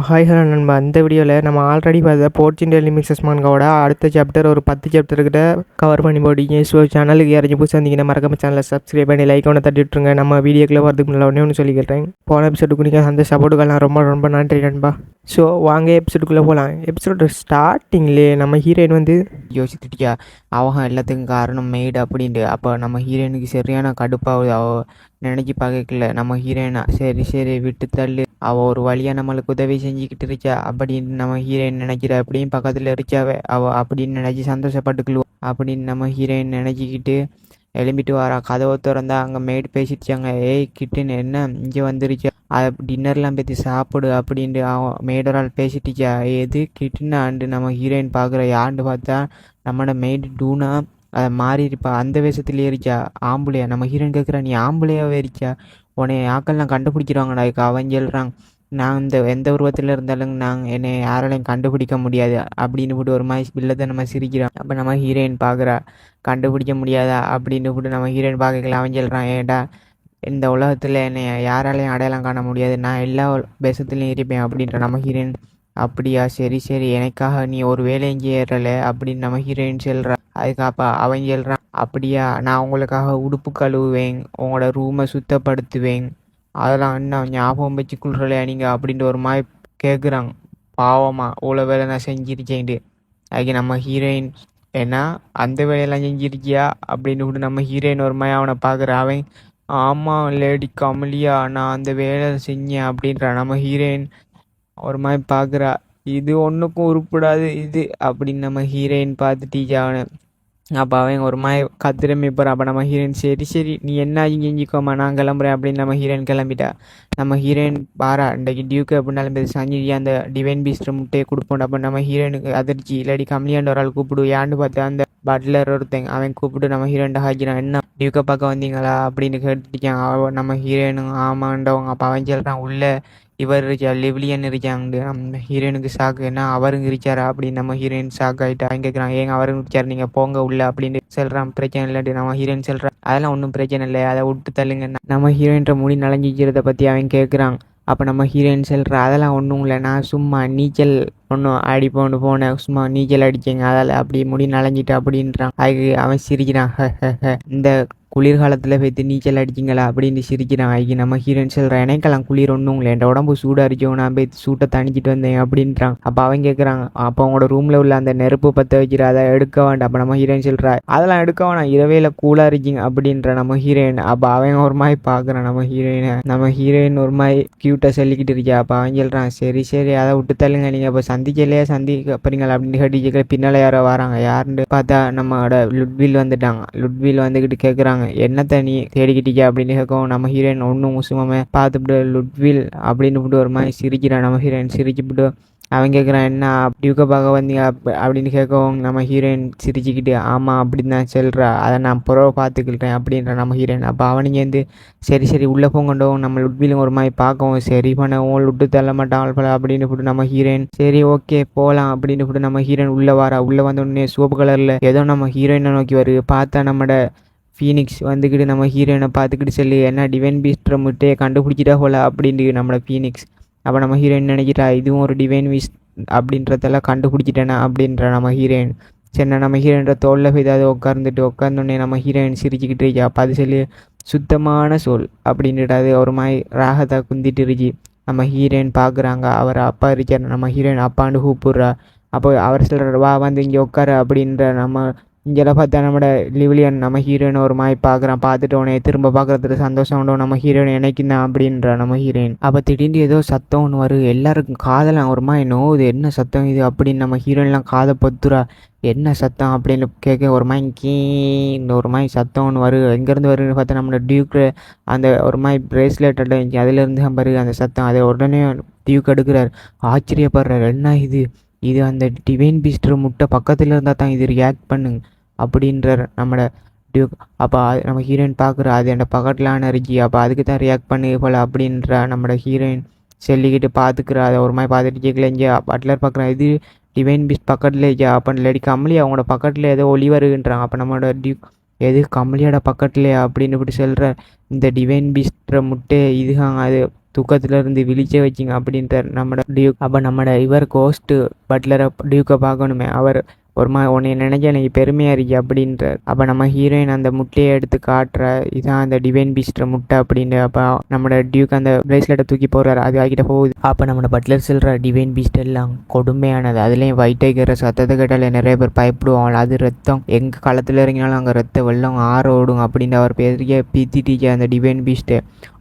Hi hello நண்பா. இந்த வீடியோவில் நம்ம ஆல்ரெடி பார்த்த போர்ச்சுன் டெய்லி மிக்சஸ் மான்காவோட அடுத்த சாப்டர் ஒரு 10 சாப்டர்கிட்ட கவர் பண்ணி போட்டீங்க. ஸோ சேனலுக்கு யாராச்சும் புதுசாக இருந்தீங்கன்னா மறக்காம சேனலை சப்ஸ்கிரைப் பண்ணி லைக் ஒன்று தட்டி விட்டுருங்க. நம்ம வீடியோக்குள்ளே வரதுக்கு முன்னாடி ஒன்று சொல்லிக்கிறேன். போன எபிசோடுக்கு நீங்கள் அந்த சப்போர்ட்டுக்கெல்லாம் ரொம்ப ரொம்ப நன்றி நண்பா. ஸோ வாங்க எபிசோடுக்குள்ளே போகலாம். எபிசோடு ஸ்டார்டிங்லேயே நம்ம ஹீரோயின் வந்து யோசித்துட்டியா அவன் எல்லாத்துக்கும் காரணம் மெய்டு அப்படின்ட்டு. அப்போ நம்ம ஹீரோயினுக்கு சரியான கடுப்பாகுது. அவள் நினச்சி பார்க்கல நம்ம ஹீரோயினா. சரி விட்டு தள்ளு, அவள் ஒரு வழியாக நம்மளுக்கு உதவி செஞ்சுக்கிட்டு இருக்கா அப்படின்னு நம்ம ஹீரோயின் நினைக்கிற. அப்படியும் பக்கத்தில் இருக்காவே அவள் அப்படின்னு நினச்சி சந்தோஷப்பட்டுக்குள்ளுவோம் அப்படின்னு நம்ம ஹீரோயின் நினச்சிக்கிட்டு எழும்பிட்டு வரா. கதவை திறந்தா அங்கே மெய்டு பேசிடுச்சாங்க. ஏய் கிட்டுன்னு என்ன இங்கே வந்துருச்சா, அதை டின்னர்லாம் பற்றி சாப்பிடு அப்படின்ட்டு அவன் மெய்டரால் பேசிட்டுச்சா. எது கிட்டுன்னு நம்ம ஹீரோயின் பார்க்குற. யாருன்னு பார்த்தா நம்மளோட மெய்டு டூனா. அதை மாறி இருப்பா, அந்த வேஷத்துலேயே இருக்கா. ஆம்பளையா? நம்ம ஹீரோயின் கேட்குறா, நீ ஆம்பளையாவே இருக்கா, உன்னை ஆக்கள்லாம் கண்டுபிடிக்கிறாங்கடா. அவன் சொல்கிறான், நான் இந்த எந்த உருவத்தில் இருந்தாலும் என்னை யாராலையும் கண்டுபிடிக்க முடியாது அப்படின்னு போட்டு ஒரு மாதிரி பிள்ளத்தை நம்ம சிரிக்கிறான். அப்போ நம்ம ஹீரோயின் பார்க்குறா, கண்டுபிடிக்க முடியாதா அப்படின்னு போட்டு நம்ம ஹீரோயின் பார்க்கல. அவன் சொல்கிறான், ஏடா இந்த உலகத்தில் என்னை யாராலையும் அடையாளம் காண முடியாது, நான் எல்லா பேசத்துலையும் இருப்பேன் அப்படின்ற நம்ம ஹீரோயின். அப்படியா, சரி எனக்காக நீ ஒரு வேலையும் செய்யறல அப்படின்னு நம்ம ஹீரோயின் சொல்கிறா. அதுக்கு அவன் சொல்கிறான், அப்படியா, நான் உங்களுக்காக உடுப்பு கழுவுவேன், உங்களோட ரூமை சுத்தப்படுத்துவேன், அதெல்லாம் இன்னும் ஞாபகம் வச்சு கொள்றலையா நீங்கள் அப்படின்ட்டு ஒரு மாதிரி கேட்குறாங்க. பாவமா இவ்வளோ வேலை நான் செஞ்சிருக்கேன்ட்டு. அதுக்கு நம்ம ஹீரோயின், ஏன்னா அந்த வேலையெல்லாம் செஞ்சிருக்கியா அப்படின்னு விட்டு நம்ம ஹீரோயின் ஒரு மாதிரி அவனை பார்க்குற. அவன், ஆமாம் லேடி கமலியா, நான் அந்த வேலை செஞ்சேன் அப்படின்றா. நம்ம ஹீரோயின் ஒரு மாதிரி பார்க்குறா, இது ஒன்றுக்கும் உருப்படாது இது அப்படின்னு நம்ம ஹீரோயின் பார்த்துட்டு அவனை. அப்போ அவன் ஒரு மாதிரி கத்திரமே போகிறான். அப்போ நம்ம ஹீரோயின், சரி நீ என்ன செஞ்சுக்கோமா, நான் கிளம்புறேன் அப்படின்னு நம்ம ஹீரோயின் கிளம்பிட்டா. நம்ம ஹீரோயின் பாரா இன்றைக்கு டியூக்கு அப்படின்னாலும் பேர் சஞ்சியா அந்த டிவைன் பீஸ்ட் முட்டையை கொடுப்போம். அப்போ நம்ம ஹீரோயினுக்கு அதிர்ச்சி. இல்லாடி கம்மியாண்ட ஒரு ஆள் கூப்பிடு, ஏன்னு பார்த்தா அந்த பட்லர் ஒருத்தங்க. அவன் கூப்பிட்டு நம்ம ஹீரோயின்ட்ட ஹாக்கிறான், என்ன டியூக்கை பார்க்க வந்தீங்களா அப்படின்னு கேட்டுருக்கான். நம்ம ஹீரோயினும் ஆமாண்டவங்க. அப்போ அவன் சொல்கிறான், உள்ளே இவர் இருக்கா, லிவ்லியன் இருக்காங்க. நம்ம ஹீரோயினுக்கு ஷாக்கு, என்ன அவருங்க இருக்காரா அப்படின்னு நம்ம ஹீரோயின் ஷாக் ஆகிட்டா. அவன் கேட்குறான், ஏங்க அவருங்க இருக்காரு, நீங்கள் போங்க உள்ள அப்படின்னு சொல்கிறான். பிரச்சனை இல்லாட்டி நம்ம ஹீரோயின் சொல்கிறான், அதெல்லாம் ஒன்றும் பிரச்சனை இல்லை, அதை விட்டு தள்ளுங்க. நம்ம ஹீரோயின்ற முடி நலஞ்சிக்கிறத பற்றி அவன் கேட்குறான். அப்போ நம்ம ஹீரோயின் சொல்கிறா, அதெல்லாம் ஒன்றும் இல்லை, நான் சும்மா நீச்சல் ஒன்றும் போனேன், சும்மா நீச்சல் அடிச்சேங்க, அதில் அப்படி முடி நலஞ்சிட்டு அப்படின்றான். அதுக்கு அவன் சிரிக்கிறான், இந்த குளிர்காலத்தில் போய்த்து நீச்சல் அடிச்சிங்களா அப்படின்னு சிரிக்கிறான். அதுக்கு நம்ம ஹீரோயின் சொல்கிறான், எனக்கெல்லாம் குளிர் ஒன்றும் இல்லை, என் உடம்பு சூடாக அடிச்சோம், நான் போய் சூட்டை தணிச்சிட்டு வந்தேன் அப்படின்றான். அப்போ அவன் கேட்குறான், அப்போ அவங்களோட ரூமில் உள்ள அந்த நெருப்பு பற்ற வைக்கிற அதை எடுக்க வேண்டாம். அப்போ நம்ம ஹீரோயின் சொல்கிறா, அதெல்லாம் எடுக்க வேணாம், இரவையில் கூலாக இருக்கீங்க அப்படின்ற நம்ம ஹீரோயின். அப்போ அவன் ஒரு மாதிரி பார்க்குறான் நம்ம ஹீரோயின் ஒரு மாதிரி க்யூட்டாக சொல்லிக்கிட்டு இருக்கா. அப்போ அவன் சொல்கிறான், சரி அதை விட்டு தள்ளுங்க, நீங்கள் இப்போ சந்திக்க போறீங்களா அப்படின்னு கேட்டு பின்னால் யாரோ வராங்க. யாருன்னு பார்த்தா நம்மளோட லுட்வில் வந்துட்டாங்க. லுட்வில் வந்துக்கிட்டு கேட்குறாங்க, என்னத்தை நீ தேடிக்கிட்டீங்க அப்படின்னு கேட்கவும் நம்ம ஹீரோயின் ஒன்றும் முசுமாம பார்த்துட்டு லுட்வில் அப்படின்னு ஒரு மாதிரி சிரிக்கிறான். நம்ம ஹீரோயின் சிரிச்சுப்பிட்டு அவன் கேட்குறான், என்ன டியூக்கை பார்க்க வந்தீங்க அப்படின்னு கேட்கவும் நம்ம ஹீரோயின் சிரிச்சுக்கிட்டு, ஆமாம் அப்படின்னு தான் சொல்கிறா, அதை நான் புறவை பார்த்துக்கிட்டேன் அப்படின்ற நம்ம ஹீரோயின். அப்போ அவனுங்கேருந்து சரி உள்ளே போங்கண்டோம், நம்ம லுட்விலும் ஒரு மாதிரி பார்க்கவும், சரி பண்ணவும் லுட்டு தள்ள மாட்டான் போல அப்படின்னு போட்டு நம்ம ஹீரோயின், சரி ஓகே போகலாம் அப்படின்னு போட்டு நம்ம ஹீரோயின் உள்ளே வரா. உள்ளே வந்த உடனே சோப்பு கலரில் ஏதோ நம்ம ஹீரோயினை நோக்கி வருது. பார்த்தா நம்மட ஃபீனிக்ஸ் வந்துக்கிட்டு நம்ம ஹீரோயினை பார்த்துக்கிட்டு சொல்லி, என்ன டிவைன் பீஸ்ட்ற முட்டையை கண்டுபிடிச்சிட்டா போல அப்படின்ட்டு நம்மளோட ஃபீனிக்ஸ். அப்போ நம்ம ஹீரோயின் நினைக்கிறா, இதுவும் ஒரு டிவைன் பீஸ்ட் அப்படின்றதெல்லாம் கண்டுபிடிச்சிட்டேனா அப்படின்ற நம்ம ஹீரோயின். சரி நம்ம ஹீரோயின்ற தோளில் போய் ஏதாவது உட்காந்தோடனே நம்ம ஹீரோயின் சிரிச்சுக்கிட்டு இருக்கா. அப்போ அது சொல்லி சுத்தமான சோல் அப்படின்ட்டு அது ஒரு மாதிரி ராகத்தை குந்திட்டு இருச்சு. நம்ம ஹீரோயின் பார்க்குறாங்க, அவர் அப்பா இருக்கார். நம்ம ஹீரோயின் அப்பான்னு கூப்பிட்றா. அப்போ அவர் சொல்கிற, வா வந்து இங்கே உட்கார அப்படின்ற நம்ம இங்கெல்லாம் பார்த்தா நம்மளோட லிவிலியன் நம்ம ஹீரோயின் ஒரு மாதிரி பார்க்குறான். பார்த்துட்டு உடனே திரும்ப பார்க்குறதுக்கு சந்தோஷம் உண்டோ நம்ம ஹீரோயின் இணைக்குந்தான் அப்படின்ற நம்ம ஹீரோயின். அப்போ திடீர்னு ஏதோ சத்தம் ஒன்று வரும். எல்லாருக்கும் காதெல்லாம் ஒரு மாதிரி நோவுது, என்ன சத்தம் இது அப்படின்னு நம்ம ஹீரோயின்லாம் காதை பொத்துறா. என்ன சத்தம் அப்படின்னு கேட்க ஒரு மாதிரி கீன்னு ஒரு மாதிரி சத்தம் ஒன்று வரும். எங்கேருந்து வருதுன்னு பார்த்தா நம்மளோட டியூக்கு அந்த ஒரு மாதிரி பிரேஸ்லெட் இருந்துச்சு, அதுலேருந்து வருது அந்த சத்தம். அதை உடனே டியூக் எடுக்கிறார். ஆச்சரியப்படுறார், என்ன இது அந்த டிவைன் பீஸ்டர் முட்டை பக்கத்தில் இருந்தால் தான் இது ரியாக்ட் பண்ணுங்க அப்படின்றார் நம்மளோட டியூக். அப்போ நம்ம ஹீரோயின் பார்க்குறா, அது என் பக்கத்துலான இருக்கி, அப்போ அதுக்கு தான் ரியாக்ட் பண்ணு போல் அப்படின்ற நம்மளோட ஹீரோயின் சொல்லிக்கிட்டு பார்த்துக்கிறா. அதை ஒரு மாதிரி பார்த்துட்டு கேட்கல. இங்கே பட்லர் பார்க்குறான், இது டிவைன் பீஸ்ட் பக்கத்தில் இருக்கா அப்படின்னு இல்லாடி கமலி அவங்களோட பக்கத்தில் ஏதோ ஒளி வருகின்றாங்க. அப்போ நம்மளோட டியூக், எது கமலியோட பக்கத்துலையா அப்படின்னு இப்படி சொல்கிற, இந்த டிவைன் பீஸ்ட்ற முட்டை இதுகாங்க, அது தூக்கத்துலேருந்து விழிச்ச வச்சிங்க அப்படின்றார் நம்மட டியூக். அப்போ நம்மட இவர் கோஸ்ட்டு பட்லரை டியூக்கை பார்க்கணுமே. அவர் ஒரு உன்னை நினைச்ச எனக்கு பெருமையாக இருக்கு அப்படின்றார். அப்போ நம்ம ஹீரோயின் அந்த முட்டையை எடுத்து காட்டுற இதான் அந்த டிவைன் பீஸ்ட்ற முட்டை அப்படின்னு. அப்போ நம்மளோட டியூக் அந்த பிரேஸ்லெட்டை தூக்கி போடுறாரு, அது ஆகிட்ட போகுது. அப்போ நம்மளோட பட்லர் சொல்கிற டிவைன் பீஸ்ட் எல்லாம் கொடுமையானது, அதுலேயும் ஒயிட் டைகர் சத்தத்தை கேட்டாலே நிறைய பேர் பயப்படுவாங்க, அது ரத்தம் எங்கள் களத்தில் இறங்கினாலும் அங்கே ரத்த வெள்ளம் ஆற ஓடும் அப்படின்னு அவர் பெரிய பீத்திட்டிச்சா அந்த டிவைன் பீஸ்ட்டு.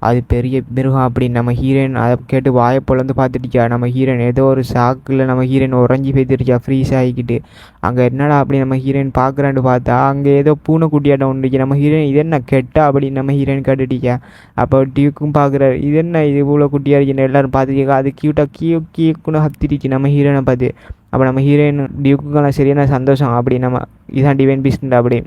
அது பெரிய மிருகம் அப்படின்னு நம்ம ஹீரோயின் அதை கேட்டு வாயை பொழந்து பார்த்துட்டுச்சா. நம்ம ஹீரோயின் ஏதோ ஒரு சாக்கில் நம்ம ஹீரோயின் உறைஞ்சி போய்த்துருச்சா ஃப்ரீஸ் ஆகிக்கிட்டு. அங்கே என்னடா அப்படி நம்ம ஹீரோயின் பார்க்குறான்னு பார்த்தா அங்கே ஏதோ பூனைக்குட்டியாட்டம் ஒன்றுச்சு. நம்ம ஹீரோயின் இது என்ன கெட்டா அப்படின்னு நம்ம ஹீரோயின் கேட்டுட்டிச்சா. அப்போ டியூக்கும் பார்க்குறாரு, இது என்ன இது இவ்வளோ குட்டியாக இருக்குன்னு எல்லோரும் பார்த்துருக்கா. அது கியூட்டாக கீக்குன்னு ஹத்திருச்சு நம்ம ஹீரோயினை பார்த்து. அப்போ நம்ம ஹீரோயின் டியூக்குக்கெல்லாம் சரியான சந்தோஷம். அப்படி நம்ம இதான் டிவைன் பீஸ்ட் அப்படி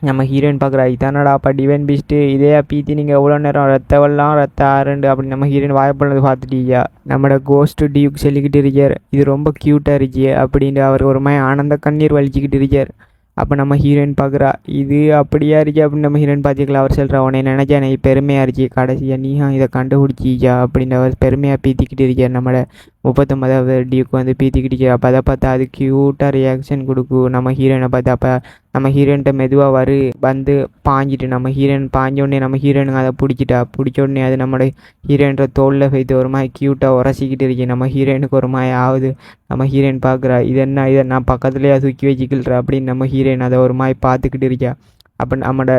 நம்ம ஹீரோயின் பார்க்குறா. இதானடா அப்போ டிவைன் பீஸ்ட்டு இதையா பீத்தி நீங்கள் எவ்வளோ நேரம் ரத்தவெல்லாம் ரத்த ஆறுண்டு அப்படி நம்ம ஹீரோயின் வாய்ப்புள்ளது பார்த்துட்டீங்க. நம்மளோட கோஸ்ட்டு டியூக் சொல்லிக்கிட்டு இருக்கார், இது ரொம்ப க்யூட்டாக இருக்கியே அப்படின்னு அவர் ஒரு மாதிரி ஆனந்த கண்ணீர் வலிச்சிக்கிட்டு இருக்கார். அப்போ நம்ம ஹீரோயின் பார்க்குறா, இது அப்படியா இருக்கே அப்படின்னு நம்ம ஹீரோயின் பார்த்துக்கலாம். அவர் சொல்கிறா, உன்னை நினச்சா எனக்கு பெருமையாக இருக்கே, கடைசியாக நீயும் இதை கண்டுபிடிச்சியா அப்படின்னு அவர் பெருமையாக பீத்திக்கிட்டு இருக்கார். நம்மளோட 39வது டியூக்கு வந்து பீத்திக்கிட்டு. அப்போ அதை பார்த்தா அது க்யூட்டாக ரியாக்ஷன் கொடுக்கும் நம்ம ஹீரோயினை பார்த்து. அப்போ நம்ம ஹீரோயின்ட்ட மெதுவாக வந்து பாஞ்சிட்டு நம்ம ஹீரோயின் பாஞ்சோடனே நம்ம ஹீரோயினுக்கு அதை பிடிச்ச உடனே அது நம்மளோட ஹீரோயின்ற தோளில் வைத்து ஒரு மாதிரி க்யூட்டாக உரசிக்கிட்டு இருக்கேன். நம்ம ஹீரோயினுக்கு ஒரு மாதிரி ஆகுது. நம்ம ஹீரோயின் பார்க்குறா, இதை நான் பக்கத்துலேயே தூக்கி வச்சுக்கிள்ற அப்படின்னு நம்ம ஹீரோயின் அதை ஒரு மாதிரி பார்த்துக்கிட்டு இருக்கா. அப்போ நம்மளோட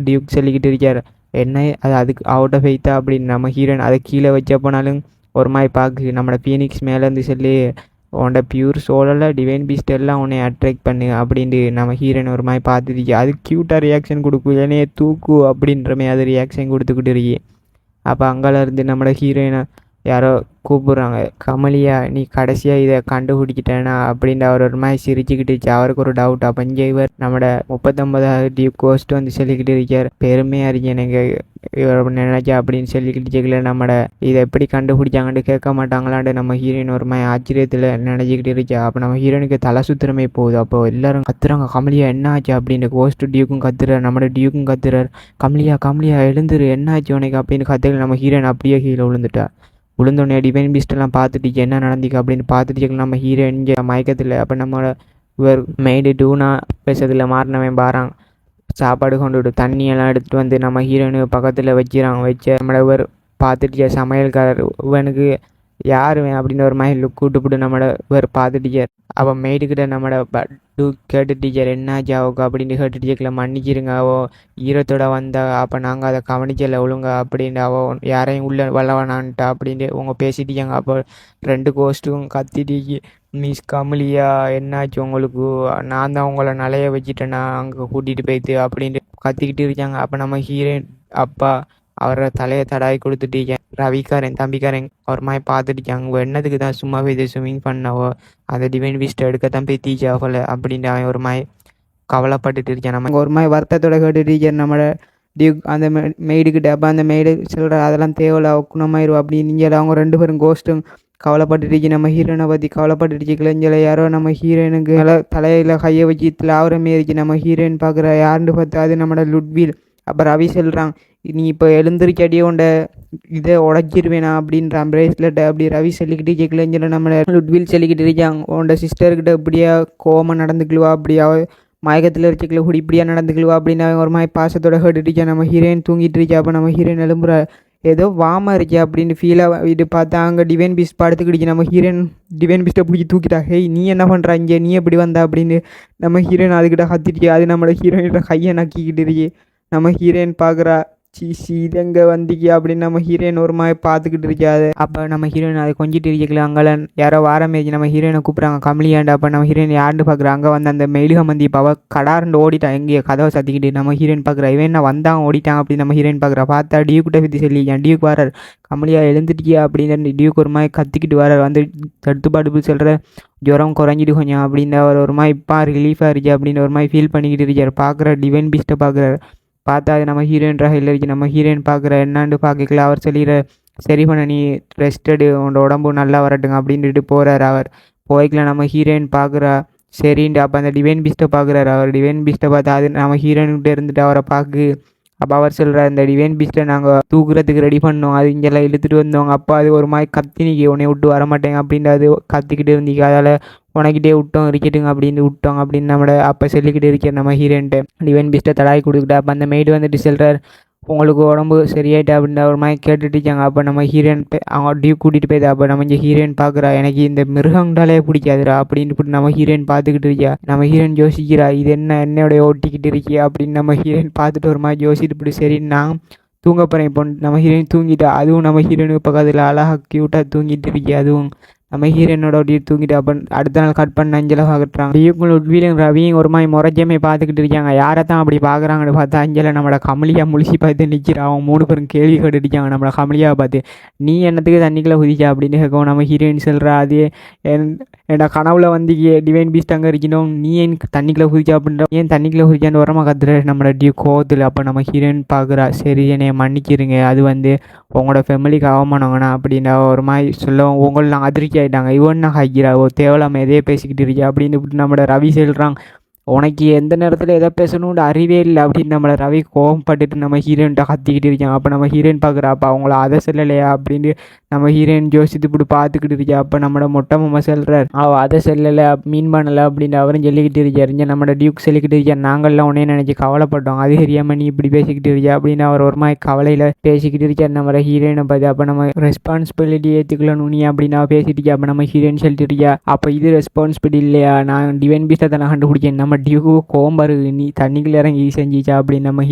டியூக் சொல்லிக்கிட்டு இருக்கார், என்ன அதுக்கு அவுட் ஆஃப் ஃபெய்த்தா அப்படின்னு. நம்ம ஹீரோயின் அதை கீழே வச்சப்போனாலும் ஒரு மாதிரி பார்க்கு. நம்மளோட ஃபீனிக்ஸ் மேலேருந்து சொல்லி உன்னோட பியூர் சோலில் டிவைன் பீஸ்ட் எல்லாம் உன்னை அட்ராக்ட் பண்ணு அப்படின்ட்டு நம்ம ஹீரோயின் ஒரு மாதிரி பார்த்துருக்கி. அது க்யூட்டாக ரியாக்ஷன் கொடுக்கும், என்னையே தூக்கு அப்படின்ற மாதிரி அது ரியாக்ஷன் கொடுத்துக்கிட்டு இருக்கி. அப்போ அங்கேருந்து நம்மளோட ஹீரோயினை யாரோ கூப்பிட்றாங்க, கமலியா நீ கடைசியாக இதை கண்டுபிடிக்கிட்டேனா அப்படின்ட்டு அவர் ஒரு மாதிரி சிரிச்சுக்கிட்டுச்சு. அவருக்கு ஒரு டவுட். அப்போ இங்கே இவர் நம்மளோட 39வது டியூக் கோஸ்ட் வந்து சொல்லிக்கிட்டு இருக்கார், பெருமையாக இருக்கு எனக்கு இவர் நினைச்சா அப்படின்னு சொல்லிக்கிட்டு இருக்கல. நம்மளோட இதை எப்படி கண்டுபிடிச்சாங்கன்னு கேட்க மாட்டாங்களான்ட்டு நம்ம ஹீரோயின் ஒரு மாதிரி ஆச்சரியத்தில் நினைச்சிக்கிட்டு இருக்கா. அப்போ நம்ம ஹீரோயினுக்கு தலை சுத்திரமே போகுது. அப்போ எல்லாரும் கத்துறாங்க, கமலியா என்ன ஆச்சு அப்படின்னு. கோஸ்ட் டியூக்கும் கத்துறாரு, நம்மளோட டியூக்கும் கத்துறாரு, கமலியா எழுந்துரு என்ன ஆச்சு உனக்கு அப்படின்னு கத்துக்கல. நம்ம ஹீரோயின் அப்படியே கீழே விழுந்தோடனே டிவைன் பீஸ்டெல்லாம் பார்த்துட்டு என்ன நடந்திக்கு அப்படின்னு பார்த்துட்டு நம்ம ஹீரோயின் இங்கே மயக்கத்தில். அப்போ நம்மளோட இவர் மெய்டு டூனா பேசுறதுல மாறினவன் பாறான், சாப்பாடு கொண்டு தண்ணியெல்லாம் எடுத்துகிட்டு வந்து நம்ம ஹீரோயினுக்கு பக்கத்தில் வச்சு நம்மளை இவர் பார்த்துட்டு சமையல்காரர் இவனுக்கு யாருவேன் அப்படின்னு ஒரு மாதிரி கூட்டுப்பிட்டு நம்மளை இவர் பார்த்துட்டு. அப்போ மெய்டுக்கிட்ட நம்மளோட கேட்டு டீச்சர் என்னாச்சு ஆவுக்கு அப்படின்னு கேட்டு டீச்சர்ல மன்னிச்சிருங்க, ஈரத்தோட வந்தா அப்போ நாங்கள் அதை கவனிச்சல ஒழுங்க அப்படின்னு யாரையும் உள்ள வளவனான்ட்டா அப்படின்ட்டு உங்க பேசிட்டீங்க. அப்போ 2 கோஸ்ட்டும் கத்திட்டு, மிஸ் கமலியா என்னாச்சு உங்களுக்கு, நான் தான் உங்களை நிலைய வச்சுட்டேன்னா அங்கே கூட்டிகிட்டு போய்த்து அப்படின்ட்டு கத்திக்கிட்டு இருக்காங்க. அப்போ நம்ம ஹீரோயின் அப்பா அவரை தலையை தடாவி கொடுத்துட்டீங்க. ரவிக்காரன் தம்பிக்காரன் அவர் மாதிரி பார்த்துட்டுச்சாங்க, என்னதுக்கு தான் சும்மாவே இதை ஸ்விம்மிங் பண்ணவோ அந்த டிவைன் பீஸ்ட்டை எடுக்கத்தான் போய் தீச்சா போல அப்படின்ட்டு அவன் ஒரு மாதிரி கவலைப்பட்டுட்டு இருக்கான். நம்ம ஒரு மாதிரி வருத்தத்தோட கேட்டுட்டு நம்மளோட டியூக் அந்த மெய்டுக்கிட்ட. அப்போ அந்த மெய்டு சொல்கிற அதெல்லாம் தேவையில்ல குணமாயிரும் அப்படின்னு. நீங்கள் அவங்க 2 பேரும் கோஸ்ட்டும் கவலைப்பட்டுருச்சு. நம்ம ஹீரோயினை பற்றி கவலைப்பட்டுருச்சு. கிளஞ்சல யாரோ நம்ம ஹீரோயினுக்கு தலையில் கையை வச்சு ஆவுறமே இருக்கு. நம்ம ஹீரோயின் பார்க்குற யாருன்னு பார்த்தா அது நம்மளோட லுட்வில். அப்போ ரவி சொல்கிறான், நீ இப்போ எழுந்திருக்கடியே உண்ட இதை உடச்சிருவேனா அப்படின்றான் பிரேஸ்லெட்டை. அப்படி ரவி சொல்லிக்கிட்டு கேட்கலன்னு நம்மளை லுட்வில் சொல்லிக்கிட்டு இருக்காங்க, உன்னோட சிஸ்டர்கிட்ட இப்படியா கோவமாக நடந்துக்குழுவா, அப்படியா மயக்கத்தில் இருக்கல இப்படியா நடந்துக்குழுவா அப்படின்னு அவன் ஒரு மாதிரி பாசத்தோட கேட்டுருக்கா. நம்ம ஹீரோயின் தூங்கிட்டு இருக்கா. அப்போ நம்ம ஹீரோயின் எழும்புற ஏதோ வாமா இருக்கே அப்படின்னு ஃபீலாக இது பார்த்தா அங்கே டிவைன் பீஸ்ட் படுத்துக்கிடுச்சு. நம்ம ஹீரோயின் டிவைன் பீஸ்ட்டை பிடிச்சி தூக்கிட்டா. ஹேய் நீ என்ன பண்ணுறா இங்கே, நீ எப்படி வந்தா அப்படின்னு நம்ம ஹீரோயின் அதுக்கிட்ட கத்திட்டு. அது நம்மளோட ஹீரோயின்கிட்ட கையை நக்கிக்கிட்டு இருக்கு. நம்ம ஹீரோயின் பார்க்குறா, சீசி இது எங்கே வந்திக்கு அப்படின்னு நம்ம ஹீரோயின் ஒரு மாதிரி பார்த்துக்கிட்டு இருக்காது. அப்போ நம்ம ஹீரோயின் அதை கொஞ்சிட்டு இருக்கல. அங்கே யாரோ வாரமேச்சு நம்ம ஹீரோயினை கூப்பிட்றாங்க, கமலியாண்டு. அப்போ நம்ம ஹீரோயின் யாருன்னு பார்க்குறா, அங்கே வந்து அந்த மெயிலுக மந்தி இப்போ அவள் கடார்ண்டு ஓடிட்டான் எங்கேயோ கதவை சத்திக்கிட்டு. நம்ம ஹீரோயின் பார்க்குறா, இவன் என்ன வந்தான் ஓடிட்டான் அப்படின்னு நம்ம ஹீரோயின் பார்க்குறா. பார்த்தா டியூக்கிட்ட பற்றி சொல்லிக்கான். டியூக் வரார், கமலியா எழுந்துட்டியா அப்படின்னு டியூக் ஒரு மாதிரி கத்திக்கிட்டு வரார். வந்து தடுத்து பாடுப்பு சொல்கிற ஜுரம் குறைஞ்சிட்டு கொஞ்சம் அப்படின்னு அவர் ஒரு மாதிரி இப்போ ரிலீஃபாக இருக்கு அப்படின்னு ஒரு மாதிரி ஃபீல் பண்ணிக்கிட்டு இருக்கார். பார்க்குற டிவைன் பீஸ்ட்டை பார்க்குறாரு. பார்த்தா அது நம்ம ஹீரோயின் ரகையில் இருக்கு. நம்ம ஹீரோயின் பார்க்குற என்னான்னு பார்க்கல. அவர் சொல்லிடுற, சரி பண்ண நீ ரெஸ்டடு உன்னோட உடம்பு நல்லா வரட்டுங்க அப்படின்ட்டு போகிறார். அவர் போய்க்கல. நம்ம ஹீரோயின் பார்க்குறா சரின்ட்டு. அப்போ அந்த டிவைன் பீஸ்ட்டை பார்க்குறாரு. அவர் டிவைன் பீஸ்ட்டை பார்த்தா அது நம்ம ஹீரோயின்கிட்ட இருந்துட்டு அவரை பார்க்கு அப்போ அவர் சொல்கிறார், இந்த டிவைன் பீஸ்ட்டை நாங்கள் தூக்குறதுக்கு ரெடி பண்ணோம், அது இங்கெல்லாம் இழுத்துட்டு வந்தோங்க. அப்போ அது ஒரு மாதிரி கத்தினிக்கு உன்னை விட்டு வரமாட்டேங்க அப்படின்ட்டு அது கத்திக்கிட்டு இருந்தீங்க. அதால் உனக்கிட்டே விட்டோம் இருக்கட்டுங்க அப்படின்னு விட்டோம் அப்படின்னு நம்மளை அப்போ சொல்லிக்கிட்டு இருக்கிற நம்ம ஹீரோன்ட்டு டிவைன் பீஸ்ட்டை தடாய் கொடுக்கிட்டா. அப்போ அந்த மெய்டு வந்துட்டு சொல்கிறார், உங்களுக்கு உடம்பு சரியாயிட்டா அப்படின்ற ஒரு மாதிரி கேட்டுட்டு இருக்காங்க. அப்போ நம்ம ஹீரோயின் அவங்க டியூக் கூட்டிகிட்டு போய்தா. அப்போ நம்ம இங்கே ஹீரோயின் பார்க்குறா, எனக்கு இந்த மிருகங்களாலே பிடிக்காதுடா அப்படின்னு நம்ம ஹீரோயின் பார்த்துக்கிட்டு இருக்கியா. நம்ம ஹீரோயின் யோசிக்கிறா, இது என்னோடைய ஓட்டிக்கிட்டு இருக்கியா அப்படின்னு நம்ம ஹீரோயின் பார்த்துட்டு ஒரு மாதிரி யோசிச்சுட்டு சரி நான் தூங்க போகிறேன். இப்போ நம்ம ஹீரோயின் தூங்கிட்டா. அதுவும் நம்ம ஹீரோயினுக்கு பக்கத்தில் அழகாக க்யூட்டாக தூங்கிட்டு இருக்கி. அதுவும் நம்ம ஹீரோயினோட அப்படியே தூங்கிட்டு. அப்போ அடுத்த நாள் கட் பண்ண அஞ்சலை பார்க்குறாங்க. டியூக்கும் உட்வியும் ரவியும் ஒரு மாதிரி முறைஜமே பார்த்துக்கிட்டு இருக்காங்க. யாரை தான் அப்படி பார்க்குறாங்கன்னு பார்த்தா அஞ்சலை நம்மளோட கமலியாக முழிச்சு பார்த்து நிற்கிறா. அவங்க 3 பேரும் கேள்வி கேட்டுருக்காங்க நம்மளோட கமலியாக பார்த்து, நீ என்னத்துக்கு தண்ணிக்குள்ளே குதிச்சா அப்படின்னு கேட்கவும் நம்ம ஹீரோயின் சொல்கிறா, அதே என்னோட கனவுல வந்து டிவைன் பீஸ்ட் அங்கே இருக்கணும், நீ ஏன் தண்ணிக்குள்ளே குதிச்சா அப்படின்ற, ஏன் தண்ணிக்குள்ளே குதிச்சான்னு வரமா கத்துற நம்மளோட கோவத்தில். அப்போ நம்ம ஹீரோயின் பார்க்குறா, சரி என்னைய மன்னிச்சிருங்க, அது வந்து உங்களோட ஃபேமிலிக்கு அவமானங்கண்ணா அப்படின்னா ஒரு மாதிரி சொல்லவும் உங்களெலாம் அதிர்ச்சி ஆகிட்டாங்க. இவன் நான் ஹைக்கிறா ஓ தேவலாமல் எதையே பேசிக்கிட்டு இருக்கா அப்படின்னு நம்மளோட ரவி சொல்கிறாங்க, உனக்கு எந்த நேரத்தில் எதை பேசணும்னு அறிவே இல்லை அப்படின்னு நம்மளை ரவி கோவப்பட்டுட்டு நம்ம ஹீரோயின்ட்ட கத்திக்கிட்டு இருக்கான். அப்போ நம்ம ஹீரோயின் பார்க்குறா, அப்போ அவங்கள அதை சொல்லலையா அப்படின்னு நம்ம ஹீரோயின் யோசித்து இப்படி பார்த்துக்கிட்டு இருக்கா. அப்போ நம்மளோட மொட்டை மாமா சொல்கிறார், அதை சொல்லலை மீன் பண்ணலை அப்படின்னு அவரும் சொல்லிக்கிட்டு இருக்கார். இங்கே நம்மளோட டியூக் சொல்லிக்கிட்டு இருக்கார், நாங்கள்லாம் உடனே நினச்சி கவலைப்பட்டோம், அது தெரியாமல் நீ இப்படி பேசிக்கிட்டு இருக்கா அப்படின்னு அவர் ஒரு மாதிரி கவலையில் பேசிக்கிட்டு இருக்கார் நம்மளோட ஹீரோயினை பார்த்து. அப்போ நம்ம ரெஸ்பான்சிபிலிட்டி ஏற்றுக்கணும் நீ அப்படின்னு அவள் பேசிட்டு இருக்கா. அப்போ நம்ம ஹீரோயின் சொல்லிட்டு இருக்கா, அப்போ இது ரெஸ்பான்சிபிலிட்டி இல்லையா, நான் டிவைன் பீஸ்ட்டை தான் கண்டுபிடிச்சேன், நம்ம டியூக்கு கோம்பரு நீ தண்ணிக்குள்ளே இறங்கி செஞ்சிச்சா அப்படின்னு நம்ம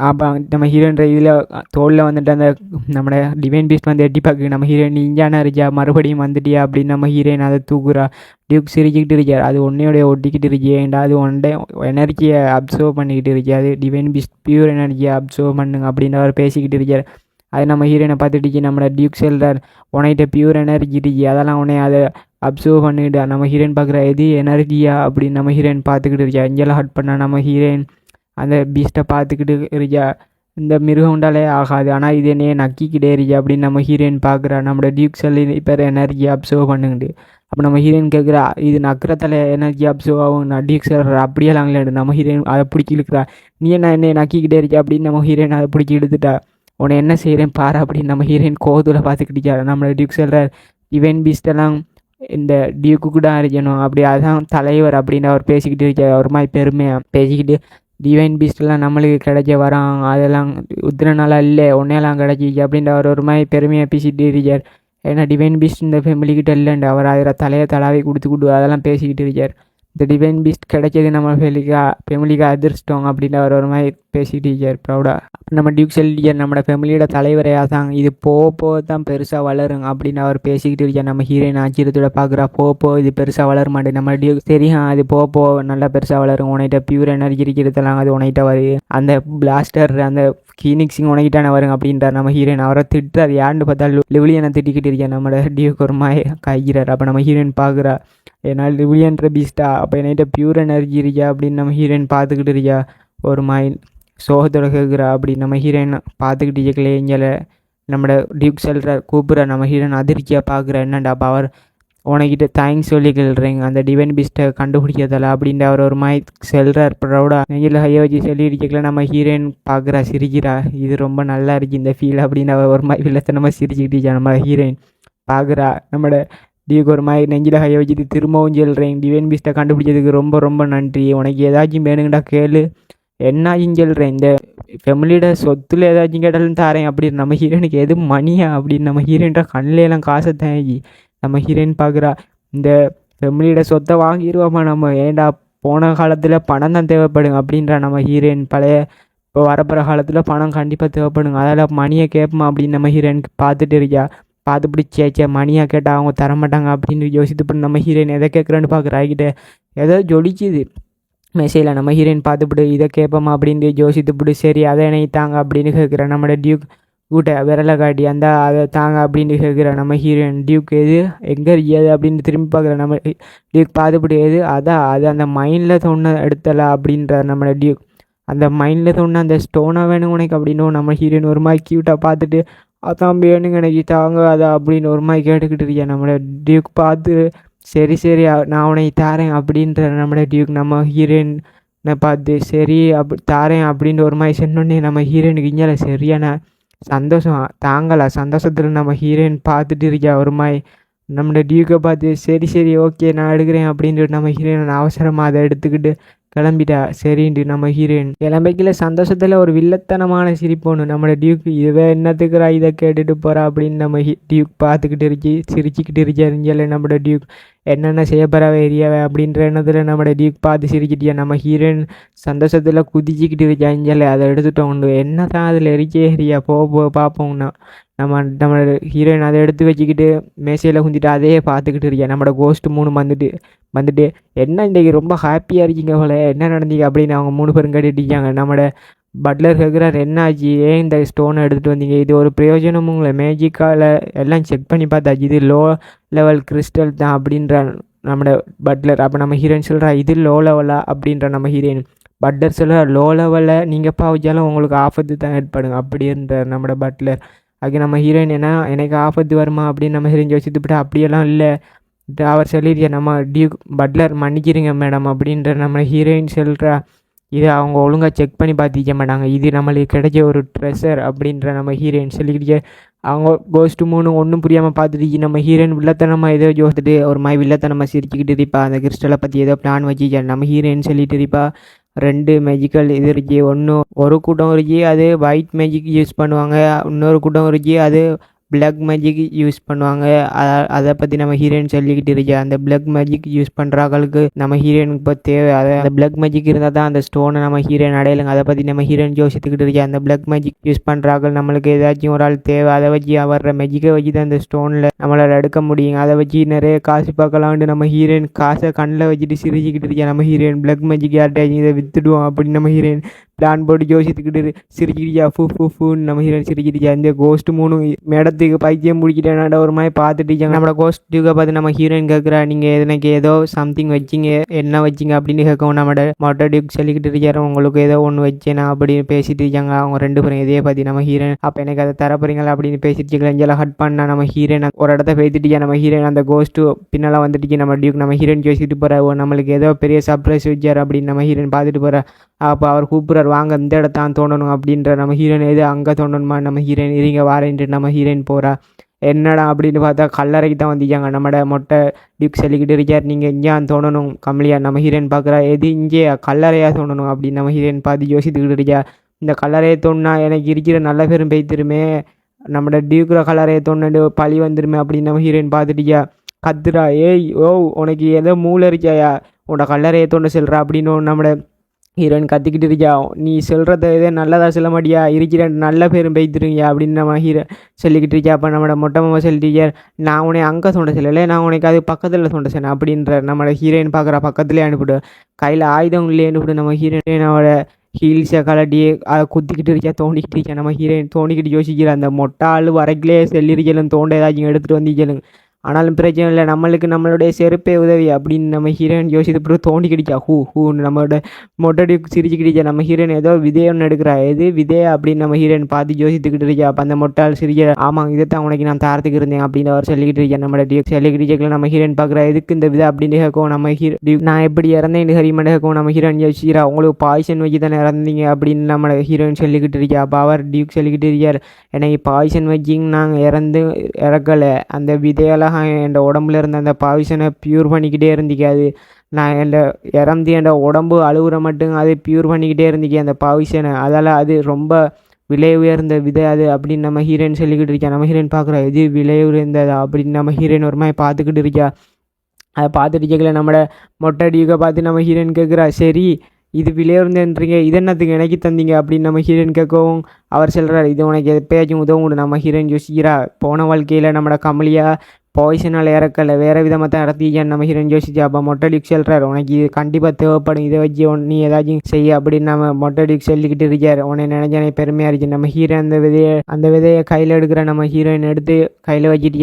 அப்போ நம்ம ஹீரோன்ற இதில் தோளில் வந்துட்டு அந்த நம்ம டிவைன் பீஸ்ட் வந்து எட்டி பார்க்கு. நம்ம ஹீரோயின் இஞ்சானா இருக்கியா மறுபடியும் வந்துட்டியா அப்படின்னு நம்ம ஹீரோயின் அதை தூக்குறா. டியூக் சிரிச்சுக்கிட்டு இருக்கார், அது ஒன்றையோடைய ஒட்டிக்கிட்டு இருக்கேன்டா, அது ஒன்றை எனர்ஜியை அப்சர்வ் பண்ணிக்கிட்டு இருக்கியா, அது டிவைன் பீஸ்ட் பியூர் எனர்ஜியை அப்சர்வ் பண்ணுங்க அப்படின்னு அவர் பேசிக்கிட்டு இருக்கார். அது நம்ம ஹீரோயினை பார்த்துட்டு நம்மளோட டியூக் சொல்கிறார், உன்கிட்ட பியூர் எனர்ஜி இருக்கி, அதெல்லாம் உன்னை அதை அப்சர்வ் பண்ணிவிட்டா. நம்ம ஹீரோயின் பார்க்குற எது எனர்ஜியா அப்படின்னு நம்ம ஹீரோயின் பார்த்துக்கிட்டு இருக்கா. இங்கெல்லாம் ஹட் பண்ணால் நம்ம ஹீரோயின் அந்த பீஸ்ட்டை பார்த்துக்கிட்டு இருக்கா, இந்த மிருகம் உண்டாலே ஆகாது, ஆனால் இது என்னையே நக்கிக்கிட்டே இருக்கா அப்படின்னு நம்ம ஹீரோயின் பார்க்குறா. நம்மளோட டியூக் சொல்லி இப்போ எனர்ஜி அப்சர்வ் பண்ணுங்கிட்டு. அப்போ நம்ம ஹீரோயின் கேட்குறா, இது நக்கிறத்தால எனர்ஜி அப்சர்வ் ஆகும், நான் டியூக் சொல்கிற அப்படியெல்லாம் இல்லைன்னு நம்ம ஹீரோயின் அதை பிடிச்சி இழுக்கிறா. நீ என்ன என்னையை நக்கிக்கிட்டே இருக்கா அப்படின்னு நம்ம ஹீரோயின் அதை பிடிச்சி இழுத்துட்டா. உன்னை என்ன செய்கிறேன் பாரு அப்படின்னு நம்ம ஹீரோயின் கோவத்தில் பார்த்துக்கிட்டா. நம்மளோட டியூக் சொல்கிறார், டிவைன் பீஸ்டெல்லாம் இந்த டியூக்கு கூட அறியணும் அப்படி, அதான் தலைவர் அப்படின்னு அவர் பேசிக்கிட்டு இருக்கார். ஒரு மாதிரி பெருமையாக பேசிக்கிட்டு, டிவைன் பீஸ்டெல்லாம் நம்மளுக்கு கிடைச்ச வரோம், அதெல்லாம் உத்திரனால இல்லை உன்னையெல்லாம் கிடைச்சிச்சு அப்படின்ற அவர் ஒரு மாதிரி பெருமையாக பேசிக்கிட்டு இருக்கார். ஏன்னா டிவைன் பீஸ்ட் இந்த ஃபேமிலிக்கிட்ட இல்லைண்டு அவர் அதில் தலையை தலாவி கொடுத்து அதெல்லாம் பேசிக்கிட்டு இருக்கார். இந்த டிவைன் பீஸ்ட் கிடைச்சது நம்ம ஃபேமிலிக்கு அதிர்ஷ்டம் அப்படின்னு அவர் ஒரு மாதிரி பேசிக்கிட்டு இருக்கார் ப்ரௌடாக. நம்ம டியூக் சொல்லியார், நம்ம ஃபேமிலியோட தலைவரையாக தான் இது போக தான் பெருசாக வளருங்க அப்படின்னு அவர் பேசிக்கிட்டு இருக்கார். நம்ம ஹீரோயின் ஆச்சரியத்தோட பார்க்குறா, போ இது பெருசாக வளர மாட்டேன். நம்ம டியூக் தெரியும் அது போ நல்லா பெருசாக வளரும், உன்கிட்ட பியூர் எனர்ஜி இருக்கிறதெல்லாம் அது உன்கிட்ட வருது, அந்த பிளாஸ்டர் அந்த ஃபீனிக்ஸிங் உனக்கிட்டான வருங்க அப்படின்றார். நம்ம ஹீரோயின் அவரை திட்டு அது யாருன்னு பார்த்தா லிவிலியனை திட்டிக்கிட்டு இருக்கேன். நம்மளோட டியூக் ஒரு மாதிரி கைகிறார். அப்போ நம்ம ஹீரோயின் பார்க்குறா, ஏன்னால் லிவிலியன்ற பீஸ்டா, அப்போ என்கிட்ட பியூர் எனர்ஜி இருக்கா அப்படின்னு நம்ம ஹீரோயின் பார்த்துக்கிட்டு இருக்கா. ஒரு மாதிரி சோகத்தோட கேட்குறா. அப்படி நம்ம ஹீரோயின் பார்த்துக்கிட்டு இருக்கலே இங்கே நம்மளோட டியூக் செல்கிறார் கூப்பிட்றா. நம்ம ஹீரோயின் அதிர்ச்சியாக பார்க்குறா, என்னண்டா அப்போ அவர் உனக்கிட்ட தேங்க்ஸ் சொல்லி கேள்றீங்க அந்த டிவைன் பீஸ்ட்டை கண்டுபிடிக்கிறதால அப்படின்ட்டு அவர் ஒரு மாதிரி செல்கிறார் ப்ரௌடா. நெஞ்சில் ஹையை வச்சு சொல்லி இருக்கல. நம்ம ஹீரோயின் பார்க்குறா, சிரிக்கிறா, இது ரொம்ப நல்லா இருக்குது இந்த ஃபீல் அப்படின்னு அவர் ஒரு மாதிரி வில்லத்தனமாக சிரிச்சுக்கிட்டு நம்ம ஹீரோயின் பார்க்குறா. நம்மளோட டியூக் ஒரு மாதிரி நெஞ்சில் கையை வச்சுட்டு திரும்பவும் சொல்கிறேன், டிவைன் பீஸ்ட்டை கண்டுபிடிச்சதுக்கு ரொம்ப ரொம்ப நன்றி, உனக்கு ஏதாச்சும் வேணுங்கடா கேளு, என்னாச்சும் சொல்கிறேன், இந்த ஃபேமிலியோட சொத்துல ஏதாச்சும் கேட்டாலும் தாரேன் அப்படின்னு நம்ம ஹீரோயினுக்கு எது மணியா அப்படின்னு நம்ம ஹீரோயின்ட்ட கண்ணிலெல்லாம் காசை தேங்கி நம்ம ஹீரோயின் பார்க்குறா. இந்த ஃபேமிலியோட சொத்தை வாங்கிடுவோமா நம்ம, ஏன்டா போன காலத்தில் பணம் தான் தேவைப்படுங்க அப்படின்றா நம்ம ஹீரோயின். பழைய இப்போ வரப்போகிற காலத்தில் பணம் கண்டிப்பாக தேவைப்படுங்க, அதில் மணியை கேட்போமா அப்படின்னு நம்ம ஹீரோயினுக்கு பார்த்துட்டு இருக்கா. பார்த்துப்படி சேச்சே மணியாக கேட்டால் அவங்க தரமாட்டாங்க அப்படின்னு யோசித்து பண்ணி நம்ம ஹீரோயின் எதை கேட்குறான்னு பார்க்குறா. ஆகிட்ட ஏதோ ஜொலிக்குது மெசேஜில். நம்ம ஹீரோயின் பார்த்துப்பிடு இதை கேட்போமா அப்படின்னு யோசித்துப்பிடு, சரி அதை என்னை தாங்க அப்படின்னு கேட்குறேன். நம்மளோட டியூக் கூட்ட விரலை காட்டி அந்த அதை தாங்க அப்படின்னு கேட்குறேன் நம்ம ஹீரோயின். டியூக் எது எங்கே இருக்கியாது அப்படின்னு திரும்பி பார்க்குறேன். நம்ம டியூக் பார்த்துப்பிடு எது அதான் அது அந்த மைண்டில் தோண எடுத்தலை அப்படின்றார் நம்மளோட டியூக். அந்த மைண்டில் தோணு அந்த ஸ்டோனாக வேணும் உனக்கு அப்படின்னு நம்ம ஹீரோயின் ஒரு மாதிரி க்யூட்டாக பார்த்துட்டு, அதான் வேணுங்க எனக்கு தாங்க அதை அப்படின்னு ஒரு மாதிரி கேட்டுக்கிட்டு இருக்கேன். நம்மளோட டியூக் பார்த்து சரி நான் உனக்கு தாரேன் அப்படின்ற நம்மளோட டியூக். நம்ம ஹீரோயின் நான் பார்த்து சரி தாரேன் அப்படின்ட்டு ஒரு மாதிரி சொன்னோடனே நம்ம ஹீரோயினுக்கு இங்கே சரியான சந்தோஷம் தாங்கலை. சந்தோஷத்தில் நம்ம ஹீரோயின் பார்த்துட்டு இருக்கா ஒரு மாதிரி நம்மளோட டியூக்கை பார்த்து சரி சரி ஓகே நான் எடுக்கிறேன் அப்படின்ட்டு நம்ம ஹீரோயின் அவசரமாக அதை எடுத்துக்கிட்டு கிளம்பிட்டா. சரின்ட்டு நம்ம ஹீரோயின் கிளம்பிக்கல சந்தோஷத்தில் ஒரு வில்லத்தனமான சிரிப்போன்னு நம்மளோட டியூக்கு இதை என்னத்துக்குறா இதை கேட்டுட்டு போகிறா அப்படின்னு நம்ம டியூக் பார்த்துக்கிட்டு சிரிச்சுக்கிட்டு இருக்காருங்கல்ல நம்மளோட டியூக் என்னென்ன செய்ய போகிறாவே ஏரியாவே அப்படின்ற எண்ணத்தில் நம்மளோட டியூக் பார்த்து சிரிச்சிட்டியா. நம்ம ஹீரோயின் சந்தோஷத்தில் குதிச்சிக்கிட்டு இருக்காங்கல்ல அதை எடுத்துட்டோம் உண்டு என்ன தான் அதில் இருக்கே ஏரியா போக பார்ப்போம்னா நம்மளோட ஹீரோயின் அதை எடுத்து வச்சுக்கிட்டு மேசையில் குந்திட்டு அதையே பார்த்துக்கிட்டு இருக்கேன். நம்மளோட கோஸ்ட் 3 வந்துட்டு என்ன இன்றைக்கி ரொம்ப ஹாப்பியாக இருக்கீங்க போல என்ன நடந்தீங்க அப்படின்னு அவங்க 3 பேரும் கேட்டுட்டிருக்காங்க. நம்மளோட பட்லர் கேட்குறாரு என்ன ஆச்சு ஏன் இந்த ஸ்டோனை எடுத்துகிட்டு வந்தீங்க இது ஒரு பிரயோஜனமும் இல்லை மேஜிக்கால் எல்லாம் செக் பண்ணி பார்த்தாச்சு இது லோ லெவல் கிறிஸ்டல் தான் அப்படின்ற நம்மளோட பட்லர். அப்போ நம்ம ஹீரோயின் சொல்கிறா இது லோ லெவலா அப்படின்ற நம்ம ஹீரோயின் பட்லர் சொல்கிறா லோ லெவலில் நீங்கள் பாவச்சாலும் உங்களுக்கு ஆபத்து தான் ஏற்படுங்க அப்படின்ற நம்மளோட பட்லர். அதுக்கு நம்ம ஹீரோயின் என்ன எனக்கு ஆபத்து வருமா அப்படின்னு நம்ம ஹீரோயின் யோசித்துப்பட்டு அப்படியெல்லாம் இல்லை அவர் சொல்லிடுறியா நம்ம டியூக் பட்லர் மன்னிக்கிறீங்க மேடம் அப்படின்ற நம்ம ஹீரோயின் சொல்கிறா இது அவங்க ஒழுங்காக செக் பண்ணி பார்த்திக்க மாட்டாங்க இது நம்மளுக்கு கிடைச்ச ஒரு ட்ரெஷர் அப்படின்ற நம்ம ஹீரோயின் சொல்லிக்கிட்டே அவங்க கோஸ்ட் 3 ஒன்றும் புரியாமல் பார்த்துட்டு நம்ம ஹீரோயின் வில்லத்தனமாக ஏதோ யோசித்துட்டு ஒரு மாதிரி வில்லத்தனமாக சிரிச்சுக்கிட்டு இருப்பா அந்த கிறிஸ்டலை பற்றி ஏதோ பிளான் வச்சுக்க நம்ம ஹீரோயின் சொல்லிட்டு இருப்பா 2 மேஜிக்கல் இது இருக்கு ஒரு கூட்டம் இருக்கு அது ஒயிட் மேஜிக் யூஸ் பண்ணுவாங்க இன்னொரு கூட்டம் இருக்கு அது பிளாக் மேஜிக் யூஸ் பண்ணுவாங்க அதை பற்றி நம்ம ஹீரோயின் சொல்லிக்கிட்டு இருக்கா. அந்த பிளாக் மேஜிக் யூஸ் பண்ணுறாங்களுக்கு நம்ம ஹீரோயினுக்கு இப்போ தேவை அந்த பிளாக் மேஜிக் இருந்தால் தான் அந்த ஸ்டோனை நம்ம ஹீரோயின் அடையலைங்க அதை பற்றி நம்ம ஹீரோயின் யோசித்துக்கிட்டு இருக்கா. அந்த பிளாக் மேஜிக் யூஸ் பண்ணுறாங்க நம்மளுக்கு ஏதாச்சும் ஒரு ஆள் தேவை அதை வச்சு வர்ற மேஜிக்கை வச்சு தான் அந்த ஸ்டோனில் நம்மளால் எடுக்க முடியுங்க அதை வச்சு நிறைய காசு பார்க்கலான்ட்டு நம்ம ஹீரோயின் காசை கண்ணில் வச்சுட்டு சிரிச்சுக்கிட்டு இருக்கா. நம்ம ஹீரோயின் பிளாக் மேஜிக் யார்கிட்ட இதை விற்றுடுவோம் அப்படின்னு நம்ம ஹீரோயின் பிளான் போட்டு யோசித்துக்கிட்டு சிரிச்சிக்கிட்டியா ஃபூன்னு நம்ம ஹீரோயின் சிரிச்சிருக்கா. இந்த கோஸ்ட் 3 மேடத்துக்கு பைத்தியம் முடிக்கிட்டேனாட ஒரு மாதிரி பார்த்துட்டு நம்மளோட கோஸ்ட் டியூக்கை பார்த்து நம்ம ஹீரோயின் கேட்குறா நீங்கள் எனக்கு ஏதோ சம்திங் வச்சிங்க என்ன வச்சிங்க அப்படின்னு கேட்கவும் நம்மளோட மொட்டை டியூக் சொல்லிக்கிட்டு இருக்காரு உங்களுக்கு ஏதோ ஒன்று வச்சேனா அப்படின்னு பேசிட்டு இருக்காங்க அவங்க 2 பேரும் இதே பார்த்து நம்ம ஹீரோயின் அப்போ எனக்கு அதை தரப்போறீங்களா அப்படின்னு பேசிட்டு இருக்கலாம் ஹட் பண்ணால் நம்ம ஹீரோயின் ஒரு இடத்த பேசிட்டு நம்ம ஹீரோயின் அந்த கோஸ்ட்டு பின்னால் வந்துட்டு நம்ம டியூக் நம்ம ஹீரோயின் யோசிச்சுட்டு போகிற நம்மளுக்கு ஏதோ பெரிய சர்ப்ரைஸ் வச்சார் அப்படின்னு நம்ம ஹீரோயின் பார்த்துட்டு போகிற அப்போ அவர் கூப்பிட்றாரு வாங்க இந்த இடத்தான் தோண்டணும் அப்படின்ற நம்ம ஹீரோயின் எது அங்கே தோண்டணுமா நம்ம ஹீரோயின் இருங்க வாரேன்ட்டு நம்ம ஹீரோயின் போகிறா. என்னடா அப்படின்னு பார்த்தா கல்லறைக்கு தான் வந்திருக்காங்க நம்மளோட மொட்டை டியூக் சொல்லிக்கிட்டு இருக்கார் நீங்கள் இங்கே தோண்டணும் கம்மியா நம்ம ஹீரோயின் பார்க்குறா எது இங்கே கல்லறையாக தோண்டணும் அப்படின்னு நம்ம ஹீரோயின் பார்த்து யோசித்துக்கிட்டு இருக்கா. இந்த கல்லறையை தோணுனா எனக்கு இருக்கிற நல்ல பேரும் பெய்த்திருமே நம்மளோட டியூக்கிற கல்லறையை தோண்டு பழி வந்துருமே அப்படின்னு நம்ம ஹீரோயின் பார்த்துட்டியா கத்துறா ஏய் உனக்கு ஏதோ மூளை இருக்காயா உன்னோட கல்லறையை தோண்ட சொல்கிறா அப்படின்னு நம்மளோட ஹீரோயின் கத்திக்கிட்டு இருக்கியா நீ சொல்கிறத எதே நல்லதாக சொல்ல மாட்டியா இருக்கிற நல்ல பேரும் பெய்த்துருங்க அப்படின்னு நம்ம ஹீரோ சொல்லிக்கிட்டு இருக்கியா. அப்போ நம்மளோட மொட்டை மாமா சொல்லிட்டு நான் உன்னை அங்கே தோண்ட சொல்லலை நான் உனக்கு அது பக்கத்தில் தோண்ட சொன்னேன் அப்படின்ற நம்மளோட ஹீரோயின் பார்க்குற பக்கத்துலேயே அனுப்பிவிடு கையில் ஆயுதம் இல்லையே அனுப்பிவிடு நம்ம ஹீரோயினோட ஹீல்ஸை கலட்டியே அதை குத்திக்கிட்டு இருக்கியா தோண்டிக்கிட்டு இருக்கியா நம்ம ஹீரோயின் தோண்டிக்கிட்டு யோசிக்கிற அந்த மொட்டை ஆள் வரைக்கிலே சொல்லியிருக்கலும் தோண்ட ஏதாச்சும் எடுத்துகிட்டு வந்திருக்கலும் ஆனாலும் பிரச்சனை இல்லை நம்மளுக்கு நம்மளுடைய செருப்பே உதவி அப்படின்னு நம்ம ஹீரோயின் யோசித்து பிறகு தோண்டி கிடைச்சா ஹூன்னு நம்மளோட மொட்டடி சிரிச்சு கிடைச்சா நம்ம ஹீரோயின் ஏதோ விதையொன்று எடுக்கிறா எது விதையா அப்படின்னு நம்ம ஹீரோயின் பார்த்து யோசித்துக்கிட்டு இருக்கா. அப்போ அந்த மொட்டால் சிரிக்கிற ஆமாம் இதைத்தான் உனக்கு நான் தாரத்துக்கு இருந்தேன் அப்படின்னு அவர் சொல்லிக்கிட்டு இருக்கேன் நம்மளோட டியூக் சொல்லிக்கிட்டு கேட்கல நம்ம ஹீரோயின் பார்க்குறா எதுக்கு இந்த விதை அப்படின்னு கேட்கும் நம்ம நான் எப்படி இறந்தேன் ஹரிமன் கேட்கும் நம்ம ஹீரோயின் யோசிக்கிறா உங்களுக்கு பாய்சன் வச்சு தானே இறந்தீங்க அப்படின்னு நம்மளோட ஹீரோயின் சொல்லிக்கிட்டு இருக்கா. அப்போ அவர் டியூக் சொல்லிக்கிட்டு இருக்கார் எனக்கு பாய்சன் வச்சிங்க நாங்கள் இறக்கலை அந்த விதையெல்லாம் என் உடம்புல இருந்த அந்த பாய்சனை ப்யூர் பண்ணிக்கிட்டே இருந்திக்காது நான் என் உடம்பு அழுகுற மட்டும் அது ப்யூர் பண்ணிக்கிட்டே இருந்திக்கேன் அந்த பாய்சனை அதால் அது ரொம்ப விலை உயர்ந்த விதை அது அப்படின்னு நம்ம ஹீரோயின் சொல்லிக்கிட்டு இருக்கா. நம்ம ஹீரோயின் பார்க்குறா இது விலை உயர்ந்ததா அப்படின்னு நம்ம ஹீரோயின் ஒரு மாதிரி பார்த்துக்கிட்டு இருக்கா. அதை பார்த்துட்டு கேட்கல நம்மளோட மொட்டை டியூக்கை பார்த்து நம்ம ஹீரோயின் கேட்குறா சரி இது விலையுறந்துன்றீங்க இது என்னத்துக்கு எனக்கு தந்தீங்க அப்படின்னு நம்ம ஹீரோயின் கேட்கவும் அவர் சொல்கிறார் இது உனக்கு எப்பயாச்சும் உதவும் நம்ம ஹீரோயின் யோசிக்கிறா போன வாழ்க்கையில் நம்மளோட கமலியா பாய்சனால் இறக்கலை வேறு விதமாக தான் இறத்திக்கான்னு நம்ம ஹீரோயின் யோசிச்சு அப்போ மொட்டை டியூக் சொல்கிறார் உனக்கு இது கண்டிப்பாக தேவைப்படும் இதை வச்சு நீ ஏதாச்சும் செய்ய அப்படின்னு நம்ம மொட்டை டியூக் சொல்லிக்கிட்டு இருக்கார் உன்னை நினைச்சானே பெருமையாக இருக்கு. நம்ம ஹீரோ அந்த விதையை கையில் எடுக்கிற நம்ம ஹீரோயின் எடுத்து கையில் வச்சுட்டு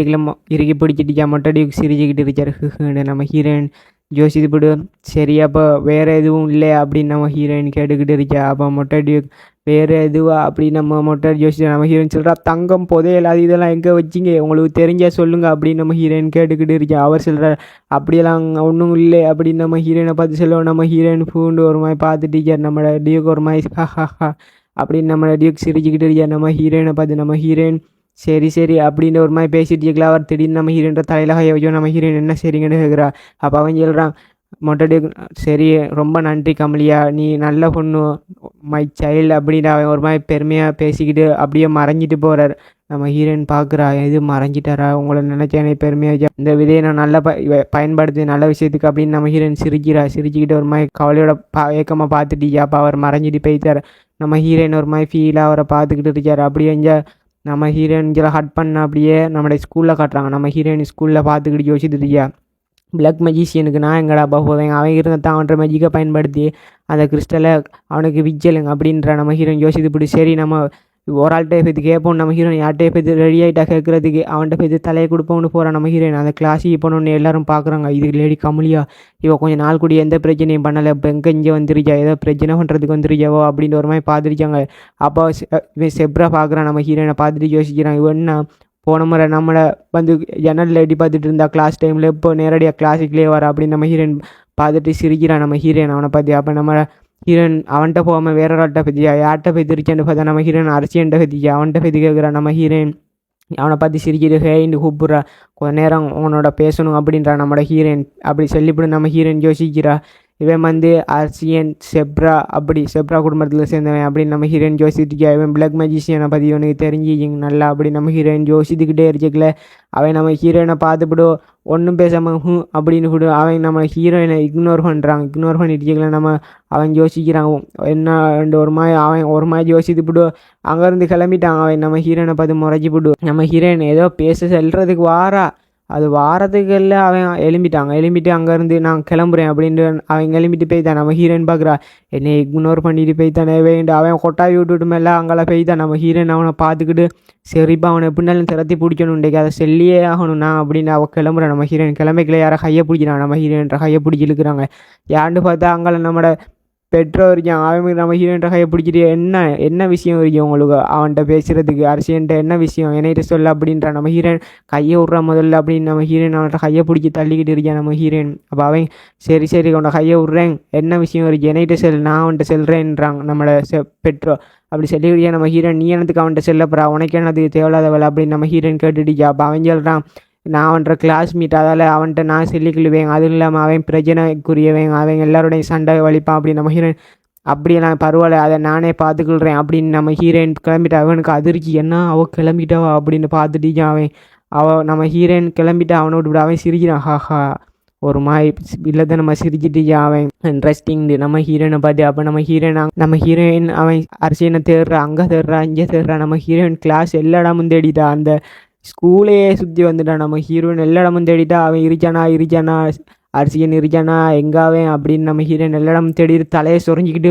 இறுக்கி பிடிச்சிட்டு மொட்டை டியூக் சிரிச்சுக்கிட்டு இருக்கார் நம்ம ஹீரோயின் யோசித்துப்படு சரி அப்போ வேறு எதுவும் இல்லை அப்படின்னு நம்ம ஹீரோயின் கேட்டுக்கிட்டு இருக்கா. அப்போ மொட்டை டியூக் வேறு எதுவா அப்படி நம்ம மொட்டை யோசிச்சு நம்ம ஹீரோயின் சொல்கிறா தங்கம் புதையல் அது இதெல்லாம் எங்கே வச்சிங்க உங்களுக்கு தெரிஞ்சால் சொல்லுங்கள் அப்படின்னு நம்ம ஹீரோயின் கேட்டுக்கிட்டு இருக்கேன். அவர் சொல்கிறார் அப்படியெல்லாம் ஒன்றும் இல்லை அப்படின்னு நம்ம ஹீரோயினை பார்த்து சொல்லுவோம். நம்ம ஹீரோயின் பூண்டு ஒரு மாதிரி பார்த்துட்டு நம்மளோட டியூக் ஒரு மாதிரி ஹா அப்படின்னு நம்மளோட டியூக் சிரிச்சுக்கிட்டு இருக்கார். நம்ம ஹீரோயினை பார்த்து நம்ம ஹீரோயின் சரி சரி அப்படின்னு ஒரு மாதிரி பேசிட்டு இருக்கலாம். அவர் திடீர்னு நம்ம ஹீரோன்ற தலையில் கையை வச்சோம். நம்ம ஹீரோயின் என்ன சரிங்கன்னு கேட்குறா. அப்போ அவன் சொல்கிறான் மொட்டை டியூக் சரி ரொம்ப நன்றி கமலியா நீ நல்ல பொண்ணு மை சைல்டு அப்படின்னு அவன் ஒரு மாதிரி பெருமையாக பேசிக்கிட்டு அப்படியே மறைஞ்சிட்டு போகிறார். நம்ம ஹீரோயின் பார்க்குறா இது மறைஞ்சிட்டாரா உங்களை நினச்சேனே பெருமையாக இந்த விதையை நான் நல்லா பயன்படுத்தி நல்ல விஷயத்துக்கு அப்படின்னு நம்ம ஹீரோயின் சிரிச்சுக்கிட்டு ஒரு மாதிரி கவலையோட ஏக்கமாக பார்த்துட்டீங்க. அப்போ அவர் மறைஞ்சிட்டு போயிட்டார். நம்ம ஹீரோயின் ஒரு மாதிரி ஃபீலாக அவரை பார்த்துக்கிட்டு இருக்கார். அப்படியே நம்ம ஹீரோயின்களை ஹட் பண்ண அப்படியே நம்மளுடைய ஸ்கூலில் காட்டுறாங்க. நம்ம ஹீரோயின் ஸ்கூலில் பார்த்துக்கிட்டு யோசிச்சுட்டு இருக்கியா பிளாக் மெஜிஷியனுக்கு நான் எங்கடா போவேன் அவன் இருந்தால் தான் அவன்ற மெஜிக்கை பயன்படுத்தி அந்த கிறிஸ்டலை அவனுக்கு விஜலுங்க அப்படின்ற நம்ம ஹீரோயின் யோசித்துப்படி சரி நம்ம ஒரு ஆள்கிட்ட போய்த்து கேட்போம். நம்ம ஹீரோயின் யார்கிட்டே போய்த்து ரெடி ஆகிட்டா கேட்குறதுக்கு அவன்கிட்ட போய்த்து தலையை கொடுப்போம்னு போகிறான். நம்ம ஹீரோயின் அந்த கிளாஸுக்கு போனோன்னு எல்லாரும் பார்க்குறாங்க இது லேடி கமலியா இவன் கொஞ்சம் நாள் கூடி எந்த பிரச்சனையும் பண்ணலை இப்போ எங்கே இங்கே வந்துருச்சா ஏதோ பிரச்சனை பண்ணுறதுக்கு வந்துருச்சாவோ அப்படின்னு ஒரு மாதிரி பார்த்துருச்சாங்க. அப்போ இவன் செப்ரா பார்க்குறான். நம்ம ஹீரோயினை பார்த்துட்டு யோசிக்கிறான் இவன் என்ன போன முறை நம்மளை வந்து ஜன்னலில் எட்டி பார்த்துட்டு இருந்தா கிளாஸ் டைமில் இப்போ நேரடியாக கிளாஸுக்குள்ளே வர அப்படின்னு நம்ம ஹீரோயின் பார்த்துட்டு சிரிக்கிறான். நம்ம ஹீரோயின் அவனை பார்த்து அப்போ நம்ம ஹீரோயின் அவன்கிட்ட போகாமல் வேற ஒரு ஆள்கிட்ட பற்றியா யார்கிட்ட போய் திருச்சான்னு பார்த்தா நம்ம ஹீரோயின் அரசியன்ட்ட பற்றியா அவன்கிட்ட பற்றி கேட்குறான். நம்ம ஹீரோயின் அவனை பார்த்து சிரிக்கிட்டு ஹேன்னு கூப்பிட்றா கொஞ்ச நேரம் உன்னோட பேசணும் அப்படின்றா நம்மளோட ஹீரோயின் அப்படி சொல்லிவிட்டு நம்ம ஹீரோயின் யோசிக்கிறா இவன் வந்து அரசியன் செப்ரா குடும்பத்தில் சேர்ந்தவன் அப்படின்னு நம்ம ஹீரோயின் யோசிச்சுட்டு இவன் பிளாக் மேஜிஷியனை பற்றி இவனுக்கு தெரிஞ்சிங்க நல்லா அப்படி நம்ம ஹீரோயின் யோசிச்சுக்கிட்டே இருக்கல. அவன் நம்ம ஹீரோயினை பார்த்துவிடு ஒன்றும் பேசாமல் அப்படின்னு விடு அவன் நம்ம ஹீரோயினை இக்னோர் பண்ணிட்டு இருக்கல. நம்ம அவன் யோசிக்கிறான் என்ன ஒரு மாதிரி அவன் ஒரு மாதிரி யோசித்துவிடு அங்கேருந்து கிளம்பிட்டான். அவன் நம்ம ஹீரோயினை பார்த்து முறைச்சி விடு நம்ம ஹீரோயின் ஏதோ பேச செல்றதுக்கு வாரா அது வாரத்துக்குள்ள அவன் எழும்பிட்டு அங்கேருந்து நான் கிளம்புறேன் அப்படின்ட்டு அவன் எழும்பிட்டு போய்த்தான். நம்ம ஹீரோயின் பார்க்குறா என்னை இக்னோர் பண்ணிட்டு போய்த்தானே வேண்டு அவன் கொட்டாவி விட்டுட்டு மேலே அங்கெல்லாம் போய்த்தான். நம்ம ஹீரோயின் அவனை பார்த்துக்கிட்டு சரிப்பா அவனை எப்படினாலும் திறத்தி பிடிக்கணுன்றைக்கு அதை சொல்லியே ஆகணும்னா அப்படின்னு அவள் கிளம்புறான். நம்ம ஹீரோயின் கிளம்பிக்கல யாரை கையை பிடிக்கிறான். நம்ம ஹீரோயின்ற கையை பிடிச்சி இழுக்கிறாங்க. யாருன்னு பார்த்தா அங்கே நம்மளோட பெற்றோர் இருக்கான். அவன் நம்ம ஹீரோயின்ற கையை பிடிச்சிட்டு என்ன விஷயம் இருக்கு உங்களுக்கு அவன்கிட்ட பேசுகிறதுக்கு அரசியன்ட்ட என்ன விஷயம் என்னைகிட்ட சொல்ல அப்படின்ற நம்ம ஹீரோயின் கையை விட்றா முதல்ல அப்படின்னு நம்ம ஹீரோயின் அவன்கிட்ட கையை பிடிச்சி தள்ளிக்கிட்டு இருக்கான். நம்ம ஹீரோயின் அப்போ அவன் சரி அவன்கிட்ட கையை விட்றேன் என்ன விஷயம் இருக்கு என்னைகிட்ட நான் அவன்கிட்ட செல்றேன்றாங்க நம்மளோட பெற்றோர் அப்படி சொல்லிவிடியா. நம்ம ஹீரோயின் நீ எனக்கு அவன்கிட்ட செல்லப்பறா உனக்கு என்னது தேவையில்லாதவளை அப்படின்னு நம்ம ஹீரோயின் கேட்டுட்டியா. அப்போ அவன் சொல்கிறான் நான் அவன்ற கிளாஸ்மேட் அதால் அவன்கிட்ட நான் சொல்லிக்கிடுவேன் அதுவும் இல்லாமல் அவன் பிரச்சனைக்குரியவன் அவன் எல்லாரோடையும் சண்டை வலிப்பான் அப்படின்னு நம்ம ஹீரோயின் அப்படியெல்லாம் பரவாயில்ல அதை நானே பார்த்துக்கிடுறேன் அப்படின்னு நம்ம ஹீரோயின் கிளம்பிட்டா. அவனுக்கு அதிர்ச்சி என்ன அவள் கிளம்பிட்டாவா அப்படின்னு பார்த்துட்டு அவன் நம்ம ஹீரோயின் கிளம்பிட்டா அவனோட விட அவன் சிரிக்கிறான் ஹாஹா ஒரு மாதிரி இல்லைதான் நம்ம சிரிச்சிட்டு அவன் இன்ட்ரெஸ்டிங் நம்ம ஹீரோயினை பார்த்து. அப்போ நம்ம ஹீரோயின் அவன் அரசியனை தேடுறா அங்கே தேடுறா இங்கே தேடுறா. நம்ம ஹீரோயின் கிளாஸ் எல்லா இடமும் தேடிட்டா அந்த ஸ்கூலே சுற்றி வந்துட்டான். நம்ம ஹீரோயின் எல்லா இடமும் தேடிட்டா அவன் இருக்கானா அரசியன் இருக்கானா எங்காவே அப்படின்னு நம்ம ஹீரோயின் எல்லா இடமும் தேடிட்டு தலையை சொரிஞ்சிக்கிட்டு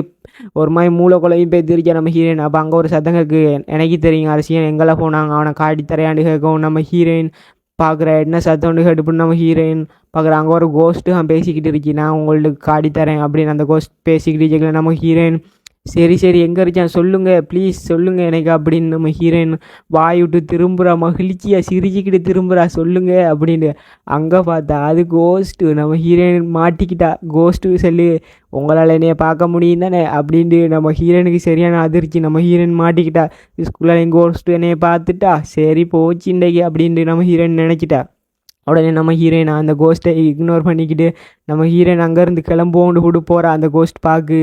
ஒரு மாதிரி மூளை கொலையும் போய் திருச்சா நம்ம ஹீரோயின். அப்போ அங்கே ஒரு சத்தங்களுக்கு எனக்கு தெரியும் அரசியன் எங்கெல்லாம் போனாங்க அவனை காட்டி தரையாண்டு கேட்கவும் நம்ம ஹீரோயின் பார்க்குற என்ன சத்தம்னு கேட்டுப்புன்னு நம்ம ஹீரோயின் பார்க்குற அங்கே ஒரு கோஸ்ட்டு அவன் பேசிக்கிட்டு இருக்கி நான் உங்களுக்கு காட்டி தரேன் அப்படின்னு அந்த கோஸ்ட் பேசிக்கிட்டு இருக்கல. நம்ம ஹீரோயின் சரி எங்கே இருக்கான் சொல்லுங்கள் ப்ளீஸ் சொல்லுங்கள் எனக்கு அப்படின்னு நம்ம ஹீரோயின் வாய் விட்டு திரும்புகிறா மகிழ்ச்சியாக சிரிச்சிக்கிட்டு திரும்புகிறா சொல்லுங்கள் அப்படின்னு. அங்கே பார்த்தா அது கோஸ்ட்டு நம்ம ஹீரோயின் மாட்டிக்கிட்டா. கோஸ்ட்டு சொல்லி உங்களால் என்னைய பார்க்க முடியும் தானே அப்படின்ட்டு நம்ம ஹீரோயினுக்கு சரியான அதிர்ச்சி. நம்ம ஹீரோயின் மாட்டிக்கிட்டா ஸ்கூலில் கோஸ்ட்டு என்னைய பார்த்துட்டா சரி போச்சு இன்றைக்கு அப்படின்ட்டு நம்ம ஹீரோயின் நினச்சிட்டா. உடனே நம்ம ஹீரோயின் அந்த கோஸ்ட்டை இக்னோர் பண்ணிக்கிட்டு நம்ம ஹீரோயின் அங்கேருந்து கிளம்போன்னு கூட போகிறா. அந்த கோஸ்ட் பார்க்கு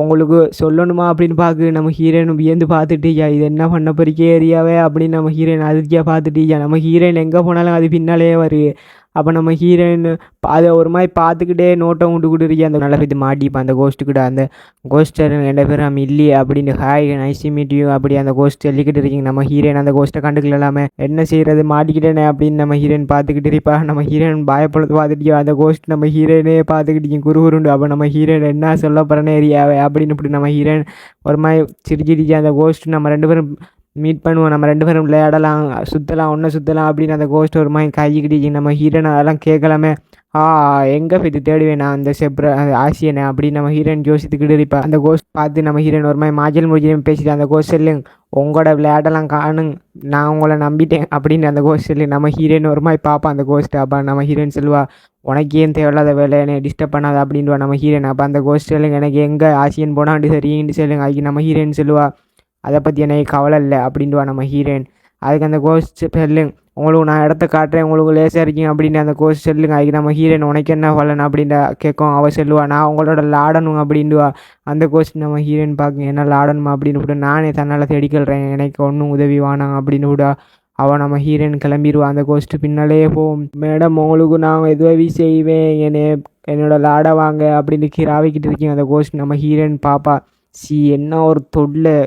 உங்களுக்கு சொல்லணுமா அப்படின்னு பார்க்கு நம்ம ஹீரோயின் வியந்து பார்த்துட்டியா இது என்ன பண்ண போறிக்கே ஏரியாவே அப்படின்னு நம்ம ஹீரோயின் அதிர்ச்சியாக பார்த்துட்டியா. நம்ம ஹீரோயின் எங்கே போனாலும் அது பின்னாலே வருது. அப்போ நம்ம ஹீரோயின் அதை ஒரு மாதிரி பார்த்துக்கிட்டே நோட்டம் விட்டுக்கிட்டு இருக்கேன். அந்த நல்ல இது மாட்டிப்பேன் அந்த கோஸ்ட்டுக்கிட்ட. அந்த கோஸ்டர் என் பேர் இல்லையே அப்படின்னு hi nice to meet you அப்படி அந்த கோஸ்ட் சொல்லிக்கிட்டு இருக்கீங்க. நம்ம ஹீரோயின் அந்த கோஸ்ட்டை கண்டுக்கலாமே என்ன செய்கிறது மாட்டிக்கிட்டேனே அப்படின்னு நம்ம ஹீரோயின் பார்த்துக்கிட்டு இருப்பா. நம்ம ஹீரோயின் பயப்படுறது பார்த்துட்டு அந்த கோஸ்ட் நம்ம ஹீரோயினே பார்த்துக்கிட்டு குருகுருண்டு. அப்போ நம்ம ஹீரோயின் என்ன சொல்ல போகிறேன்னு ஏரியாவே அப்படின்னு இப்படி நம்ம ஹீரோயின் ஒரு மாதிரி சிரிச்சிருச்சு. அந்த கோஸ்ட் நம்ம ரெண்டு பேரும் மீட் பண்ணுவோம் நம்ம ரெண்டு பேரும் விளையாடலாம் சுற்றலாம் ஒன்று சுற்றலாம் அப்படின்னு அந்த கோஸ்ட் ஒரு மாதிரி கைக்கிட்டு நம்ம ஹீரோயின் அதெல்லாம் கேட்கலாமே எங்கே போய்த்து தேடுவேன் நான் அந்த ஆசியனை அப்படின்னு நம்ம ஹீரோயின் யோசித்துக்கிட்டு இருப்பா. அந்த கோஸ்ட் பார்த்து நம்ம ஹீரோயின் ஒரு மாதிரி மாஜல் முடிஞ்சு பேசிட்டு அந்த கோஸ்ட் சொல்லுங்க, உங்களோட விளையாடலாம் காணுங்க, நான் உங்களை நம்பிட்டேன் அப்படின்னு அந்த கோஸ்ட் சொல்லி நம்ம ஹீரோயின் ஒரு மாதிரி பார்ப்பா அந்த கோஸ்ட்டு. அப்போ நம்ம ஹீரோயின் சொல்லுவா, உனக்கு ஏன் தேவையில்லாத வேலை, என்னை டிஸ்டர்ப் பண்ணாத அப்படின்வா நம்ம ஹீரோயின். அப்போ அந்த கோஸ்ட் சொல்லுங்க, எனக்கு எங்கே ஆசியன் போனான்னு சரின்னு சொல்லுங்க. அதுக்கு நம்ம ஹீரோயின் சொல்லுவா, அதை பற்றி எனக்கு கவலை இல்லை அப்படின்வா நம்ம ஹீரோயின். அதுக்கு அந்த கோஸ்ட் சொல்லுங்க, உங்களுக்கு நான் இடத்த காட்டுறேன், உங்களுக்கு லேசாக இருக்கீங்க அப்படின்னு அந்த கோஸ்ட் சொல்லுங்க. அதுக்கு நம்ம ஹீரோயின், உனக்கு என்ன பலன் அப்படின்ற கேட்கும். அவள் சொல்லுவா, நான் உங்களோட லாடணும் அப்படின்வா. அந்த கோஸ்ட் நம்ம ஹீரோயின் பார்க்குங்க, என்ன லாடணுமா அப்படின்னு விட்டு, நானே தன்னால் தேடிக்கொள்கிறேன், எனக்கு ஒன்றும் உதவி வேணாம் அப்படின்னு விடா. அவன் நம்ம ஹீரோயின் கிளம்பிடுவா. அந்த கோஸ்ட்டு பின்னாலே போகும். மேடம், உங்களுக்கு நான் உதவி செய்வேன், என்னோட லாட வாங்க அப்படின்னு கிராவிக்கிட்டு இருக்கீங்க அந்த கோஸ்ட். நம்ம ஹீரோயின் பாப்பா, என்ன ஒரு தொல்லை,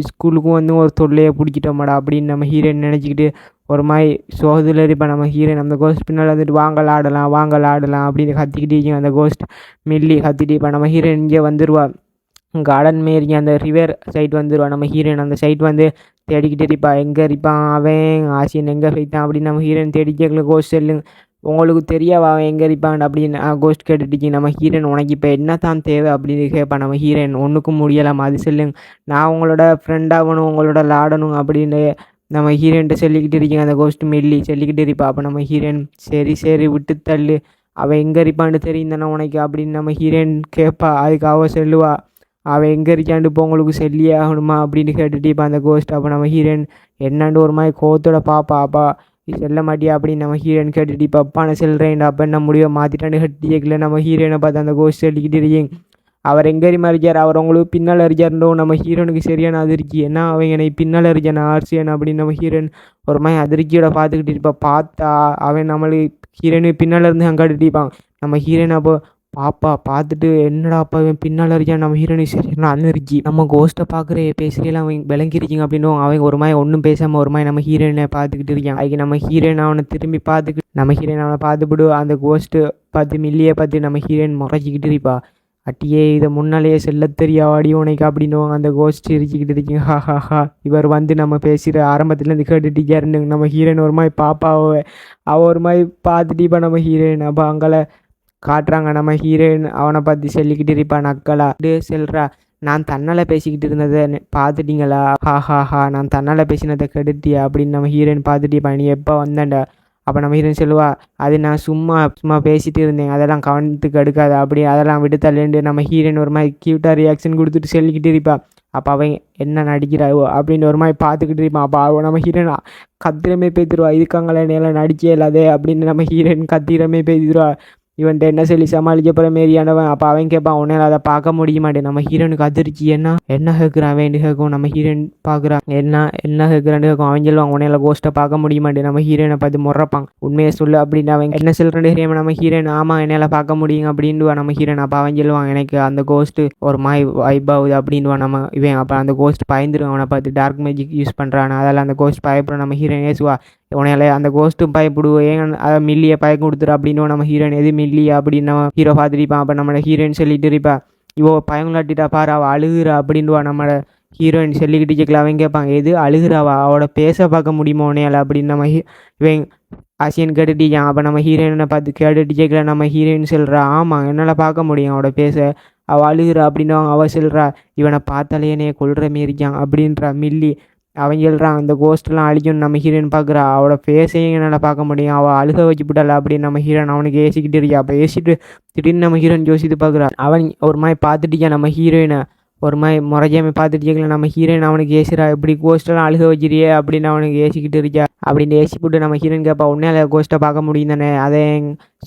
ஸ்கூலுக்கும் வந்து ஒரு தொல்லையை பிடிச்சிட்டோமாடா அப்படின்னு நம்ம ஹீரோயின் நினச்சிக்கிட்டு ஒரு மாதிரி சோகத்தில் இருப்பா நம்ம ஹீரோயின். அந்த கோஸ்ட் பின்னால் வந்துட்டு வாங்கல் ஆடலாம் அப்படின்னு கத்திக்கிட்டு இருக்கீங்க அந்த கோஸ்ட். மில்லி கத்திட்டு இப்போ நம்ம ஹீரோயின் இங்கே வந்துடுவா. கார்டன் மாரி அந்த ரிவர் சைட் வந்துடுவா நம்ம ஹீரோயின். அந்த சைட் வந்து தேடிக்கிட்டு இருப்பா, எங்கே இருப்பான் அவன், ஆசியன் எங்கே போய்த்தான் அப்படின்னு நம்ம ஹீரோயின் தேடி கேட்கல. கோஸ்ட் சொல்லுங்க, உங்களுக்கு தெரியாவா அவன் எங்கே இருப்பான் அப்படின்னு கோஸ்ட் கேட்டுட்டு நம்ம ஹீரோயின். உனக்கு இப்போ என்ன தான் தேவை அப்படின்னு கேட்பா நம்ம ஹீரோயின். ஒன்றுக்கும் முடியலாமா, அது சொல்லுங்க, நான் உங்களோட ஃப்ரெண்டாகணும், உங்களோட லாடணும் அப்படின்னு நம்ம ஹீரோயின்ட்ட சொல்லிக்கிட்டு இருக்கீங்க அந்த கோஸ்ட் மில்லி சொல்லிக்கிட்டு இருப்பா. அப்போ நம்ம ஹீரோயின், சரி விட்டு தள்ளு, அவன் எங்கே இருப்பான்னு தெரியும் தானே உனக்கு அப்படின்னு நம்ம ஹீரோயின் கேட்பா. அதுக்கு அவள் சொல்லுவா, அவன் எங்கே இருக்காண்டு இப்போ உங்களுக்கு சொல்லியே ஆகணுமா அப்படின்னு கேட்டுட்டு இப்போ அந்த கோஸ்ட். அப்போ நம்ம ஹீரோயின் என்னாண்டு ஒரு மாதிரி கோவத்தோட பாப்பா. அப்பா செல்ல மாட்டியா அப்படின்னு நம்ம ஹீரோயின் கேட்டுட்டு இப்போ அப்பா நான் செல்றேன்டா, அப்போ என்ன முடிவை மாற்றிட்டான்னு கட்டி கேட்கல. நம்ம ஹீரோயினை பார்த்து அந்த கோஸ்ட் சொல்லிக்கிட்டு இருக்கீங்க, அவர் எங்கே இருக்கார், அவர் உங்களுக்கு பின்னால் இருக்காருண்டோ. நம்ம ஹீரோனுக்கு சரியான அதிர்ச்சி, ஏன்னா அவங்க என்னை பின்னால் இருக்கான ஆர்சியன் அப்படின்னு நம்ம ஹீரோயின் ஒரு மாதிரி அதிர்ச்சியோட பார்த்துக்கிட்டு இருப்பா. பார்த்தா அவன் நம்மளுக்கு ஹீரோனுக்கு பின்னால் இருந்து அங்கே இருப்பான். நம்ம ஹீரோயின் அப்போ பாப்பா பார்த்துட்டு, என்னடா அப்பா அவன் பின்னால் இருக்கான், நம்ம ஹீரோனுக்கு சரியான அதிர்ச்சி. நம்ம கோஸ்ட்டை பார்க்குற பேசுகிறீலாம் அவங்க விளங்கிருச்சிங்க அப்படின்னு அவங்க ஒரு மாதிரி ஒன்றும் பேசாமல் ஒரு மாதிரி நம்ம ஹீரோயினை பார்த்துக்கிட்டு இருக்கான். அதுக்கு நம்ம ஹீரோயின் அவனை திரும்பி பார்த்துக்கிட்டு நம்ம ஹீரோயின் அவனை பார்த்துவிடு. அந்த கோஸ்ட்டு பார்த்து மில்லியை பார்த்து நம்ம ஹீரோயின் முறைச்சிக்கிட்டு இருப்பா. அட்டியே, இதை முன்னாலேயே செல்ல தெரியாடி உனக்கு அப்படின்னு அந்த கோஸ்ட் சிரிச்சுக்கிட்டு இருக்கீங்க. ஹா இவர் வந்து நம்ம பேசுகிற ஆரம்பத்துலேருந்து கேட்டுட்டே இருந்துங்க. நம்ம ஹீரோயின் ஒரு மாதிரி பாப்பா அவள் ஒரு மாதிரி பார்த்துட்டு இப்போ நம்ம ஹீரோயின் அப்போ அங்கே காட்டுறாங்க. நம்ம ஹீரோயின் அவனை பார்த்து சொல்லிக்கிட்டு இருப்பான் நக்கலா, செல்றா, நான் தன்னால் பேசிக்கிட்டு இருந்ததை பார்த்துட்டீங்களா, ஹா நான் தன்னால் பேசினதை கெடுத்தியா அப்படின்னு நம்ம ஹீரோயின் பார்த்துட்டு, நீ எப்போ வந்தேன்டா. அப்போ நம்ம ஹீரோயின் சொல்லுவா, அது நான் சும்மா பேசிகிட்டு இருந்தேன், அதெல்லாம் கவனத்துக்கு எடுக்காது அப்படி, அதெல்லாம் விட்டு தள்ளுண்டு நம்ம ஹீரோயின் ஒரு மாதிரி க்யூட்டாக ரியாக்ஷன் கொடுத்துட்டு சொல்லிக்கிட்டு இருப்பா. அப்போ அவன் என்ன நடிக்கிறாவோ அப்படின்னு ஒரு மாதிரி பார்த்துக்கிட்டு இருப்பான். அப்போ நம்ம ஹீரோயின் கத்திரமே பேத்துருவா, இதுக்காங்களே என்னெல்லாம் நடிச்சே இல்லாதே அப்படின்னு நம்ம ஹீரோயின் கத்திரமே பேத்துருவா. இவன்ட்ட என்ன சொல்லி சமாளிக்க போகிற மாரியானவன். அப்போ அவன் கேட்பான், உன்னால் அதை பார்க்க முடிய மாட்டேன். நம்ம ஹீரோனுக்கு அதிர்ச்சி, என்ன கேட்குறான் வேண்டு கேட்கும். நம்ம ஹீரோயின் பார்க்குறான், என்ன கேட்குறான்னு கேட்கும். அவன் சொல்லுவான், உன்னால் கோஸ்ட்டை பார்க்க முடிய மாட்டேன். நம்ம ஹீரோயினை பார்த்து முறைப்பான், உண்மையை சொல்லு அப்படின்னு. அவன் என்ன சொல்கிறேன் ஹீரோயின். நம்ம ஹீரோயின், ஆமாம் என்னால் பார்க்க முடியுங்க அப்படின்வா நம்ம ஹீரோயின். அப்போ அவன் சொல்லுவான், எனக்கு அந்த கோஸ்ட்டு ஒரு மாதிரி வைப் ஆகுது அப்படின்வா நம்ம இவன். அப்போ அந்த கோஸ்ட் பயந்துருவான் அவனை பார்த்து, டார்க் மேஜிக் யூஸ் பண்ணுறான், அதெல்லாம் அந்த கோஸ்ட் பயப்படுறான். நம்ம ஹீரோயின் ஏசுவா, உனையால அந்த கோஸ்ட்டும் பயப்படுவோம், ஏன் அதை மில்லியை பயக்க கொடுத்துரு அப்படின்னு நம்ம ஹீரோயின். எது மில்லியா அப்படின்னு நம்ம ஹீரோ பார்த்துருப்பான். அப்போ நம்ம ஹீரோயின் சொல்லிட்டு இருப்பா, இவோ பயங்களாட்டிட்டா பாரு, அவள் அழுகுறா அப்படின்வா நம்ம ஹீரோயின் சொல்லிக்கிட்டு கேட்கல. அவன் கேட்பாங்க, எது அழுகுறாவா, அவளோட பேச பார்க்க முடியுமா உனையால அப்படின்னு நம்ம இவன் ஆசியன் கேட்டுட்டியான். அப்போ நம்ம ஹீரோயினை பார்த்து கேட்டுட்டு கேட்கல. நம்ம ஹீரோயின் சொல்கிறா, ஆமாம் என்னால் பார்க்க முடியும் அவளோட பேச, அவள் அழுகுறா அப்படின்னு அவள் சொல்கிறா. இவனை பார்த்தாலே என்னைய கொள்கிற மாரிக்கான் அப்படின்றா மில்லி. அவன் சொல்கிறான், அந்த கோஸ்ட்லாம் அழிக்கணும். நம்ம ஹீரோயின் பார்க்குறா, அவளோட ஃபேஸையும் என்னால் பார்க்க முடியும், அவள் அழுக வச்சு விடலை அப்படின்னு நம்ம ஹீரோயின் அவனுக்கு ஏசிக்கிட்டு இருக்கா. அப்போ ஏசிட்டு திடீர்னு நம்ம ஹீரோயின் யோசித்து பார்க்குறா. அவன் ஒரு மாதிரி பார்த்துட்டியா நம்ம ஹீரோயினை ஒரு மாதிரி முறைஞ்சாம பார்த்துட்டு கேட்கல. நம்ம ஹீரோயின் அவனுக்கு ஏசுறா, இப்படி கோஸ்ட்டெல்லாம் அழுக வச்சிரியே அப்படின்னு அவனுக்கு ஏசிக்கிட்டு இருக்கா. அப்படின்னு ஏசி போட்டு நம்ம ஹீரோயின் கேட்பா, உன்னையால கோஸ்ட்டை பார்க்க முடியும் தானே, அதே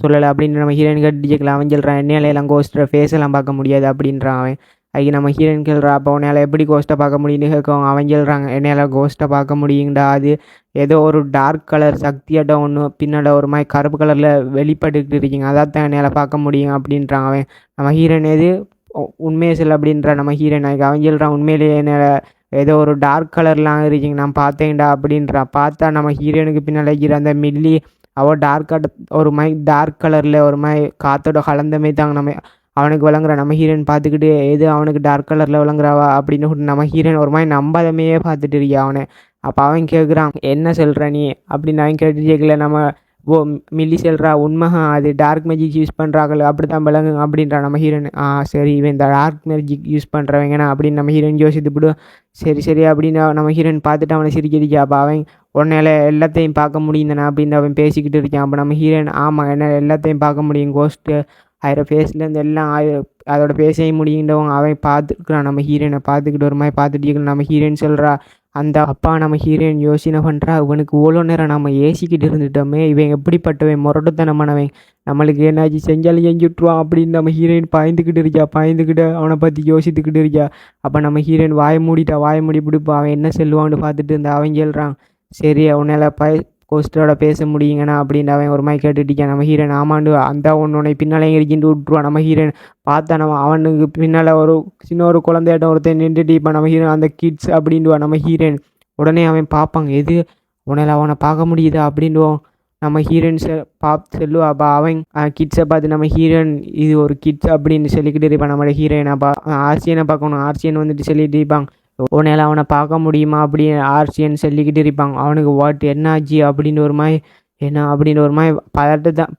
சொல்லலை அப்படின்னு நம்ம ஹீரோயின் கேட்டு கேட்கல. அவன் சொல்கிறான், என்னையால எல்லாம் கோஸ்ட்டை ஃபேஸ் எல்லாம் பார்க்க முடியாது அப்படின்றான் அவன். அதுக்கு நம்ம ஹீரோயின் கேள்றா, அப்போ உன்னால் எப்படி கோஸ்ட்டை பார்க்க முடியும்னு கேட்கும். அவன் சொல்கிறாங்க, என்னையால் கோஸ்ட்டை பார்க்க முடியுங்கடா, அது ஏதோ ஒரு டார்க் கலர் சக்தியாட்டம் ஒன்று பின்னாடி ஒரு மாதிரி கருப்பு கலரில் வெளிப்பட்டுக்கிட்டு இருக்கீங்க, அதான் என்னையால் பார்க்க முடியும் அப்படின்றான் அவன். நம்ம ஹீரோயின் எது உண்மையை சொல்ல அப்படின்றா நம்ம ஹீரோயின். அதுக்கு அவன் சொல்கிறான், உண்மையிலேயே என்னால் ஏதோ ஒரு டார்க் கலர்லாம் இருக்கீங்க, நான் பார்த்தேன்டா அப்படின்றான். பார்த்தா நம்ம ஹீரோயினுக்கு பின்னால் இருக்கிற அந்த மில்லி அவள் ஒரு மாதிரி டார்க் கலரில் ஒரு மாதிரி காற்றோட கலந்த மாதிரி தாங்க நம்ம அவனுக்கு விளங்குறா. நம்ம ஹீரோயின் பார்த்துக்கிட்டு, எது அவனுக்கு டார்க் கலரில் விளங்குறாவா அப்படின்னு நம்ம ஹீரோயின் ஒரு மாதிரி நம்பாதமையே பார்த்துட்டு இருக்கியா அவனை. அப்போ அவன் கேட்குறான், என்ன சொல்கிற நீ அப்படின்னு அவன் கேட்டு கேட்கல. நம்ம ஓ மில்லி செல்றா உண்மைஹா அது டார்க் மேஜிக் யூஸ் பண்ணுறாங்கள அப்படி தான் விளங்கு அப்படின்றா நம்ம ஹீரோயின். சரி இவன் இந்த டார்க் மேஜிக் யூஸ் பண்ணுறவங்கண்ணா அப்படின்னு நம்ம ஹீரோயின் யோசித்து விடு. சரி சரி அப்படின்னு நம்ம ஹீரோயின் பார்த்துட்டு அவனை சிரிக்கடிக்கா. அப்போ அவன் உன்னையில எல்லாத்தையும் பார்க்க முடியும் தானே அப்படின்னு அவன் பேசிக்கிட்டு இருக்கான். அப்போ நம்ம ஹீரோயின் ஆமாம் என்ன எல்லாத்தையும் பார்க்க முடியும் கோஸ்ட்டு ஆயிர ஃபேஸ்லேருந்து எல்லாம் அதோட பேசவும் முடியுன்றவங்க அவன் பார்த்துக்கிறான். நம்ம ஹீரோயினை பார்த்துக்கிட்டு ஒரு மாதிரி பார்த்துட்டு நம்ம ஹீரோயின் சொல்கிறா அந்த அப்பா நம்ம ஹீரோயின் யோசனை பண்ணுறா இவனுக்கு இவ்வளோ நேரம் நம்ம ஏசிக்கிட்டு இருந்துட்டோமே இவன் எப்படிப்பட்டவன் முரட்டுத்தனமானவன் நம்மளுக்கு என்னாச்சு செஞ்சாலும் செஞ்சுட்ருவான் அப்படின்னு நம்ம ஹீரோயின் பாய்ந்துக்கிட்டு அவனை பற்றி யோசித்துக்கிட்டு இருக்கா. அப்போ நம்ம ஹீரோயின் வாயை மூடி பிடிப்பா அவன் என்ன சொல்லுவான்னு பார்த்துட்டு இருந்த அவன் சொல்கிறான் சரி அவனால் கோஸ்டரோட பேச முடியுங்கண்ணா அப்படின்னு அவன் ஒரு மாதிரி கேட்டுட்டிருக்கான். நம்ம ஹீரோயின் ஆமாண்டு அந்த உன்னை பின்னாலே எரிக்கிட்டு விட்டுருவான். நம்ம ஹீரோயின் பார்த்தா நம்ம அவனுக்கு பின்னால் ஒரு சின்ன ஒரு குழந்தையாட்டம் ஒருத்தன் நின்றுட்டு இப்போ நம்ம ஹீரோயின் அந்த கிட்ஸ் அப்படின்டுவான். நம்ம ஹீரோயின் உடனே அவன் பார்ப்பாங்க எது உன்னால் அவனை பார்க்க முடியுதா அப்படின்டுவோம். நம்ம ஹீரோயின்ஸை பார்த்து சொல்லுவா. அப்போ அவன் கிட்ஸை பார்த்து நம்ம ஹீரோயின் இது ஒரு கிட்ஸ் அப்படின்னு சொல்லிக்கிட்டு இருப்பான். நம்மளோட ஹீரோயின் அப்போ ஆர்சியனை பார்க்கணும். ஆர்சியன் வந்துட்டு சொல்லிட்டு இருப்பாங்க உன்னால் அவனை பார்க்க முடியுமா அப்படின்னு ஆர்சியன் சொல்லிக்கிட்டு இருப்பாங்க. அவனுக்கு என்னாச்சு அப்படின்னு ஒரு மாதிரி என்ன அப்படின்னு ஒரு மாதிரி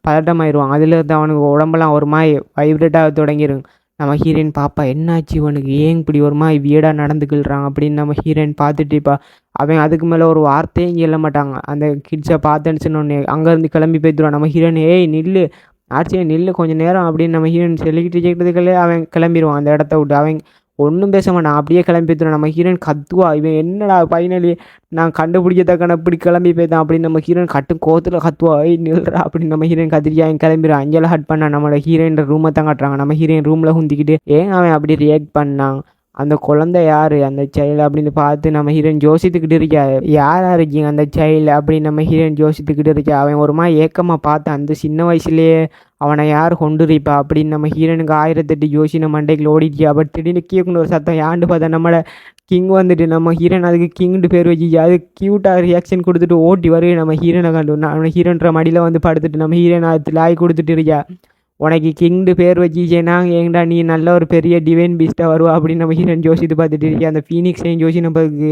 பதட்டமாயிருவான். அதில் இருந்து அவனுக்கு உடம்பெல்லாம் ஒரு மாதிரி வைப்ரேட்டாக தொடங்கிடும். நம்ம ஹீரோயின் பாப்பா என்னாச்சு இவனுக்கு ஏன் இப்படி ஒரு மாதிரி வீடாக நடந்துக்கிள்றான் அப்படின்னு நம்ம ஹீரோயின் பார்த்துட்டுப்பா. அவன் அதுக்கு மேலே ஒரு வார்த்தையும் சொல்ல மாட்டாங்க. அந்த கிட்ஸை பார்த்தேன்னு சொன்னோடனே அங்கேருந்து கிளம்பி போய்த்துருவான். நம்ம ஹீரோயின் ஏய் நில்லு ஆர்சியன் நில்லு கொஞ்சம் நேரம் அப்படின்னு நம்ம ஹீரோயின் சொல்லிக்கிட்டு கேட்கறதுக்குள்ளே அவன் கிளம்பிடுவான் அந்த இடத்த விட்டு. அவன் ஒன்றும் பேச மாட்டான் அப்படியே கிளம்பி போய்த்துறான். நம்ம ஹீரோயின் கத்துவா இவன் என்னடா ஃபைனலி நான் கண்டுபிடிக்கத்தக்கன இப்படி கிளம்பி போய்த்தான் அப்படின்னு நம்ம ஹீரோயின் கட்டும் கோத்தில் கத்துவா நில்றா அப்படின்னு நம்ம ஹீரோயின் கத்திரிக்கா அவன் கிளம்பிடுறான். அஞ்செல்லாம் ஹட் பண்ணான். நம்மளோட ஹீரோயின் ரூமை தான் காட்டுறாங்க. நம்ம ஹீரோயின் ரூமில் குந்திக்கிட்டு ஏன் அவன் அப்படி ரியாக்ட் பண்ணான் அந்த குழந்தை யார் அந்த சைல்டு அப்படின்னு பார்த்து நம்ம ஹீரோயின் யோசித்துக்கிட்டு இருக்கா. யாராக இருக்கீங்க அந்த சைல்டு அப்படின்னு நம்ம ஹீரோயின் யோசித்துக்கிட்டு இருக்கா. அவன் ஒரு மாதிரி ஏக்கமாக பார்த்து அந்த சின்ன வயசுலேயே அவனை யார் கொண்டுருப்பா அப்படின்னு நம்ம ஹீரோனுக்கு 1008 யோசின மண்டைக்கு ஓடிச்சு. அப்போ திடீர்னு கீக்குன்னு ஒரு சத்தம் யாண்டு பார்த்தா நம்மளை கிங் வந்துட்டு நம்ம ஹீரோயின் அதுக்கு கிங்னு பேர் வச்சு அது க்யூட்டாக ரியாக்ஷன் கொடுத்துட்டு ஓட்டி வருது. நம்ம ஹீரோனை கண்டு அவனை ஹீரோன்ற மடியில் வந்து படுத்துட்டு நம்ம ஹீரோனை அது லாய் கொடுத்துட்டு இருக்கா. உனக்கு கிங்டு பேர் வச்சிச்சேன்னா ஏங்கடா நீ நல்ல ஒரு பெரிய டிவைன் பீஸ்ட்டாக வருவா அப்படின்னு நம்ம ஹீரோயின் ஜோசித்து பார்த்துட்டு இருக்கா. அந்த ஃபீனிக்ஸையும் ஜோசி நம்மளுக்கு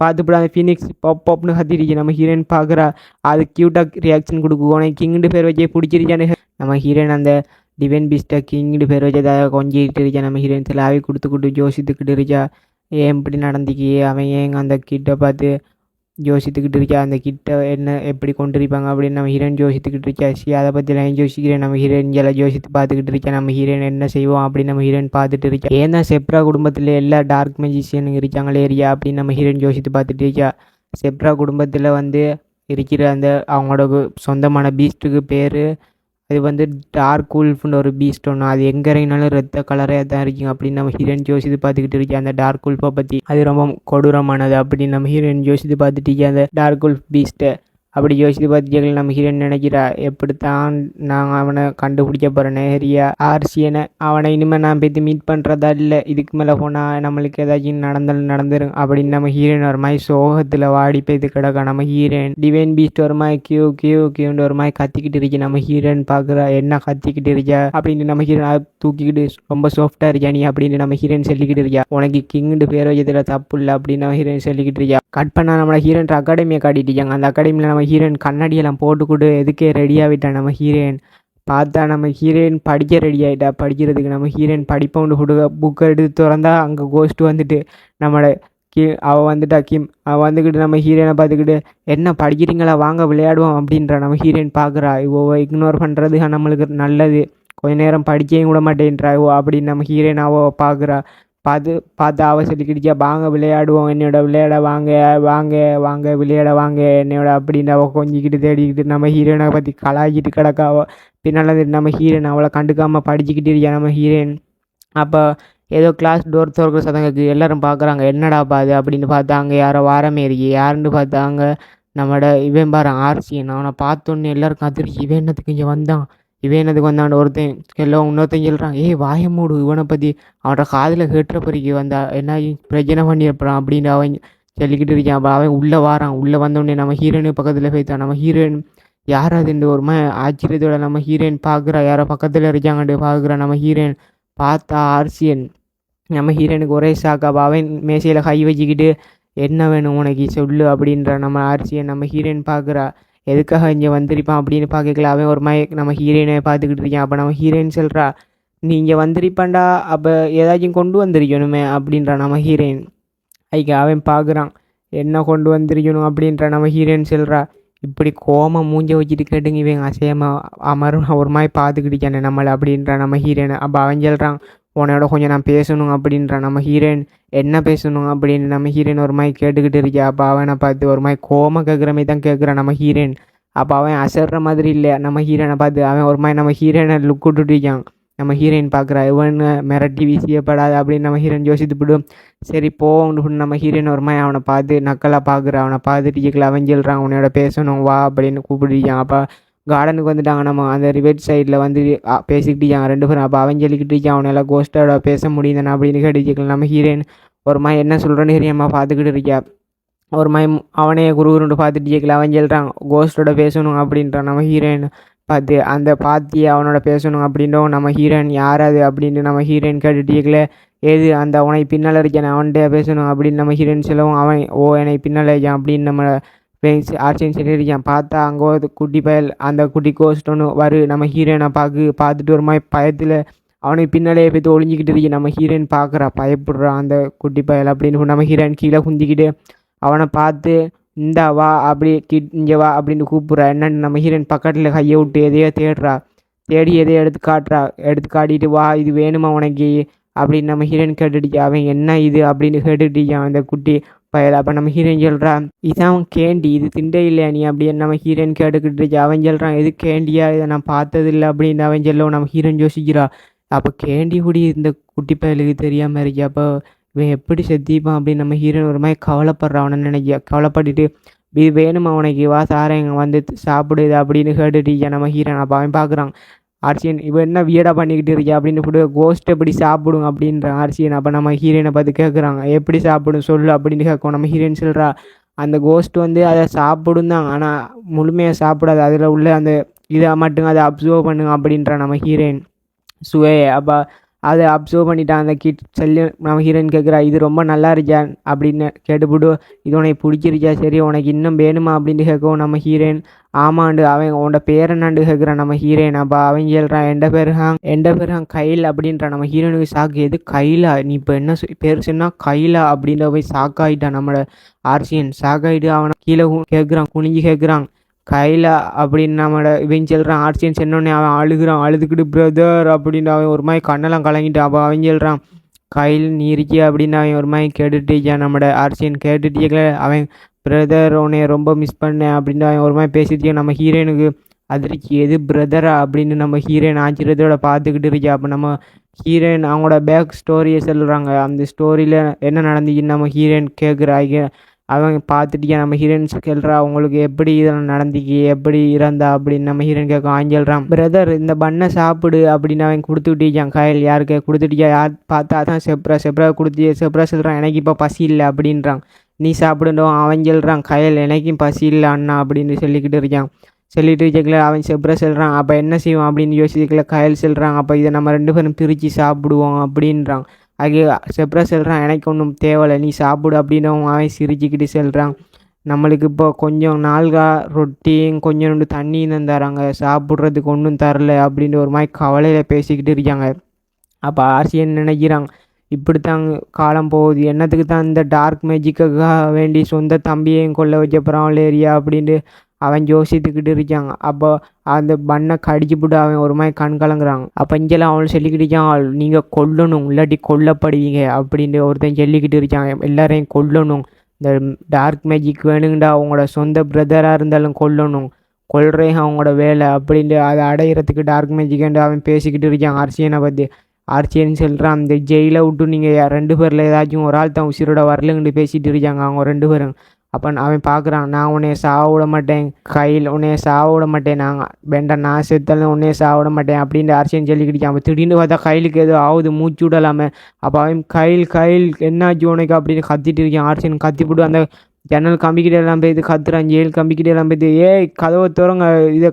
பார்த்துப்பட அந்த ஃபீனிக்ஸ் பப்னு கத்திருச்சு. நம்ம ஹீரோயின் பார்க்குறா அது க்யூட்டாக ரியாக்ஷன் கொடுக்கும். உனக்கு கிங்டு பேர் வச்சே பிடிச்சிருச்சான்னு நம்ம ஹீரோயின் அந்த டிவைன் பீஸ்ட்டை கிங்டு பேர் வச்சதை கொஞ்சிட்டு இருக்கா. நம்ம ஹீரோயின் சிலாவி கொடுத்துக்கிட்டு யோசித்துக்கிட்டு இருக்கா. ஏன் இப்படி நடந்துக்கி அவன் ஏங்க அந்த கிட்ட பார்த்து யோசித்துக்கிட்டு இருக்கா. அந்த கிட்ட என்ன எப்படி கொண்டிருப்பாங்க அப்படின்னு நம்ம ஹீரோயின் யோசித்துக்கிட்டு இருக்கா. அதை பற்றி நான் யோசிக்கிறேன். நம்ம ஹீரோயின் எல்லாம் யோசித்து பார்த்துக்கிட்டு இருக்கேன். நம்ம ஹீரோயின் என்ன செய்வோம் அப்படின்னு நம்ம ஹீரோயின் பார்த்துட்டு இருக்கா. ஏன் தான் செப்ரா குடும்பத்தில் எல்லா டார்க் மேஜிஷியனுங்க இருக்காங்களே ஏரியா அப்படின்னு நம்ம ஹீரோயின் யோசித்து பார்த்துட்டு இருக்கா. செப்ரா குடும்பத்தில் வந்து இருக்கிற அந்த அவங்களோட சொந்தமான பீஸ்ட்டுக்கு பேர் அது வந்து டார்க் உல்ஃப்னு ஒரு பீஸ்ட் ஒன்று. அது எங்கே இறங்கினாலும் ரத்த கலராக தான் இருக்குங்க அப்படின்னு நம்ம ஹீரோயின் யோசித்து பார்த்துக்கிட்டு இருக்கேன். அந்த டார்க் உல்ஃபை பற்றி அது ரொம்ப கொடூரமானது அப்படின்னு நம்ம ஹீரோயின் யோசித்து பார்த்துட்டு அந்த டார்க் உல்ஃப் பீஸ்ட்டை அப்படி யோசித்து பார்த்துட்டு நம்ம ஹீரோயின் நினைக்கிறா எப்படித்தான் நாங்கள் அவனை கண்டுபிடிக்க போகிற நேரியா ஆர்சியனை அவனை இனிமேல் நான் போய்த்து மீட் பண்ணுறதா இல்லை இதுக்கு மேலே போனால் நம்மளுக்கு ஏதாச்சும் நடந்துடும் அப்படின்னு நம்ம ஹீரோயின் ஒரு மாதிரி சோகத்தில் வாடி போய்த்து கிடக்கா. நம்ம ஹீரோயின் டிவைன் பீஸ்ட் ஒரு மாதிரி கியூன்னு ஒரு மாதிரி கத்திக்கிட்டு இருக்கி. நம்ம ஹீரோயின் பார்க்குறா என்ன கத்திக்கிட்டு இருக்கா அப்படின்னு நம்ம ஹீரோயின் தூக்கிக்கிட்டு ரொம்ப சாஃப்டாக இருக்கா நீ அப்படின்னு நம்ம ஹீரோயின் சொல்லிக்கிட்டு இருக்கா. உனக்கு கிங்னு பேர் வச்சதில் தப்பு இல்லை அப்படின்னு நம்ம ஹீரோயின் சொல்லிக்கிட்டு இருக்கா. கட் பண்ணால் நம்மளை ஹீரோயின் அகாடமியை காட்டிட்டாங்க. அந்த அகாடமியில் நம்ம ஹீரோயின் கண்ணாடியெல்லாம் போட்டுக்கிட்டு எதுக்கே ரெடியாகிட்டா. நம்ம ஹீரோயின் பார்த்தா நம்ம ஹீரோயின் படிக்க ரெடி ஆகிட்டா. படிக்கிறதுக்கு நம்ம ஹீரோயின் படிப்பவுண்டு கொடுக்க புக்கை எடுத்து திறந்தா அங்கே கோஸ்ட் வந்துட்டு நம்மளை அவள் வந்துட்டா கிம். அவள் வந்துக்கிட்டு நம்ம ஹீரோயினை பார்த்துக்கிட்டு என்ன படிக்கிறீங்களா வாங்க விளையாடுவோம் அப்படின்றா. நம்ம ஹீரோயின் பார்க்குறா இவோ இக்னோர் பண்ணுறது நம்மளுக்கு நல்லது கொஞ்ச நேரம் படிக்கவும் விட மாட்டேன்றா இவோ அப்படின்னு நம்ம ஹீரோயின் அவள் பார்க்குறா. பார்த்து அவ சொல்லிக்கிடுச்சா வாங்க விளையாடுவோம் என்னோட விளையாட வாங்க விளையாட வாங்க என்னோட அப்படின்னு அவள் கொஞ்சிக்கிட்டு தேடிக்கிட்டு நம்ம ஹீரோயினை பற்றி கலாய்ச்சிட்டு கிடக்காவோ. பின்னால் நம்ம ஹீரோயின் அவளை கண்டுக்காமல் படிச்சுக்கிட்டு இருக்கா. நம்ம ஹீரோயின் அப்போ ஏதோ கிளாஸ் டோர் திறக்கிற சதங்களுக்கு எல்லோரும் பார்க்குறாங்க என்னடா பாது அப்படின்னு பார்த்தாங்க. யாரோ வாரமே இருக்கு யாருன்னு பார்த்தாங்க நம்மளோட இவன் பாரு ஆர்சியன். அவனை பார்த்தோன்னே எல்லாருக்கும் அதிர்ச்சி இவன் என்னத்துக்கு இங்கே வந்தான் ஒருத்தன் எல்லாம் இன்னொருத்தன் சொல்கிறான் ஏய் வாய மூடு இவனை பற்றி அவனோட காதில் கேட்டுற பிறகு வந்தா என்ன பிரச்சனை பண்ணியிருப்பான் அப்படின்னு அவன் சொல்லிக்கிட்டு இருக்கான். அப்போ அவன் உள்ளே வாரான். உள்ளே வந்தோடனே நம்ம ஹீரோயின் பக்கத்தில் போய்த்தான். நம்ம ஹீரோயின் யாராதுண்டு ஒரு மாதிரி ஆச்சரியத்தோட நம்ம ஹீரோயின் பார்க்குறா. யாரோ பக்கத்தில் இருக்காங்கன்ட்டு பார்க்குறா. நம்ம ஹீரோயின் பார்த்தா ஆர்சியன். நம்ம ஹீரோயினுக்கு ஒரே ஷாக்கா. அவன் மேசையில் கை வச்சுக்கிட்டு என்ன வேணும் உனக்கு சொல்லு அப்படின்ற நம்ம ஆர்சியன். நம்ம ஹீரோயின் பார்க்குறா எதுக்காக இங்கே வந்திருப்பான் அப்படின்னு பார்க்கல. அவன் ஒரு மாதிரி நம்ம ஹீரோயினை பார்த்துக்கிட்டு இருக்கான். அப்போ நம்ம ஹீரோயின் சொல்கிறா, நீ இங்கே வந்திருப்பான்டா, அப்போ ஏதாச்சும் கொண்டு வந்திருக்கணுமே அப்படின்றா நம்ம ஹீரோயின். அதுக்கு அவன் பார்க்குறான், என்ன கொண்டு வந்திருக்கணும் அப்படின்ற நம்ம ஹீரோயின் சொல்கிறா. இப்படி கோம மூஞ்ச வச்சுட்டு கேட்டுங்க இவன் அசையமாக அமரும் ஒரு மாதிரி பார்த்துக்கிட்டு நம்மளை அப்படின்ற நம்ம ஹீரோயின். அப்போ அவன் சொல்கிறான், உன்னோட கொஞ்சம் நான் பேசணும் அப்படின்ற நம்ம ஹீரோயின். என்ன பேசணும் அப்படின்னு நம்ம ஹீரோயின் ஒரு மாதிரி கேட்டுக்கிட்டு இருக்கா. அப்போ அவனை பார்த்து ஒரு மாதிரி கோம கேட்குற மாதிரி தான் கேட்குறான் நம்ம ஹீரோயின். அப்போ அவன் அசர்ற மாதிரி இல்லை நம்ம ஹீரோயினை பார்த்து. அவன் ஒரு மாதிரி நம்ம ஹீரோயினை லுக் விட்டுட்டு இருக்கான். நம்ம ஹீரோயின் பார்க்குறா, இவன் மிரட்டி வீசியப்படாது அப்படின்னு நம்ம ஹீரோயின் யோசித்து விடும். சரி போன்னு நம்ம ஹீரோயின் ஒரு மாதிரி அவனை பார்த்து நக்கலாக பார்க்குறான். அவனை பார்த்துட்டு கேட்கல. அவன் சொல்கிறான், உன்னோட பேசணும் வா அப்படின்னு கூப்பிட்டுருக்கான். அப்போ கார்டனுக்கு வந்துட்டாங்க. நம்ம அந்த ரிவர்ட் சைடில் வந்து பேசிக்கிட்டு ரெண்டு பேரும். அப்போ அவன் சொல்லிக்கிட்டு இருக்கான், அவனால கோஸ்டோட பேச முடியுதுண்ணா அப்படின்னு கேட்டுக்கலாம். நம்ம ஹீரோயின் ஒரு மாதிரி என்ன சொல்கிறேன்னு ஹீரோயம்மா பார்த்துக்கிட்டு இருக்கா. ஒரு மாதிரி அவனே குருகுருண்டு பார்த்துட்டு கேட்கல. அவன் சொல்கிறான், கோஸ்டோட பேசணும் அப்படின்றான் நம்ம ஹீரோயின் பார்த்து. அந்த பாத்தி அவனோட பேசணும் அப்படின்றவும் நம்ம ஹீரோயின் யார் அது அப்படின்னு நம்ம ஹீரோயின் கேட்டுட்டு கேட்கல. ஏது அந்த உனக்கு பின்னால் இருக்கானே அவன்கிட்ட பேசணும் அப்படின்னு நம்ம ஹீரோயின் சொல்லவும், அவன் எனக்கு பின்னால் இருக்கான் அப்படின்னு நம்ம ஆர்ச்சின்னு சொல்லியிருக்கான். பார்த்தா அங்கே ஒரு குட்டி பயல், அந்த குட்டி கோஸ்ட் ஒன்று நம்ம ஹீரோயினை பார்த்துட்டு ஒரு மாதிரி பயத்தில் அவனுக்கு பின்னாலேயே போய் ஒளிஞ்சிக்கிட்டு இருக்கு. நம்ம ஹீரோயின் பார்க்குறா, பயப்படுறான் அந்த குட்டி பயல் அப்படின்னு. நம்ம ஹீரோயின் கீழே குந்திக்கிட்டு அவனை பார்த்து, இந்தா வா அப்படி இங்கே வா அப்படின்னு கூப்பிட்றா. என்னன்னு நம்ம ஹீரோயின் பக்கத்தில் கையை விட்டு எதையோ தேடுறா. தேடி எதையோ எடுத்து காட்டிட்டு வா இது வேணுமா உனக்கு அப்படின்னு நம்ம ஹீரோயின் கேட்டுட்டு. அவன் என்ன இது அப்படின்னு கேட்டுட்டிருக்கான் அந்த குட்டி பயல். அப்போ நம்ம ஹீரோயின் சொல்கிறா, இதான் கேண்டி, இது திண்டே இல்லையா நீ அப்படின்னு நம்ம ஹீரோயின் கேட்டுக்கிட்டு இருக்கா. அவன் சொல்கிறான், எது கேண்டியா, இதை நான் பார்த்ததில்லை அப்படின்னு அவன் சொல்லவும் நம்ம ஹீரோயின் யோசிக்கிறா. அப்போ கேண்டி குடி இந்த குட்டி பயலுக்கு தெரியாமல் இருக்கு. அப்போ இவன் எப்படி செத்திப்பான் அப்படின்னு நம்ம ஹீரோயின் ஒரு மாதிரி கவலைப்படுறான். அவனை கவலைப்பட்டுட்டு, இது வேணுமா உனக்கு வா சாரங்க வந்து சாப்பிடுது அப்படின்னு கேட்டுட்டு நம்ம ஹீரோயின். அப்போ அவன் பார்க்குறான், ஆர்சியன் இவன் என்ன வியடாக பண்ணிக்கிட்டு இருக்கா அப்படின்னு கூட கோஸ்ட் எப்படி சாப்பிடும் அப்படின்றான் ஆர்சியன். அப்போ நம்ம ஹீரோயினை பார்த்து கேட்குறாங்க, எப்படி சாப்பிடும் சொல்லு அப்படின்னு கேட்கும். நம்ம ஹீரோயின் சொல்கிறா, அந்த கோஸ்ட் வந்து அதை சாப்பிடும் தான், ஆனால் முழுமையாக சாப்பிடாது, அதில் உள்ள அந்த இதை மட்டும் அதை அப்சர்வ் பண்ணுங்க அப்படின்றான் நம்ம ஹீரோயின் சுவே. அப்போ அதை அப்சர்வ் பண்ணிட்டான் அந்த கிட் சொல்லி நம்ம ஹீரோயின் கேட்குறா, இது ரொம்ப நல்லா இருக்கா அப்படின்னு கேட்டுவிட்டு, இது உனக்கு பிடிச்சிருக்கா, சரி உனக்கு இன்னும் வேணுமா அப்படின்னு கேட்கவும் நம்ம ஹீரோயின் ஆமாண்டு அவன் உன்னோட பேர் என்னாண்டு கேட்குறான் நம்ம ஹீரோயின். அப்போ அவன் சொல்கிறான், எந்த பேர் கையில் அப்படின்றான். நம்ம ஹீரோயினுக்கு சாக்கு, எது கைலா, நீ இப்போ என்ன பேர் சொன்னால் கைலா அப்படின்ற போய் சாக்காயிட்டான் நம்மளோட ஆர்சியன். சாக்காயிட்டு அவனை கீழே கேட்குறான், குனிஞ்சு கேட்குறான், கைலா அப்படின்னு நம்மளோட இவன் சொல்கிறான். ஆர்சியன் சொன்னோடனே அவன் அழுதுகிட்டு பிரதர் அப்படின்னு அவன் ஒரு மாதிரி கண்ணெல்லாம் கலங்கிட்டு. அப்போ அவன் சொல்கிறான், கையில் நீ இருக்கியா அப்படின்னு அவன் ஒரு மாதிரி கேட்டுட்டு நம்மளோட ஆர்சியன் கேட்டுட்டு அவன் பிரதர் உன்னை ரொம்ப மிஸ் பண்ணேன் அப்படின்னு அவன் ஒரு மாதிரி பேசிட்டு. நம்ம ஹீரோயினுக்கு அதிர்ச்சி, எது பிரதரா அப்படின்னு நம்ம ஹீரோயின் ஆச்சரியத்தோட பார்த்துக்கிட்டு இருக்கா. அப்போ நம்ம ஹீரோயின் அவங்களோட பேக் ஸ்டோரியை சொல்கிறாங்க. அந்த ஸ்டோரியில் என்ன நடந்துச்சுன்னு நம்ம ஹீரோயின் கேட்குறாங்க. அவன் பார்த்துட்டு நம்ம ஹீரோயின்ஸ் கேள்றா, அவங்களுக்கு எப்படி இதெல்லாம் நடந்துக்கு, எப்படி இறந்தா அப்படின்னு நம்ம ஹீரோயின் கேட்க. அவன் சொல்கிறான், பிரதர் இந்த பண்ணை சாப்பிடு அப்படின்னு அவன் கொடுத்துக்கிட்டான். கையில் யாருக்கு கொடுத்துட்டியா, யார் பார்த்தா அதான் செப்ரா கொடுத்து. செப்ரா சொல்கிறான், எனக்கு இப்போ பசி இல்லை அப்படின்றான். நீ சாப்பிடுண்டோம். அவன் சொல்கிறான், கையில் எனக்கும் பசி இல்லை அண்ணா அப்படின்னு சொல்லிக்கிட்டு இருக்கான். சொல்லிட்டு இருக்கல அவன் செப்ரா சொல்கிறான், அப்போ என்ன செய்வான் அப்படின்னு யோசிக்கல. கையில் சொல்கிறான், அப்போ இதை நம்ம ரெண்டு பேரும் பிரித்து சாப்பிடுவோம் அப்படின்றான். அது செப்ரா சொல்கிறான், எனக்கு ஒன்றும் தேவையில்லை நீ சாப்பிடு அப்படின்னு அவன் சிரிச்சுக்கிட்டு சொல்கிறான். நம்மளுக்கு இப்போ கொஞ்சம் நாள்கா ரொட்டியும் கொஞ்சோண்டு தண்ணியும் தான் தராங்க, சாப்பிட்றதுக்கு ஒன்றும் தரல அப்படின்னு ஒரு மாதிரி கவலையில் பேசிக்கிட்டு இருக்காங்க. அப்போ ஆர்சியன் நினைக்கிறான், இப்படித்தாங்க காலம் போகுது, என்னத்துக்கு தான் இந்த டார்க் மேஜிக்காக வேண்டி சொந்த தம்பியையும் கொல்ல வச்ச பிரான்லேரியா அப்படின்ட்டு அவன் யோசித்துக்கிட்டு இருக்காங்க. அப்போ அந்த பண்ணை கடிச்சு போட்டு அவன் ஒரு மாதிரி கண் கலங்குறாங்க. அப்போ இங்கெல்லாம் அவன் சொல்லிக்கிட்டு இருக்கான், நீங்கள் கொல்லணும் இல்லாட்டி கொல்லப்படுவீங்க அப்படின்ட்டு ஒருத்தன் சொல்லிக்கிட்டு இருக்காங்க. எல்லாரையும் கொல்லணும், இந்த டார்க் மேஜிக் வேணுங்கடா, அவங்களோட சொந்த பிரதராக இருந்தாலும் கொல்லணும், கொல்றேன் அவங்களோட வேலை அப்படின்ட்டு அதை அடையிறதுக்கு டார்க் மேஜிக்ன்ட்டு அவன் பேசிக்கிட்டு இருக்கான் ஆர்சியனை பற்றி. ஆர்சியன் சொல்கிறான், அந்த ஜெயிலை விட்டு நீங்கள் ரெண்டு பேரில் ஏதாச்சும் ஒரு ஆள் தான் உசிரோட வரலங்கன்னு பேசிகிட்டு இருக்காங்க அவங்க ரெண்டு பேரும். அப்போ அவன் பார்க்குறான், நான் உன்னைய சாவ விட மாட்டேன், கையில் உன்னைய சாவ விட மாட்டேன், நாங்கள் வேண்டாம் நான் செத்தாலும் உன்னைய சாவ விட மாட்டேன் அப்படின்ட்டு ஆர்சியன் சொல்லிக்கிட்டு. அவன் திடீர்னு பார்த்தா கையிலுக்கு ஏதோ ஆகுது, மூச்சு விடலாமல். அப்போ அவன் கையில் என்னாச்சு உனக்கு அப்படின்னு கத்திட்டு இருக்கான். ஆர்சியன் கத்திவிட்டு அந்த ஜன்னல் கம்பிக்கிட்டே எல்லாம் போய்து கத்துறான். ஜெயில் கம்பிக்கிட்டே எல்லாம் போய்து, கதவை திறங்க, இதை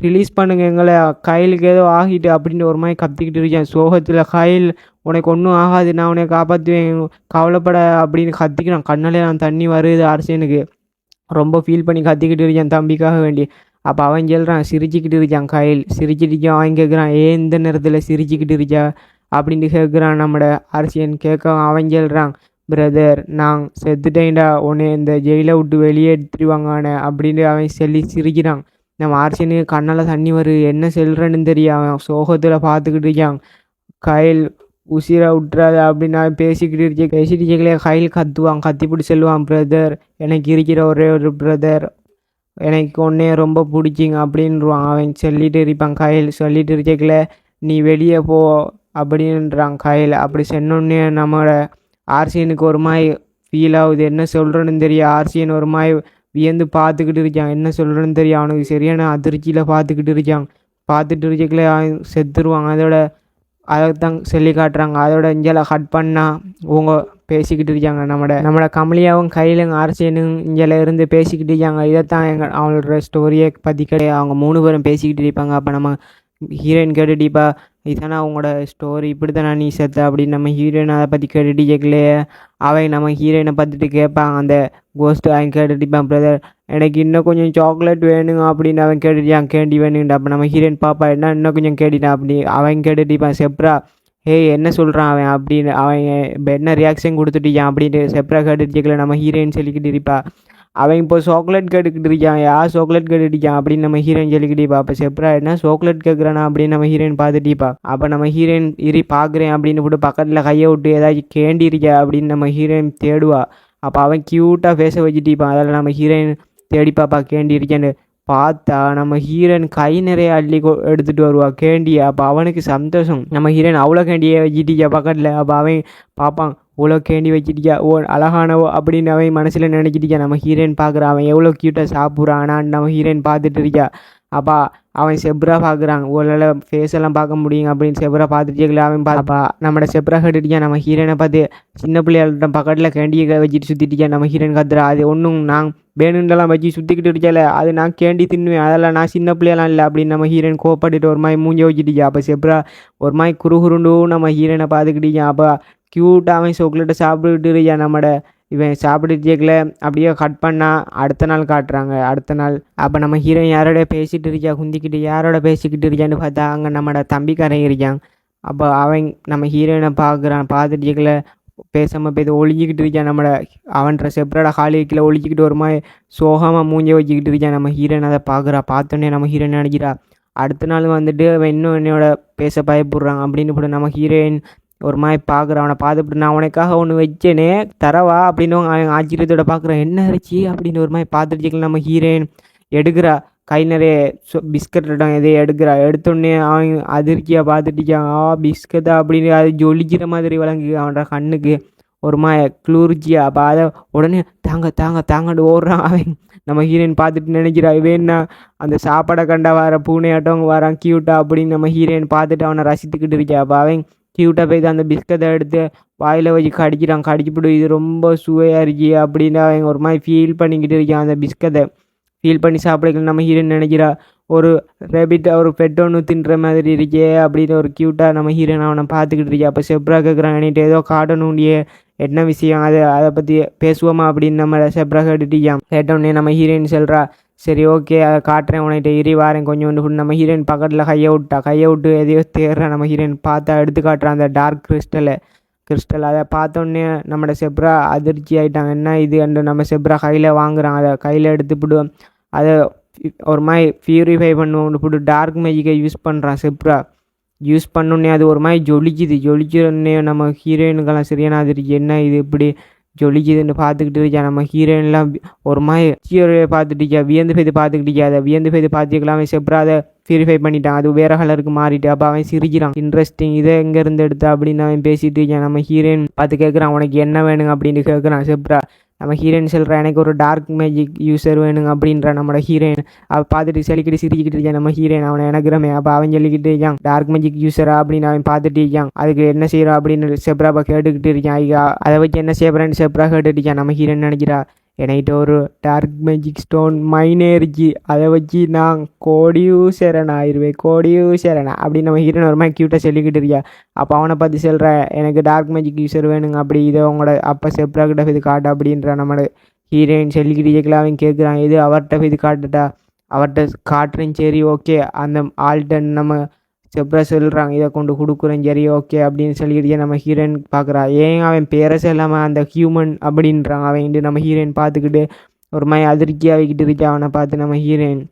ரிலீஸ் பண்ணுங்க எங்களை, கையிலுக்கு ஏதோ ஆகிட்டு அப்படின்னு ஒரு மாதிரி கத்திக்கிட்டு இருக்கேன் சோகத்தில். கையில் உனக்கு ஒன்றும் ஆகாது, நான் உன்னை காப்பாற்றுவேன், கவலைப்பட அப்படின்னு கத்திக்கிறான். கண்ணில் நான் தண்ணி வருது ஆர்சியனுக்கு. ரொம்ப ஃபீல் பண்ணி கத்திக்கிட்டு இருக்கான் தம்பிக்காக வேண்டி. அப்போ அவன் சொல்கிறான், சிரிச்சுக்கிட்டு இருக்கான் கையில். சிரிச்சிட்டு இருக்கான். அவன் கேட்குறான், ஏன் இந்த நேரத்தில் சிரிச்சுக்கிட்டு இருக்கா அப்படின்ட்டு கேட்குறான் நம்மட அரசியன். கேட்க அவன் சொல்கிறான், பிரதர் நான் செத்துட்டேன்டா, உன்னை இந்த ஜெயிலை விட்டு வெளியே எடுத்துருவாங்கானே அப்படின்னு அவன் சொல்லி சிரிக்கிறான். நம்ம அரசியனுக்கு கண்ணால் தண்ணி வருது. என்ன செல்றன்னு தெரியும். அவன் சோகத்தில் பார்த்துக்கிட்டு இருக்கான். கையில் உசிரை விட்டுறாத அப்படின்னு அவன் பேசிக்கிட்டு இருக்கலே கையில் கத்துவான். கத்திப்பிடி செல்வான், பிரதர் எனக்கு இருக்கிற ஒரே ஒரு பிரதர், எனக்கு ஒன்றே ரொம்ப பிடிச்சிங்க அப்படின்றான். அவன் சொல்லிட்டு இருப்பான். கையில் சொல்லிட்டு இருக்கல, நீ வெளியே போ அப்படின்றான் கையில். அப்படி சொன்னோடனே நம்மளோட ஆர்சியனுக்கு ஒரு மாதிரி ஃபீல் ஆகுது. என்ன சொல்கிறேன்னு தெரியும். ஆர்சியன் ஒரு மாதிரி வியந்து பார்த்துக்கிட்டு இருக்கான். என்ன சொல்கிறேன்னு தெரியும். அவனுக்கு சரியான அதிர்ச்சியில் பார்த்துக்கிட்டு இருக்கான். பார்த்துட்டு இருக்கல அவன் செத்துருவான். அதைத்தான் சொல்லி காட்டுறாங்க. அதோட இஞ்சலை கட் பண்ணால் அவங்க பேசிக்கிட்டு இருக்காங்க. நம்மளோட கமலியாவும் கையிலும் ஆர்சியனும் இஞ்சல இருந்து பேசிக்கிட்டு இருக்காங்க. இதைத்தான் அவங்களோட ஸ்டோரியை பற்றி கிடையாது. அவங்க 3 பேரும் பேசிக்கிட்டு இருப்பாங்க. அப்போ நம்ம ஹீரோயின் கேட்டுட்டிப்பா, இதானே அவங்களோட ஸ்டோரி, இப்படி தானே நீ செத்த அப்படின்னு நம்ம ஹீரோயின் அதை பற்றி கேட்டுட்டு கேட்கலையே. அவன் நம்ம ஹீரோயினை பார்த்துட்டு கேட்பான். அந்த கோஸ்ட்டு அவன் கேட்டுட்டிப்பான், பிரதர் எனக்கு இன்னும் கொஞ்சம் சாக்லேட் வேணுங்க அப்படின்னு அவன் கேட்டுட்டான். கேண்டி வேணுங்கடா. அப்போ நம்ம ஹீரோயின் பாப்பா என்ன இன்னும் கொஞ்சம் கேட்டுட்டான் அப்படி அவன் கேட்டுட்டிப்பான். செப்ரா ஏய் என்ன சொல்கிறான் அவன் அப்படின்னு அவன் இப்போ என்ன ரியாக்ஷன் கொடுத்துட்டியான் அப்படின்னு செப்ரா கேட்டுட்டு கேட்கல. நம்ம ஹீரோயின் சொல்லிக்கிட்டு இருப்பா, அவன் இப்போ சாக்லேட் கேட்டுக்கிட்டு இருக்கான். யார் சாக்லேட் கேட்டுட்டிருக்கான் அப்படின்னு நம்ம ஹீரோயின் சொல்லிக்கிட்டீப்பா. அப்போ செப்ரா என்ன சாக்லேட் கேட்குறானா அப்படின்னு நம்ம ஹீரோயின் பார்த்துட்டிப்பா. அப்போ நம்ம ஹீரோயின் பார்க்குறேன் அப்படின்னு போட்டு பக்கத்தில் கையை விட்டு ஏதாச்சும் கேண்டி இருக்கா அப்படின்னு நம்ம ஹீரோயின் தேடுவா. அப்போ அவன் க்யூட்டாக பேச வச்சுட்டிப்பான். அதில் நம்ம ஹீரோயின் தேடி பாப்பா கேண்டி இருக்கேன்னு. பார்த்தா நம்ம ஹீரோயின் கை நிறைய அள்ளி எடுத்துகிட்டு வருவா கேண்டியை. அப்போ அவனுக்கு சந்தோஷம். நம்ம ஹீரோயின் அவ்வளோ கேண்டியை வச்சுட்டியா பக்கத்தில். அப்போ அவன் பார்ப்பான், இவ்வளோ கேண்டி வச்சுட்டியா, ஓ அழகானவோ அப்படின்னு அவன் மனசில் நினச்சிட்டியா. நம்ம ஹீரோயின் பார்க்குறான், அவன் எவ்வளோ க்யூட்டாக சாப்பிட்றான். ஆனால் நம்ம ஹீரோயின் பார்த்துட்டு இருக்கா. அப்பா அவன் செப்ரா பார்க்குறான். ஒரு ஃபேஸ் எல்லாம் பார்க்க முடியுங்க அப்படின்னு செப்ரா பார்த்துட்டு அவன் பார்ப்பா. நம்மளோட செப்ரா கேட்டுட்டியா. நம்ம ஹீரோயினை பார்த்து சின்ன பிள்ளைகள்கிட்ட பக்கத்தில் கேண்டியை வச்சுட்டு சுற்றிட்டியா. நம்ம ஹீரோயின் கத்துறா, அது ஒன்றும் நான் வேணுன்றலாம் வச்சு சுற்றிக்கிட்டு இருக்கல, அது நான் கேண்டி தின்னுவேன், அதெல்லாம் நான் சின்ன பிள்ளையெல்லாம் இல்லை அப்படின்னு நம்ம ஹீரோயின் கோப்பட்டுட்டு ஒரு மாதிரி மூஞ்சி வச்சுட்டியா. அப்போ செப்ரா ஒரு மாதிரி குறுகுருண்டு நம்ம ஹீரோயினை பார்த்துக்கிட்டியா. அப்போ க்யூட்டாக அவன் சாக்லேட்டை சாப்பிட்டுக்கிட்டு இருக்கியா. இவன் சாப்பிட்டுக்கல அப்படியே கட் பண்ணால் அடுத்த நாள் காட்டுறாங்க. அடுத்த நாள் அப்போ நம்ம ஹீரோயின் யாரோட பேசிகிட்டு இருக்கியா, குந்திக்கிட்டு யாரோட பேசிக்கிட்டு இருக்கியான்னு பார்த்தா அங்கே நம்மளோட தம்பிக்காரன் இருக்கான். அப்போ அவன் நம்ம ஹீரோயினை பார்க்குறான். பார்த்துட்டு பேசாமல் போய் ஒழிஞ்சிக்கிட்டு இருக்கான். அவன்ற செப்ரோட காலிக்கில் ஒழிச்சிக்கிட்டு ஒரு மாதிரி சோகமாக மூஞ்ச வச்சுக்கிட்டு இருக்கான். நம்ம ஹீரோயின் அதை பார்க்குறா. பார்த்தோன்னே நம்ம ஹீரோயின் நினைக்கிறா அடுத்த நாள் வந்துட்டு அவன் இன்னும் என்னோட பேச பயப்படுறான் அப்படின்னு போட்டு நம்ம ஹீரோயின் ஒரு மாதிரி பார்க்குறான். அவனை பார்த்துட்டு நான் உனக்காக ஒன்று வச்சேனே தரவா அப்படின்னு அவன் ஆச்சரியத்தோட பார்க்குறான். என்ன ஆச்சு அப்படின்னு ஒரு மாதிரி பார்த்துட்டு நம்ம ஹீரோயின் எடுக்கிறா. கை நிறைய பிஸ்கட் எதே எடுக்கிறா. எடுத்தோடனே அவன் அதிர்ச்சியாக பார்த்துட்டிக்கான். பிஸ்கட்டா அப்படின்னு அது ஜொலிக்கிற மாதிரி வழங்கு அவனோட கண்ணுக்கு ஒரு மாதிரி குளிர்ச்சியா. அப்போ அதை உடனே தாங்கன்னு ஓடுறான் அவன். நம்ம ஹீரோயின் பார்த்துட்டு நினைக்கிறா இவன்னா அந்த சாப்பாடை கண்டா வர பூனையாட்டவங்க வரான் க்யூட்டா அப்படின்னு நம்ம ஹீரோயின் பார்த்துட்டு அவனை ரசித்துக்கிட்டு இருக்கா. அப்போ அவன் க்யூட்டாக போய் அந்த பிஸ்கட்டை எடுத்து வாயில் வச்சு கடிக்கிறான். கடிச்சுப்பிடு இது ரொம்ப சுவையாக இருக்கு அப்படின்னு அவன் ஒரு மாதிரி ஃபீல் பண்ணிக்கிட்டு இருக்கான். அந்த பிஸ்கட்டை ஃபீல் பண்ணி சாப்பிடல நம்ம ஹீரோயின் நினைக்கிறா ஒரு ரேபிட்டை ஒரு பெட் ஒன்று தின்ற மாதிரி இருக்கே அப்படின்னு ஒரு க்யூட்டாக நம்ம ஹீரோயின் அவனை பார்த்துக்கிட்டு இருக்கா. அப்போ செப்ரா கேட்குறான், என்கிட்ட ஏதோ காட்டணுண்டியே என்ன விஷயம் அதை பற்றி பேசுவோமா அப்படின்னு நம்ம செப்ரா கேட்டுட்டியான். கேட்டோடனே நம்ம ஹீரோயின் சொல்கிறா, சரி ஓகே அதை காட்டுறேன் உன்கிட்ட வாரேன் கொஞ்சம். நம்ம ஹீரோயின் பக்கத்தில் கையை விட்டு எதையோ தேடுறான். நம்ம ஹீரோயின் பார்த்தா எடுத்து காட்டுறான் அந்த டார்க் கிறிஸ்டல். அதை பார்த்தோன்னே நம்மளோட செப்ரா அதிர்ச்சி ஆகிட்டாங்க. என்ன இது அண்டு நம்ம செப்ரா கையில் வாங்குறான். அதை கையில் எடுத்துப்பிடுவோம். அதை ஒரு மாதிரி பியூரிஃபை பண்ணுவோம்னு போட்டு டார்க் மேஜிக்கை யூஸ் பண்ணுறான் செப்ரா. யூஸ் பண்ணோன்னே அது ஒரு மாதிரி ஜொலிக்கிறோன்னே நம்ம ஹீரோயினுக்கெல்லாம் சரியான அதிர்ச்சி. என்ன இது இப்படி ஜொலிக்குதுன்னு பார்த்துக்கிட்டு இருக்கா. நம்ம ஹீரோயின்லாம் ஒரு மாதிரி ஹீரோயை பார்த்துட்டிக்கா. வியந்து போய் பார்த்துக்கிட்டிக்கா. அதை வியந்து போய் பார்த்துக்கலாமே செப்ரா அதை பியூரிஃபை பண்ணிட்டான். அது வேறு கலருக்கு மாறிட்டு. அப்போ அவன் சிரிக்கிறான். இன்ட்ரெஸ்டிங் இதை எங்கேருந்து எடுத்த அப்படின்னு அவன் பேசிகிட்டு இருக்கான். நம்ம ஹீரோயின் பார்த்து கேட்குறான், உனக்கு என்ன வேணுங்க அப்படின்னு கேட்குறான் செப்ரா. நம்ம ஹீரோயின் சொல்கிறான், எனக்கு ஒரு டார்க் மேஜிக் யூஸர் வேணுங்க அப்படின்ற நம்மளோட ஹீரோயின். அவள் பார்த்துட்டு சிரிக்கிட்டு இருக்கான். நம்ம ஹீரோயின் அவனை எனக்குறமே. அப்போ அவன் சொல்லிக்கிட்டு இருக்கான், டார்க் மேஜிக் யூஸரா அப்படின்னு அவன் பார்த்துட்டு இருக்கான். அதுக்கு என்ன செய்கிறான் அப்படின்னு செப்ராப்பா கேட்டுக்கிட்டு இருக்கான். ஐயா அதை வச்சு என்ன செய்யப்படுறேன்னு செப்ரா கேட்டுட்டு இருக்கான். நம்ம ஹீரோயின் நினைக்கிறா, என்கிட்ட ஒரு டார்க் மேஜிக் ஸ்டோன் மைனே இருக்கு, அதை வச்சு நான் கோடியூசரன் அப்படின்னு நம்ம ஹீரோயின் ஒரு மாதிரி க்யூட்டாக சொல்லிக்கிட்டு இருக்கியா. அப்போ அவனை பார்த்து சொல்கிற, எனக்கு டார்க் மேஜிக் யூஸர் வேணுங்க அப்படி இதை உங்களோட அப்போ செப்ரா கிட்ட இது காட்டு அப்படின்ற நம்மளோட ஹீரோயின் சொல்லிக்கிட்டு கேட்கல. அவன் கேட்குறான், எது அவர்கிட்ட இது காட்டுட்டா, அவர்கிட்ட காட்டுறேன், சரி ஓகே. அந்த ஆள்கிட்ட நம்ம செப்ரா சொல்கிறான், இதை கொண்டு கொடுக்குறேன், சரி ஓகே அப்படின்னு சொல்லிக்கிட்டே நம்ம ஹீரோயின் பார்க்குறா. ஏன் அவன் பேரை சொல்லாமல் அந்த ஹியூமன் அப்படின்றான். அவன் நம்ம ஹீரோயின் பார்த்துக்கிட்டு ஒரு மாதிரி அதிர்ச்சி ஆகிக்கிட்டு இருக்கா அவனை பார்த்து நம்ம ஹீரோயின்.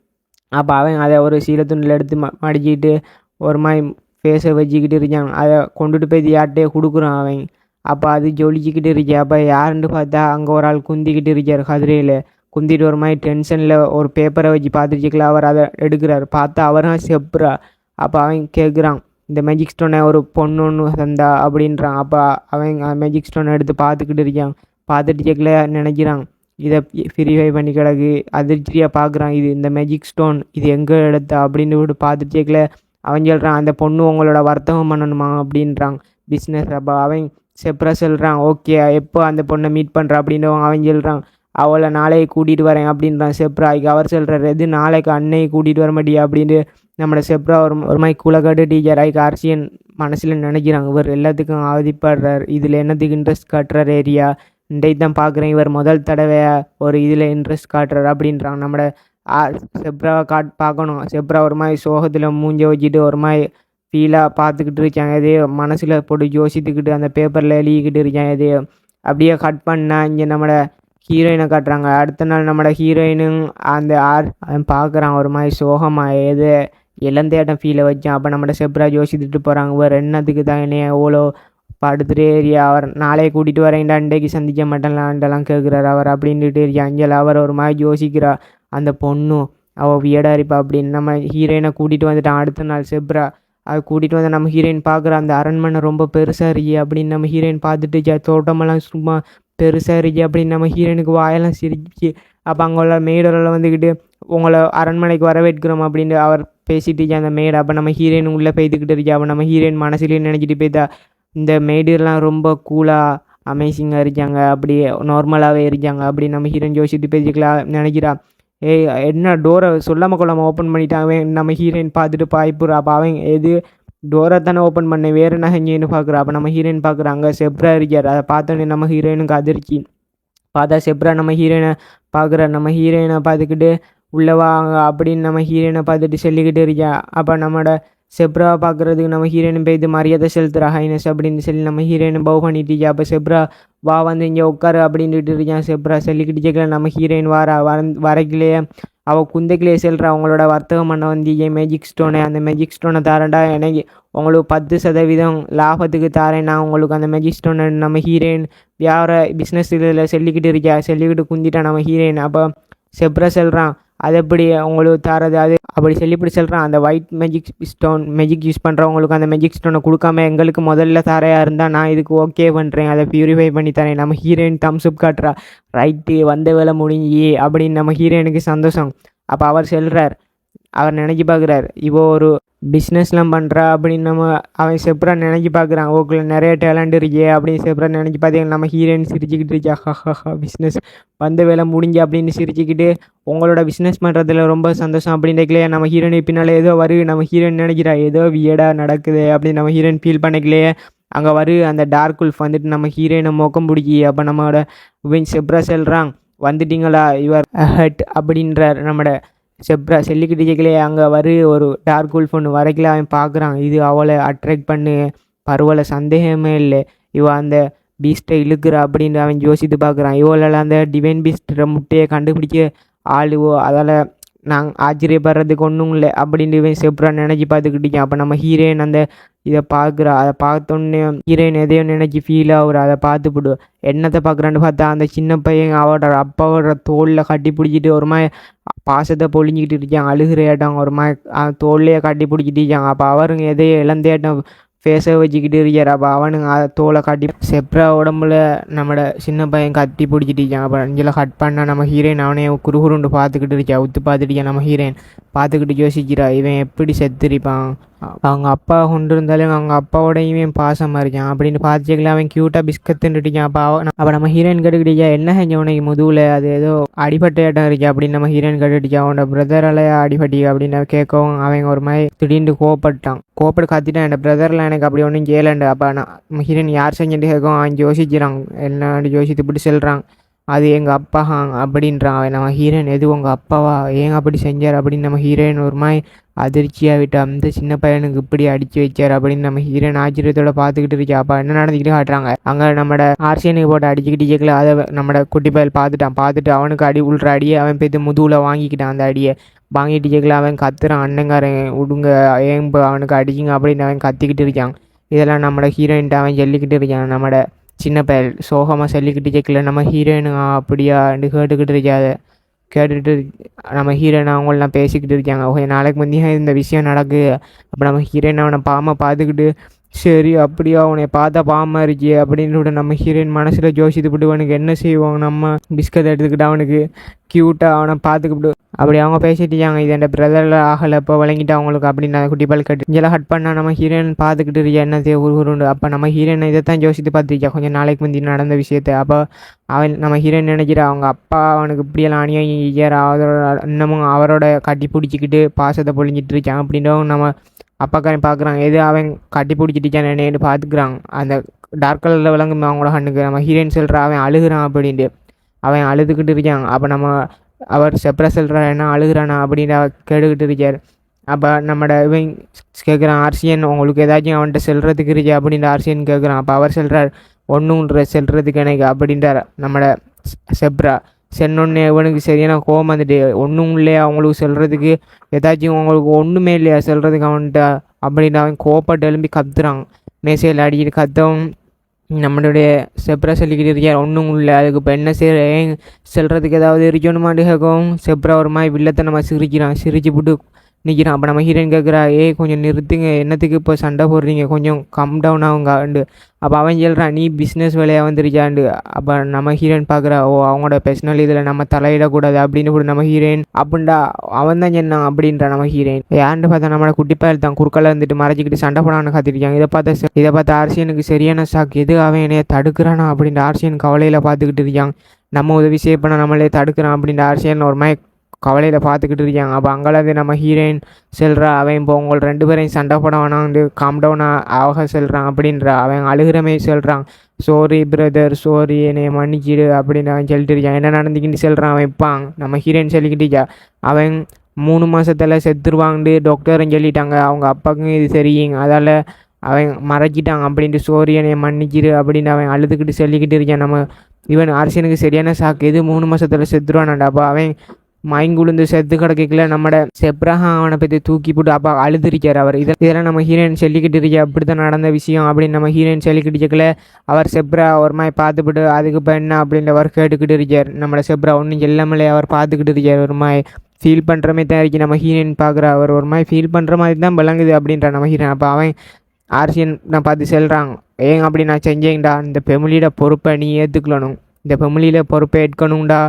அப்போ அவன் அதை ஒரு சீலத்துண்டில் எடுத்து மடிச்சிக்கிட்டு ஒரு மாதிரி ஃபேஸை வச்சுக்கிட்டு இருக்கான். அதை கொண்டுட்டு போய் யார்கிட்டே கொடுக்குறான் அவன். அப்போ அது ஜொலிச்சிக்கிட்டு இருக்கா. அப்போ யாருன்னு பார்த்தா அங்கே ஒரு ஆள் குந்திக்கிட்டு இருக்கார் கதிரையில். குந்திட்டு ஒரு மாதிரி டென்ஷனில் ஒரு பேப்பரை வச்சு பார்த்துருக்கல. அவர் அதை எடுக்கிறார். பார்த்தா அவரும் செப்ரா. அப்போ அவன் கேட்குறான், இந்த மேஜிக் ஸ்டோனை ஒரு பொண்ணு ஒன்று தந்தா அப்படின்றான். அப்போ அவன் மேஜிக் ஸ்டோனை எடுத்து பார்த்துக்கிட்டு இருக்கான். பார்த்துட்டு கேட்கல நினைக்கிறான், இதை வெரிஃபை பண்ணி கிடக்கு. அதிர்ச்சியாக பார்க்குறான், இது இந்த மேஜிக் ஸ்டோன் இது எங்கே எடுத்தா அப்படின்னு விட்டு பார்த்துட்டு கேட்கல. அவன் சொல்கிறான், அந்த பொண்ணு உங்களோட வர்த்தகம் பண்ணணுமா அப்படின்றான், பிஸ்னஸ். அப்போ அவன் செப்ரா சொல்கிறான், ஓகே எப்போ அந்த பொண்ணை மீட் பண்ணுறா அப்படின்னு அவன் சொல்கிறான். அவளை நாளைக்கு கூட்டிகிட்டு வரேன் அப்படின்றான் செப்ரா. அவர் சொல்கிறார், எது நாளைக்கு அன்னையை கூட்டிகிட்டு வர மாட்டியா அப்படின்னு நம்மளோட செப்ரா ஒரு மாதிரி குலக்காட்டு டீச்சர் ஆகி ஆர்சியன் மனசில் நினைக்கிறாங்க. இவர் எல்லாத்துக்கும் அவதிப்படுறார், இதில் என்னத்துக்கு இன்ட்ரெஸ்ட் காட்டுறார் ஏரியா, இன்றைக்கு தான் பார்க்குறேன் இவர் முதல் தடவை ஒரு இதில் இன்ட்ரெஸ்ட் காட்டுறாரு அப்படின்றாங்க. நம்மளோட செப்ராவை பார்க்கணும். செப்ரா ஒரு மாதிரி சோகத்தில் மூஞ்ச வச்சுட்டு ஒரு மாதிரி ஃபீலாக பார்த்துக்கிட்டு இருக்காங்க. எதையோ மனசில் போட்டு யோசித்துக்கிட்டு அந்த பேப்பரில் எழுதிக்கிட்டு இருக்காங்க. எதையோ அப்படியே கட் பண்ணால் இங்கே நம்மளோட ஹீரோயினை காட்டுறாங்க. அடுத்த நாள் நம்மளோட ஹீரோயினும் அந்த அவன் பார்க்குறான் ஒரு மாதிரி சோகமாக எது இளந்தேட்டம் ஃபீலை வச்சான். அப்போ நம்மளோட செப்ரா யோசித்துட்டு போகிறாங்க, வேறு என்னத்துக்கு தான் என்னைய எவ்வளோ படுத்துகிட்டே ஏரியா, அவர் நாளையே கூட்டிகிட்டு வரேன்டா, அண்டைக்கு சந்திக்க மாட்டேன்லான்டெல்லாம் கேட்குறாரு அவர் அப்படின்ட்டு இருக்கா. அஞ்சல் அவர் ஒரு மாதிரி யோசிக்கிறா. அந்த பொண்ணும் அவள் வியடா இருப்பா அப்படின்னு நம்ம ஹீரோயினை கூட்டிகிட்டு வந்துட்டான். அடுத்த நாள் செப்ரா அதை கூட்டிகிட்டு வந்து நம்ம ஹீரோயின் பார்க்குற அந்த அரண்மனை ரொம்ப பெருசாக இருக்கி அப்படின்னு நம்ம ஹீரோயின் பார்த்துட்டு தோட்டமெல்லாம் சும்மா பெருசாக இருக்கி அப்படின்னு நம்ம ஹீரோயினுக்கு வாயெல்லாம் சிரிச்சு. அப்போ அங்கே உள்ள மேடரெல்லாம் வந்துக்கிட்டு உங்களை அரண்மனைக்கு வரவேற்கிறோம் அப்படின்னு அவர் பேசிட்டு அந்த மேடு. அப்போ நம்ம ஹீரோயின் உள்ளே போய்த்துக்கிட்டு இருக்கா. அப்போ நம்ம ஹீரோயின் மனசுலேயே நினச்சிட்டு போய்த்தா, இந்த மேடுலாம் ரொம்ப கூலாக அமேசிங்காக இருக்காங்க, அப்படியே நார்மலாகவே இருக்காங்க அப்படின்னு நம்ம ஹீரோயின் யோசிச்சுட்டு பேசிக்கலாம் நினைக்கிறா. ஏய் என்ன டோரை சொல்லாமல் கொள்ளாமல் ஓப்பன் பண்ணிட்டாங்க. நம்ம ஹீரோயின் பார்த்துட்டு பாய்ப்புறா. அப்போ அவன் எது டோரை தானே ஓப்பன் பண்ணேன், வேறு என்ன செஞ்சேன்னு பார்க்குறா. அப்போ நம்ம ஹீரோயின் பார்க்குறாங்க செப்ரா இருக்கார். அதை பார்த்தோன்னே நம்ம ஹீரோயினுக்கு அதிர்ச்சி. பார்த்தா செப்ரா நம்ம ஹீரோயினை பார்க்குறாரு. நம்ம ஹீரோயினை பார்த்துக்கிட்டு உள்ளவாங்க அப்படின்னு நம்ம ஹீரோயினை பார்த்துட்டு சொல்லிக்கிட்டு இருக்கா. அப்போ நம்மளோட செப்ரா பார்க்குறதுக்கு நம்ம ஹீரோயின் போய் இது மரியாதை செலுத்துகிறா, ஹைனஸ் அப்படின்னு சொல்லி நம்ம ஹீரோயினை பவ் பண்ணிட்டு இருக்கா. அப்போ செப்ரா வா வந்து இங்கே உட்காரு அப்படின்ட்டு இருக்கான். செப்ரா சொல்லிக்கிட்டு கேட்கல. நம்ம ஹீரோயின் வரைக்கிலேயே அவள் குந்தைக்கிலேயே செல்றா, அவங்களோட வர்த்தகம் பண்ண வந்து ஏன் மேஜிக் ஸ்டோனை, அந்த மேஜிக் ஸ்டோனை தாரேன்டா, எனக்கு உங்களுக்கு 10% லாபத்துக்கு தாரேன் நான் உங்களுக்கு அந்த மேஜிக் ஸ்டோனை நம்ம ஹீரோயின் வேறு பிஸ்னஸ் இதில் சொல்லிக்கிட்டு இருக்கா. சொல்லிக்கிட்டு குந்திட்டான் நம்ம ஹீரோயின். அப்போ செப்ரா சொல்கிறான், அது எப்படி உங்களுக்கு தரது, அது அப்படி சொல்லிப்படி சொல்கிறான். அந்த ஒயிட் மேஜிக் யூஸ் பண்ணுறவங்களுக்கு அந்த மேஜிக் ஸ்டோனை கொடுக்காம எங்களுக்கு முதல்ல தரையாக இருந்தால் நான் இதுக்கு ஓகே பண்ணுறேன், அதை ப்யூரிஃபை பண்ணி தரேன். நம்ம ஹீரோயின் தம்ஸ்அப் காட்டுறா. ரைட்டு வந்த வேலை முடிஞ்சி அப்படின்னு நம்ம ஹீரோயினுக்கு சந்தோஷம். அப்போ அவர் சொல்கிறார், அவர் நினச்சி பார்க்குறார், இவோ ஒரு பிஸ்னஸ்லாம் பண்ணுறா அப்படின்னு நம்ம அவன் செப்ரா நினச்சி பார்க்குறான். ஓகே நிறைய டேலண்ட் இருக்கே அப்படின்னு செப்ரா நினச்சி பார்த்தீங்கன்னா நம்ம ஹீரோயின் சிரிச்சுக்கிட்டு இருக்கா. ஹஹா பிஸ்னஸ் வந்த வேலை முடிஞ்சு அப்படின்னு சிரிச்சுக்கிட்டு உங்களோட பிஸ்னஸ் பண்ணுறதுல ரொம்ப சந்தோஷம் அப்படின்றக்கலையே நம்ம ஹீரோயின் பின்னால் ஏதோ நம்ம ஹீரோயின் நினைக்கிறா ஏதோ வியடாக நடக்குது அப்படின்னு நம்ம ஹீரோயின் ஃபீல் பண்ணிக்கலையே. அங்கே அந்த டார்க் உல்ஃப் வந்துட்டு நம்ம ஹீரோயினை மொக்கம் பிடிக்கி. அப்போ நம்மளோட செப்ரா சொல்கிறான், வந்துட்டீங்களா யுவர் ஹட் அப்படின்றார் நம்மளோட செப்ரா. சொல்லிக்கிட்டு கேட்கலையே அங்கே ஒரு டார்க் உல்ஃப் ஒன்று வரைக்கல அவன் பார்க்குறான். இது அவளை அட்ராக்ட் பண்ணு, பரவாயில்ல சந்தேகமே இல்லை, அந்த பீஸ்ட்டை இழுக்கிறா அப்படின்னு அவன் யோசித்து பார்க்குறான். இவளால் அந்த டிவைன் பீஸ்ட் முட்டையை கண்டுபிடிக்க ஆளுவோ, அதால் நாங்கள் ஆச்சரியப்படுறதுக்கு ஒன்றும் இல்லை அப்படின்னு இவன் செப்ரா நினச்சி பார்த்துக்கிட்டீங்க. அப்போ நம்ம ஹீரோயின் அந்த இதை பார்க்குறா. அதை பார்த்தோன்னே ஹீரோயின் எதையோ நினச்சி ஃபீல் ஆகுறா. அதை பார்த்துப்பிடு என்னத்தை பார்க்குறான்னு பார்த்தா அந்த சின்ன பையன் அவரோட அப்பாவோட தோளில் கட்டி பிடிச்சிட்டு ஒரு மாதிரி பாசத்தை பொழிஞ்சிக்கிட்டு இருக்காங்க, அழுகிறையாட்டாங்க, ஒரு மாதிரி தோல்லையே கட்டி பிடிச்சிட்டு இருக்காங்க. அப்போ அவருங்க எதையோ இளந்தேட்டம் ஃபேஸை வச்சுக்கிட்டு இருக்கார். அப்போ அவனுங்க தோலை கட்டி செப்ரா உடம்புல நம்மளோட சின்ன பையன் கட்டி பிடிச்சிட்டு இருக்கான். அப்போ அஞ்சல கட் பண்ணால் நம்ம ஹீரோயின் அவனே குறுகுருண்டு பார்த்துக்கிட்டு இருக்கா. உத்து பார்த்துட்டு நம்ம ஹீரோயின் பார்த்துக்கிட்டு யோசிக்கிறா, இவன் எப்படி செத்துருப்பான், அவங்க அப்பா கொண்டு இருந்தாலும் அவங்க அப்பாவோட இவன் பாசமாக இருக்கான் அப்படின்னு பார்த்துக்கலாம். அவன் க்யூட்டாக பிஸ்கத்துன்னு இருக்கான். அப்போ நம்ம ஹீரோயின் கேட்டுக்கிட்டியா என்ன செஞ்ச உனக்கு முதுகில் அது ஏதோ அடிபட்ட இடம் இருக்கா அப்படின்னு நம்ம ஹீரோயின் கேட்டுக்கிட்டியா, அவனோட பிரதரால் அடிபட்டி அப்படின்னு கேட்கவும் அவன் ஒரு மாதிரி திடீர்னு கோப்பட்டு காத்திட்டான், என் பிரதரில் எனக்கு அப்படி ஒன்றும் கேளண்டு. அப்போ நம்ம ஹீரோயின் யார் செஞ்சுட்டு கேட்கும் அவன் யோசிக்கிறான், என்ன யோசித்து இப்படி சொல்கிறான். அது எங்கள் அப்பா அப்படின்றான் அவன். நம்ம ஹீரோயின் எது உங்கள் அப்பாவா, ஏன் அப்படி செஞ்சார் அப்படின்னு நம்ம ஹீரோயின் ஒரு மாதிரி அதிர்ச்சியாக விட்டு அந்த சின்ன பையனுக்கு இப்படி அடித்து வச்சார் அப்படின்னு நம்ம ஹீரோயின் ஆச்சரியத்தோட பார்த்துக்கிட்டு இருக்கா. அப்போ என்ன நடந்துக்கிட்டு காட்டுறாங்க, அங்கே நம்மட ஆர்சியனுக்கு போட்டு அடிச்சுக்கிட்டு கேட்கல, அதை நம்மட குட்டி பயல் பார்த்துட்டு அவனுக்கு அடி உள்ற அடியை அவன் போய்த்து முதுகில் வாங்கிக்கிட்டான். அந்த அடியை வாங்கிட்டு கேட்கல, அவன் கத்துறான், அண்ணங்காரன் விடுங்க ஏன் இப்போ அவனுக்கு அடிக்குங்க அப்படின்னு அவன் கத்திக்கிட்டு இருக்கான். இதெல்லாம் நம்மளோட ஹீரோயின்ட்டு அவன் சொல்லிக்கிட்டு இருக்கான். நம்மட சின்ன பயல் சோகமாக சொல்லிக்கிட்டு கேட்கல, நம்ம ஹீரோயின் அப்படியான்னு கேட்டுக்கிட்டு இருக்காது. கேட்டுட்டு நம்ம ஹீரோயின் அவங்களாம் பேசிக்கிட்டு இருக்காங்க. ஓகே, நாளைக்கு முந்தைய இந்த விஷயம் நடக்கு. அப்போ நம்ம ஹீரோயின் அவனை பார்த்துக்கிட்டு சரி அப்படியா அவனை பார்த்தா பாவமாக இருக்கே அப்படின்னு நம்ம ஹீரோயின் மனசில் ஜோசித்து விட்டு அவனுக்கு என்ன செய்வோம், நம்ம பிஸ்கட் எடுத்துக்கிட்டு அவனுக்கு க்யூட்டாக அவனை பார்த்துக்கிட்டு அப்படி அவங்க பேசிட்டுருக்காங்க. இது என் பிரதரில் ஆகலை இப்போ வழங்கிட்டு அவங்களுக்கு அப்படின்னு அந்த குட்டி பால் கட்டு இதெல்லாம் ஹட் பண்ணால் நம்ம ஹீரோயின் பார்த்துக்கிட்டு இருக்கா என்ன உருண்டு. அப்போ நம்ம ஹீரோயின் இதை தான் யோசித்து பார்த்துருக்கா கொஞ்சம் நாளைக்கு முந்தி நடந்த விஷயத்தை. அப்போ அவன் நம்ம ஹீரோயின் நினைக்கிறா அவங்க அப்பா அவனுக்கு இப்படியெல்லாம் அநியாயம் அவரோட இன்னமும் அவரோட கட்டி பிடிச்சிக்கிட்டு பாசத்தை பொழிஞ்சிட்டு இருக்கான் அப்படின்றவங்க நம்ம அப்பாக்காரன் பார்க்குறாங்க. எது அவன் கட்டி பிடிச்சிட்டுச்சான் என்னன்னு பார்த்துக்குறாங்க. அந்த டார்க் கலரில் விளங்குமே அவங்களோட கண்ணுக்கு. நம்ம ஹீரோயின் சொல்கிறா அவன் அழுகிறான் அப்படின்ட்டு. அவன் அழுதுகிட்டு இருக்காங்க. அப்போ நம்ம அவர் செப்பரா சொல்கிறா என்ன அழுகிறானா அப்படின்னு கேட்டுக்கிட்டு இருக்கார். அப்போ நம்மட இவன் கேட்குறான் ஆர்சியன் உங்களுக்கு ஏதாச்சும் அவன்கிட்ட செல்றதுக்கு இருக்கா அப்படின்ற ஆர்சியன் கேட்குறான். அப்போ அவர் சொல்கிறார் ஒன்றுன்ற செல்றதுக்கு எனக்கு அப்படின்றார். நம்மட செப்ரா சென்னொன்னே இவனுக்கு சரியான கோவம் வந்துட்டு ஒன்றும் இல்லையா அவங்களுக்கு சொல்கிறதுக்கு, ஏதாச்சும் உங்களுக்கு ஒன்றுமே இல்லையா சொல்கிறதுக்கு அவன்கிட்ட அப்படின்னு அவன் கோப்பட்டு எழும்பி கத்துறான். மேசையில் அடிக்கிட்டு கத்தவும் நம்மளுடைய செப்ரா சொல்லிக்கிட்டு இருக்கார் ஒன்றும் இல்லை அதுக்கு இப்போ என்ன செய்ய ஏன் செல்றதுக்கு ஏதாவது இருக்கணுமான்னு கேட்கவும் செப்ரா ஒரு மாதிரி வில்லத்தை நம்ம சிரிச்சு போட்டு நிற்கிறான். அப்போ நம்ம ஹீரோயின் கேட்குறா கொஞ்சம் நிறுத்துங்க, என்னத்துக்கு இப்போ சண்டை போடுறீங்க, கொஞ்சம் கம் டவுன் ஆகுங்காண்டு. அப்போ அவன் சொல்கிறான் நீ பிஸ்னஸ் வேலையாக வந்துருச்சாண்டு. அப்போ நம்ம ஹீரோயின் பார்க்குறா அவங்களோட பர்சனல் இதில் நம்ம தலையிடக்கூடாது அப்படின்னு கூட நம்ம ஹீரோயின் அப்படின்டா அவன் தான் சொன்னான் அப்படின்ற நம்ம ஹீரோயின் ஏன்னு பார்த்தா நம்மளோட குட்டிப்பாயில் தான் குறுக்கெல்லாம் இருந்துட்டு மறைச்சிக்கிட்டு சண்டை போடான்னு காத்திருக்காங்க. இதை பார்த்து ஆர்சியனுக்கு சரியான ஷாக், எது அவன் என்னைய தடுக்கிறானா அப்படின்ற ஆர்சியன் கவலையில் பார்த்துக்கிட்டு இருக்காங்க. நம்ம உதவி செய்யப்போனால் நம்மளே தடுக்கிறான் அப்படின்ற ஆர்சியன் ஒரு மாதிரி கவலையில் பார்த்துக்கிட்டு இருக்காங்க. அப்போ அங்கேருந்து நம்ம ஹீரோயின் செல்றா அவன் இப்போ உங்கள் 2 பேரையும் சண்டை போட வேணாண்டு காம் டவுனாக ஆக செல்கிறான் அப்படின்ற அவன் அழுகிறமே சொல்கிறான். சாரி பிரதர் சாரி என்னை மன்னிச்சிடு அப்படின்னு அவன் சொல்லிட்டு இருக்கான். என்ன நடந்துக்கிட்டு செல்கிறான் அவன் இப்பான். நம்ம ஹீரோயின் சொல்லிக்கிட்டு அவன் 3 மாதத்தில் செத்துருவாங்கன்னு டாக்டரும் சொல்லிட்டாங்க, அவங்க அப்பாவுக்கும் இது தெரியுங்க, அதால் அவன் மறைச்சிட்டாங்க அப்படின்ட்டு சோரி என்னை மன்னிச்சிடு அப்படின்னு அவன் அழுதுகிட்டு சொல்லிக்கிட்டு இருக்கான். நம்ம இவன் ஆர்சியனுக்கு சரியான சாக்கு, எது 3 மாதத்தில் செத்துருவானாண்டா. அப்போ அவன் மயங்குழுந்து செத்து கிடக்கல நம்மட செப்ரஹா அவனை பற்றி தூக்கி போட்டு அப்போ அழுதுருக்கார் அவர். இதெல்லாம் நம்ம ஹீரோயின் சொல்லிக்கிட்டு இருக்கா அப்படி தான் நடந்த விஷயம் அப்படின்னு நம்ம ஹீரோயின் சொல்லிக்கிட்டு இருக்கல. அவர் செப்ரா ஒரு மாதிரி பார்த்துப்பட்டு அதுக்கு இப்போ என்ன அப்படின்னு அவர் கேட்டுக்கிட்டு இருக்கார். நம்மளோட செப்ரா ஒன்றும் எல்லாமே அவர் பார்த்துக்கிட்டு இருக்கார். ஒரு மாதிரி ஃபீல் பண்ணுற மாதிரி தான் இருக்கு. நம்ம ஹீரோயின் பார்க்குறா அவர் ஒரு மாதிரி ஃபீல் பண்ணுற மாதிரி தான் விளங்குது அப்படின்ற நம்ம ஹீரோயின். அப்போ அவன் ஆர்சியன் நான் பார்த்து செல்கிறாங்க ஏன் அப்படி நான் செஞ்சேங்கடா, இந்த ஃபெமிலியோட பொறுப்பை நீ ஏற்றுக்கணும், இந்த ஃபெமிலியில் பொறுப்பை ஏற்கணும்டா,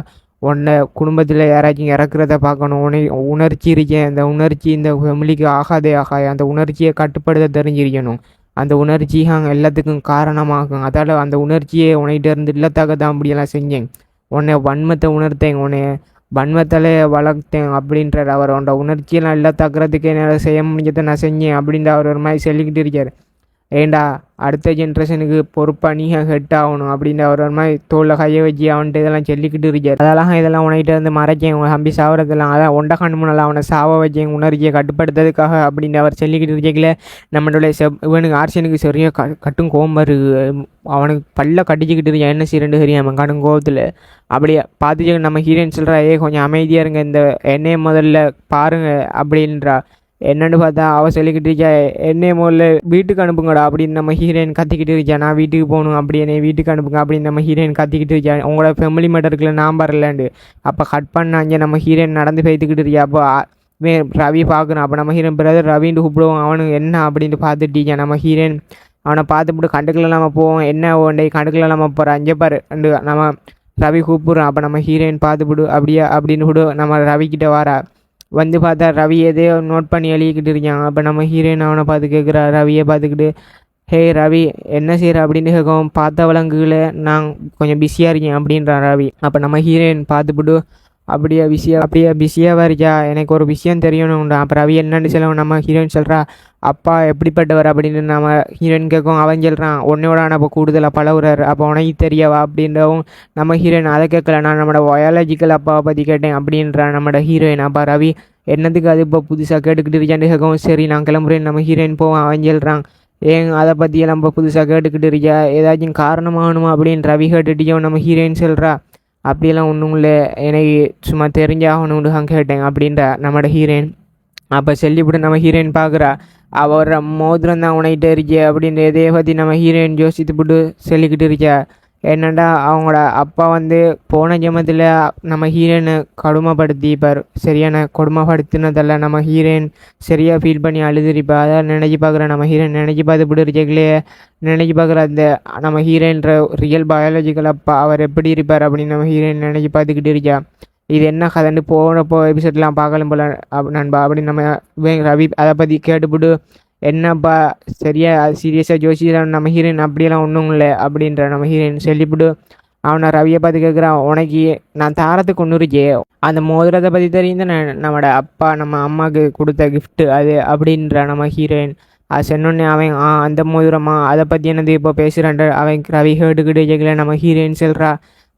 உன்னை குடும்பத்தில் யாராச்சும் இறக்குறத பார்க்கணும், உணர்ச்சி இருக்கேன், அந்த உணர்ச்சி இந்த ஃபேமிலிக்கு ஆகாதே அந்த உணர்ச்சியை கட்டுப்படுத்த தெரிஞ்சிருக்கணும், அந்த உணர்ச்சி எல்லாத்துக்கும் காரணமாகும், அதால் அந்த உணர்ச்சியை உன்கிட்ட இருந்து இல்லத்தாக தான் அப்படியெல்லாம் செஞ்சேன், உன்னை வன்மத்தை உணர்த்தேன், உன்னை வன்மத்தால் வளர்த்தேன் அப்படின்றார் அவர். உன்னோட உணர்ச்சியெல்லாம் இல்லத்தாக்குறதுக்கு என்னால் செய்ய முடிஞ்சதை நான் செஞ்சேன் அப்படின்ற அவர் ஒரு மாதிரி சொல்லிக்கிட்டு இருக்கார். ஏண்டா அடுத்த ஜென்ரேஷனுக்கு பொறுப்பாக நீங்கள் ஹெட் ஆகணும் அப்படின்னு அவர் ஒரு மாதிரி தோளில் கையை வச்சு அவன்ட்டு இதெல்லாம் சொல்லிக்கிட்டு இருக்கார். அதெல்லாம் இதெல்லாம் உனக்கிட்ட இருந்து மறைச்சேன், உன் தம்பி சாவறதெல்லாம் அதான் ஒண்டை கண்முனால் அவனை சாவ வச்சேன் உணர்ச்சியை கட்டுப்படுத்துறதுக்காக அப்படின்னு அவர் சொல்லிக்கிட்டு இருக்கல. நம்மளுடைய இவனுக்கு ஆர்சியனுக்கு சரியாக கட்டும் கோம்பரு அவனுக்கு பல்ல கட்டிச்சிக்கிட்டு இருக்கான். என்ன சீரண்டு சரியா அவன் கடும் கோபத்தில் அப்படியே பார்த்துச்சு. நம்ம ஹீரோயின் சொல்கிறா கொஞ்சம் அமைதியாக இருங்க, இந்த என்னையை முதல்ல பாருங்க அப்படின்றா. என்னென்னு பார்த்தா அவள் சொல்லிக்கிட்டு இருக்கா என்னைய முதல்ல வீட்டுக்கு அனுப்புங்கடா அப்படின்னு நம்ம ஹீரோயின் கத்திக்கிட்டு இருக்கா. நான் வீட்டுக்கு போகணும் அப்படி என்னை வீட்டுக்கு அனுப்புங்க அப்படின்னு நம்ம ஹீரோயின் கத்திக்கிட்டு இருக்கா. உங்களோட ஃபேமிலி மேட்டருக்குள்ள நான் வரலாண்டு. அப்போ கட் பண்ணாங்க நம்ம ஹீரோயின் நடந்து போய்த்துக்கிட்டு இருக்கா. அப்போ ரவி பார்க்கணும். அப்போ நம்ம ஹீரோயின் பிரதர் ரவின்னு கூப்பிடுவோம். அவனுக்கு என்ன அப்படின்ட்டு பார்த்துட்டீங்க. நம்ம ஹீரோயின் அவனை பார்த்துப்பிட்டு கண்டுக்கல நம்ம போவோம், என்ன ஒன்றை கண்டுக்கல நம்ம போகிறோம் அங்கே பாரு நம்ம ரவி கூப்பிட்றோம். அப்போ நம்ம ஹீரோயின் பார்த்துப்பிடு அப்படியா அப்படின்னு கூட நம்ம ரவிக்கிட்ட வாரா. வந்து பார்த்தா ரவி எதையோ நோட் பண்ணி எழுதிக்கிட்டு இருக்கான். அப்போ நம்ம ஹீரோயின் அவனை பார்த்து கேட்குறா, ரவியை பார்த்துக்கிட்டு ஹே ரவி என்ன செய்கிற அப்படின்னு கேட்கவும், பார்த்த விலங்குகளை நான் கொஞ்சம் பிஸியாக இருக்கேன் அப்படின்றான் ரவி. அப்போ நம்ம ஹீரோயின் பார்த்துப்பிட்டு அப்படியே பிஸியாக இருக்கியா, எனக்கு ஒரு விஷயம் தெரியணும்டா. அப்புறம் ரவி என்னன்னு சொல்லுவோம், நம்ம ஹீரோயின் சொல்கிறா அப்பா எப்படிப்பட்டவர் அப்படின்னு நம்ம ஹீரோயின் கேட்கும். அவன் சொல்கிறான் உன்னையோட ஆனால் கூடுதலாக பழகுறாரு, அப்போ உனக்கு தெரியவா அப்படின்றவும் நம்ம ஹீரோயின் அதை கேட்கல, நான் நம்மளோட பயாலஜிக்கல் அப்பாவை பற்றி கேட்டேன் அப்படின்றான் நம்மளோட ஹீரோயின். அப்போ ரவி என்னத்துக்கு அது இப்போ புதுசாக கேட்டுக்கிட்டு இருக்கான்னு கேட்கவும், சரி நான் கிளம்புறேன் நம்ம ஹீரோயின் போவோம். அவன் சொல்கிறான் ஏன் அதை பற்றியெல்லாம் இப்போ புதுசாக கேட்டுக்கிட்டு இருக்கியா, ஏதாச்சும் காரணமாகணுமா அப்படின்னு ரவி கேட்டுட்டியும் நம்ம ஹீரோயின் சொல்கிறா அப்படியெல்லாம் ஒன்றும் இல்லை, எனக்கு சும்மா தெரிஞ்சாகணும்னு தான் கேட்டேன் அப்படின்ற நம்மளோட ஹீரோயின். அப்போ சொல்லிவிட்டு நம்ம ஹீரோயின் பார்க்குறா அவர மோதிரம் தான் உனக்கிட்ட இருக்கே அப்படின்ற இதையை பற்றி நம்ம ஹீரோயின் யோசித்துப்பட்டு சொல்லிக்கிட்டு இருக்கா. என்னடா அவங்களோட அப்பா போன ஜென்மத்தில் நம்ம ஹீரோயினை கொடுமைப்படுத்திப்பார், சரியான கொடுமைப்படுத்தினதில்ல நம்ம ஹீரோயின் சரியாக ஃபீல் பண்ணி அழுதுருப்பா. அதான் நினச்சி பார்க்குறேன் நம்ம ஹீரோயின் நினச்சி பார்த்துப்பட்டு இருக்கே, நினச்சி பார்க்குற அந்த நம்ம ஹீரோயின்ற ரியல் பயாலஜிக்கல் அப்பா அவர் எப்படி இருப்பார் அப்படின்னு நம்ம ஹீரோயின் நினச்சி பார்த்துக்கிட்டு இருக்கா. இது என்ன கதைன்னு போனப்போ எபிசோட்லாம் பார்க்கலாம் போல நண்பா அப்படின்னு நம்ம ரவி அதை பற்றி கேட்டுவிட்டு என்னப்பா சரியா சீரியஸாக ஜோசியெல்லாம் நம்ம ஹீரோயின் அப்படியெல்லாம் ஒன்றும் இல்லை அப்படின்ற நம்ம ஹீரோயின் சொல்லிவிட்டு அவனை ரவியை பார்த்து கேட்குறான் உனக்கு நான் தாரத்துக்கு ஒன்று இருக்கே அந்த மோதிரத்தை பற்றி தெரியும் தானே, நம்மளோட அப்பா நம்ம அம்மாவுக்கு கொடுத்த கிஃப்ட்டு அது அப்படின்ற நம்ம ஹீரோயின். அது சொன்னோடனே அவன் அந்த மோதிரமா அதை பற்றி என்னது இப்போ பேசுகிறான் அவன் ரவி கேட்டுக்கிட்டு கேட்கல. நம்ம ஹீரோயின் சொல்கிறா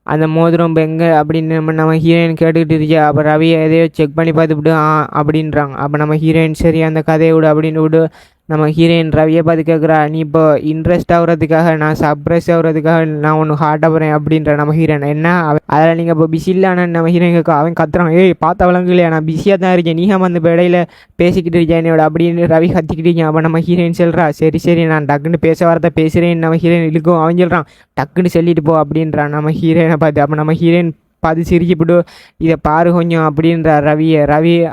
அந்த மோதிரம் இப்போ எங்கே அப்படின்னு நம்ம ஹீரோயின் கேட்டுக்கிட்டு இருக்கியா. அப்போ ரவியை எதையோ செக் பண்ணி பார்த்துவிட்டு அப்படின்றாங்க. அப்போ நம்ம ஹீரோயின் சரி அந்த கதையை விடு அப்படின்னு விடு நம்ம ஹீரோயின் ரவியை பார்த்து கேட்குறா நீ இப்போ இன்ட்ரெஸ்ட் ஆகுறதுக்காக நான் சர்ப்ரைஸ் ஆகுறதுக்காக நான் ஒன்று ஹார்ட்டாக போகிறேன் அப்படின்ற நம்ம ஹீரோயின். என்ன அதில் நீங்கள் இப்போ பிஸி இல்லைன்னு நம்ம ஹீரோயின் கேட்க அவன் கத்துறான் ஏய் பார்த்த வழங்கு இல்லையா நான் பிஸியாக தான் இருக்கேன், நீ அந்த இடையில பேசிக்கிட்டு இருக்கேன் என்னோட அப்படின்னு ரவி கத்திக்கிட்டு இருக்கேன். அப்போ நம்ம ஹீரோயின் சொல்கிறா சரி நான் டக்குன்னு பேச வரத பேசுகிறேன் நம்ம ஹீரோயின் இழுக்கும். அவன் சொல்கிறான் டக்குன்னு சொல்லிட்டு போ அப்படின்றான் நம்ம ஹீரோயினை பார்த்து. அப்போ நம்ம ஹீரோயின் பார்த்து சிரிச்சுப்பிட்டு இதை பாரு கொஞ்சம் அப்படின்ற ரவி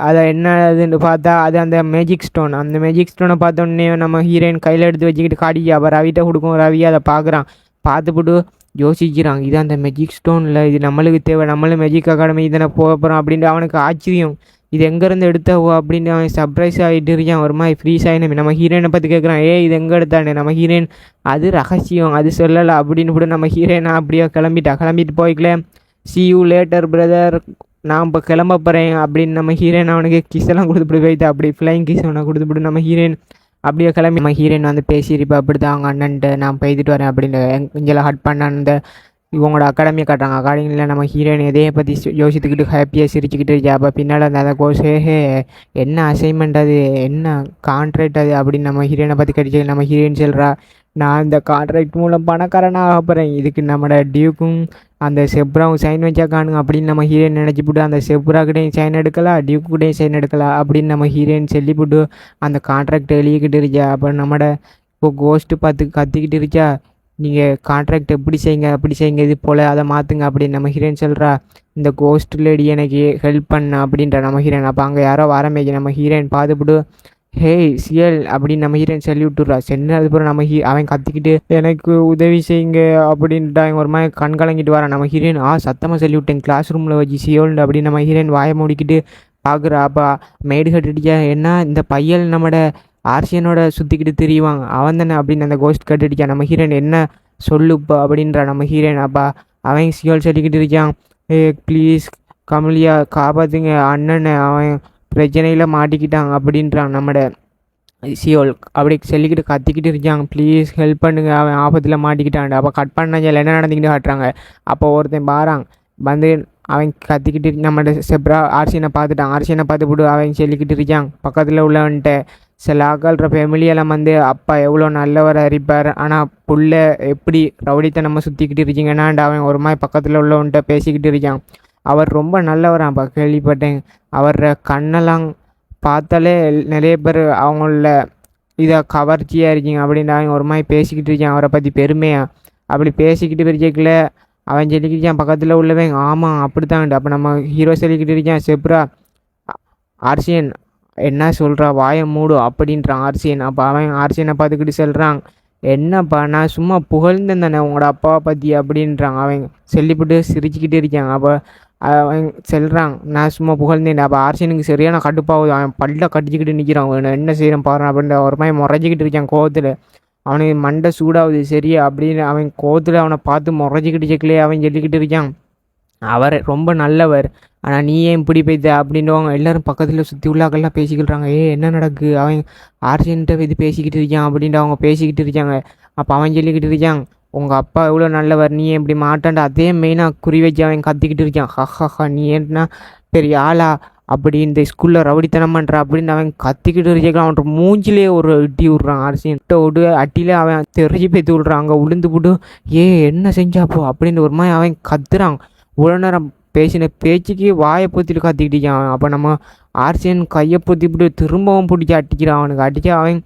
அதை என்னதுன்னு பார்த்தா அது அந்த மேஜிக் ஸ்டோன். அந்த மேஜிக் ஸ்டோனை பார்த்தோன்னே நம்ம ஹீரோயின் கையில் எடுத்து வச்சுக்கிட்டு காட்டி அப்போ ரவிட்ட கொடுக்கும். ரவி அதை பார்க்குறான், பார்த்துப்பிட்டு யோசிக்கிறான் இது அந்த மேஜிக் ஸ்டோனில் இது நம்மளுக்கு தேவை, நம்மளும் மேஜிக் அகாடமி தானே போக போகிறோம் அப்படின்ட்டு அவனுக்கு ஆச்சரியம் இது எங்கேருந்து எடுத்தாவோ அப்படின்னு அவன் சர்ப்ரைஸ் ஆகிட்டு இருக்கான். ஒரு மாதிரி ஃப்ரீஸ் ஆகினமே. நம்ம ஹீரோயினை பார்த்து கேட்குறான் இது எங்கே எடுத்தானே. நம்ம ஹீரோயின் அது ரகசியம் அது சொல்லலை அப்படின்னு கூட நம்ம ஹீரோயினை அப்படியே கிளம்பிட்டு போய்க்கல. see you later brother, நான் இப்போ கிளம்ப போகிறேன் அப்படின்னு நம்ம ஹீரோயின் அவனுக்கு கிஸ்ஸெல்லாம் கொடுத்துட்டு போயிட்டு அப்படி ஃப்ளைங் கிஸ் அவனை கொடுத்துட்டு நம்ம ஹீரோயின் அப்படியே கிளம்பி நம்ம ஹீரோயின் பேசியிருப்பா அப்படி தான் அவங்க அண்ணன்ட்டு நான் போய்த்துட்டு வரேன் அப்படின்னு இங்கெல்லாம் ஹட் பண்ண அந்த இவங்களோட அகாடமியை காட்டுறாங்க. அகாடமியில் நம்ம ஹீரோயின் எதையை பற்றி யோசித்துக்கிட்டு ஹாப்பியாக சிரிச்சுக்கிட்டு இருக்கா. அப்போ பின்னால் அந்த கோர்ஸ் என்ன அசைன்மெண்ட் அது என்ன கான்ட்ராக்ட் அது அப்படின்னு நம்ம ஹீரோயினை பற்றி கடிச்சு நம்ம ஹீரோயின் சொல்கிறா நான் இந்த கான்ட்ராக்ட் மூலம் பணக்காரனாக போகிறேன், இதுக்கு நம்மளோட டியூக்கும் அந்த செப்ராவும் சைன் வச்சா காணுங்க அப்படின்னு நம்ம ஹீரோயின் நினச்சிப்புட்டு அந்த செப்ராக்கிட்டையும் சைன் எடுக்கலாம் டியூக்கிட்டையும் சைன் எடுக்கலாம் அப்படின்னு நம்ம ஹீரோயின் சொல்லிவிட்டு அந்த கான்ட்ராக்ட் எழுதிக்கிட்டு இருக்கா. அப்போ நம்மட இப்போ கோஸ்ட்டு பார்த்து கத்திக்கிட்டு இருக்கா நீங்கள் கான்ட்ராக்ட் எப்படி செய்யுங்க அப்படி செய்யுங்க இது போல் அதை மாற்றுங்க அப்படின்னு நம்ம ஹீரோயின் சொல்கிறா இந்த கோஸ்ட் லேடி எனக்கு ஹெல்ப் பண்ண அப்படின்ற நம்ம ஹீரோயின். அப்போ அங்கே யாரோ வரமேக்கி நம்ம ஹீரோயின் பார்த்துப்பிட்டு ஹேய் சியல் அப்படின்னு நம்ம ஹீரோயின் சொல்லி விட்டுறா. சென்று அதுக்கப்புறம் நம்ம அவன் கத்திக்கிட்டு எனக்கு உதவி செய்யுங்க அப்படின்ட்டு அவன் ஒரு மாதிரி கண் கலங்கிட்டு வரான். நம்ம ஹீரோயின் சத்தமாக சொல்லி விட்டேன் கிளாஸ் ரூமில் வச்சு சியோல்ண்டு அப்படின்னு நம்ம ஹீரோயின் வாயை மூடிக்கிட்டு பார்க்குறா. அப்போ மேடு கட்டிட்டியா என்ன இந்த பையல் நம்மட ஆர்சியனோட சுற்றிக்கிட்டு தெரியுவாங்க அவன் தானே அப்படின்னு அந்த கோஸ்ட் கட்டிடிச்சா. நம்ம ஹீரோயின் என்ன சொல்லுப்பா அப்படின்றா நம்ம ஹீரோயின். அப்பா அவன் சியோல் சொல்லிக்கிட்டு இருக்கான் ப்ளீஸ் கமலியா காப்பாற்றுங்க அண்ணனை அவன் பிரச்சனையில் மாட்டிக்கிட்டாங்க அப்படின்றான் நம்மட சியோல். அப்படி சொல்லிக்கிட்டு கத்திக்கிட்டு இருக்காங்க ப்ளீஸ் ஹெல்ப் பண்ணுங்க அவன் ஆபத்தில் மாட்டிக்கிட்டான். அப்போ கட் பண்ணாங்க என்ன நடந்துக்கிட்டு காட்டுறாங்க. அப்போ ஒருத்தன் பாறான் அவன் கத்திக்கிட்டு நம்மளோட செப்ரா ஆர்சியனை பார்த்துட்டான். ஆர்சியனை பார்த்துப்பிட்டு அவன் சொல்லிக்கிட்டு இருக்கான் பக்கத்தில் உள்ளவன்ட்ட சில ஆக்கள்ற ஃபேமிலியெல்லாம் அப்பா எவ்வளோ நல்லவர் அறிப்பார் ஆனால் புள்ள எப்படி ரவுடித்தனமாக சுற்றிக்கிட்டு இருக்கீங்கன்னாண்டு அவன் ஒரு மாதிரி பக்கத்தில் உள்ளவன்ட்ட பேசிக்கிட்டு இருக்கான். அவர் ரொம்ப நல்லவரான்ப்பா கேள்விப்பட்டேன், அவர கண்ணெல்லாம் பார்த்தாலே நிறைய பேர் அவங்கள இதை கவர்ச்சியாக இருக்கீங்க அப்படின்னு அவன் ஒரு மாதிரி பேசிக்கிட்டு இருக்கான் அவரை பற்றி பெருமையாக. அப்படி பேசிக்கிட்டு இருக்கல அவன் சொல்லிக்கிட்டான் பக்கத்தில் உள்ளவன் ஆமாம் அப்படித்தான்ட்டு. அப்போ நம்ம ஹீரோ சொல்லிக்கிட்டு இருக்கான் செப்ரா ஆர்சியன் என்ன சொல்கிறா வாயை மூடும் அப்படின்றான் ஆர்சியன். அப்போ அவன் ஆர்சியனை பார்த்துக்கிட்டு சொல்கிறான் என்னப்பா நான் சும்மா புகழ்ந்தேன் தானே உங்களோட அப்பாவை பற்றி அப்படின்றான். அவன் சொல்லிவிட்டு சிரிச்சுக்கிட்டு இருக்கான். அப்போ அவன் சொல்கிறான் நான் சும்மா புகழ்ந்தேன். அப்போ ஆர்சியனுக்கு சரியான கடுப்பாகுது, அவன் பல்ல கட்டிச்சிக்கிட்டு நிற்கிறான் அவன் என்ன செய்கிறான் பாரு அப்படின்ற ஒரு மாதிரி முறைஞ்சிக்கிட்டு இருக்கான் கோவத்தில். அவனுக்கு மண்டை சூடாகுது சரியா அப்படின்னு அவன் கோவத்தில் அவனை பார்த்து முறைஞ்சிக்கிட்டு செக்கலையே அவன் சொல்லிக்கிட்டு இருக்கான் அவர் ரொம்ப நல்லவர் ஆனால் நீ ஏன் இப்படி போய்த்த அப்படின்றவங்க எல்லோரும் பக்கத்தில் சுற்றி உள்ளாக்கெல்லாம் பேசிக்கிட்டுறாங்க. என்ன நடக்கு, அவன் ஆர்சியன்ட்ட இது பேசிக்கிட்டு இருக்கான் அப்படின்ட்டு அவங்க பேசிக்கிட்டு இருக்காங்க. அப்போ அவன் சொல்லிக்கிட்டு இருக்கான், உங்கள் அப்பா எவ்வளோ நல்லவர், நீ எப்படி மாட்டான்ட்டு அதே மெயினாக குறி வச்சு அவன் கத்திக்கிட்டு இருக்கான். ஹஹா நீ என்ன பெரிய ஆளா அப்படி இந்த ஸ்கூலில் ரவுடித்தனம் பண்ணுற அப்படின்னு அவன் கத்திக்கிட்டு இருக்கான். அவன் மூஞ்சிலே ஒரு இட்டி விட்றான். ஆர்சியன்ட்ட விட்டு அட்டியில் அவன் தெரிஞ்சு பேத்து விட்றான். அங்கே உளுந்து போட்டு என்ன செஞ்சாப்போ அப்படின்னு ஒரு மாதிரி அவன் கத்துறான். இவ்வளோ நேரம் பேசின பேச்சுக்கு வாயை பொத்திட்டு கத்திக்கிட்டு இருக்கான். அப்போ நம்ம ஆர்சியன் கையை பொத்திவிட்டு திரும்பவும் பிடிச்சி அட்டிக்கிறான். அவனுக்கு அடிக்க அவன்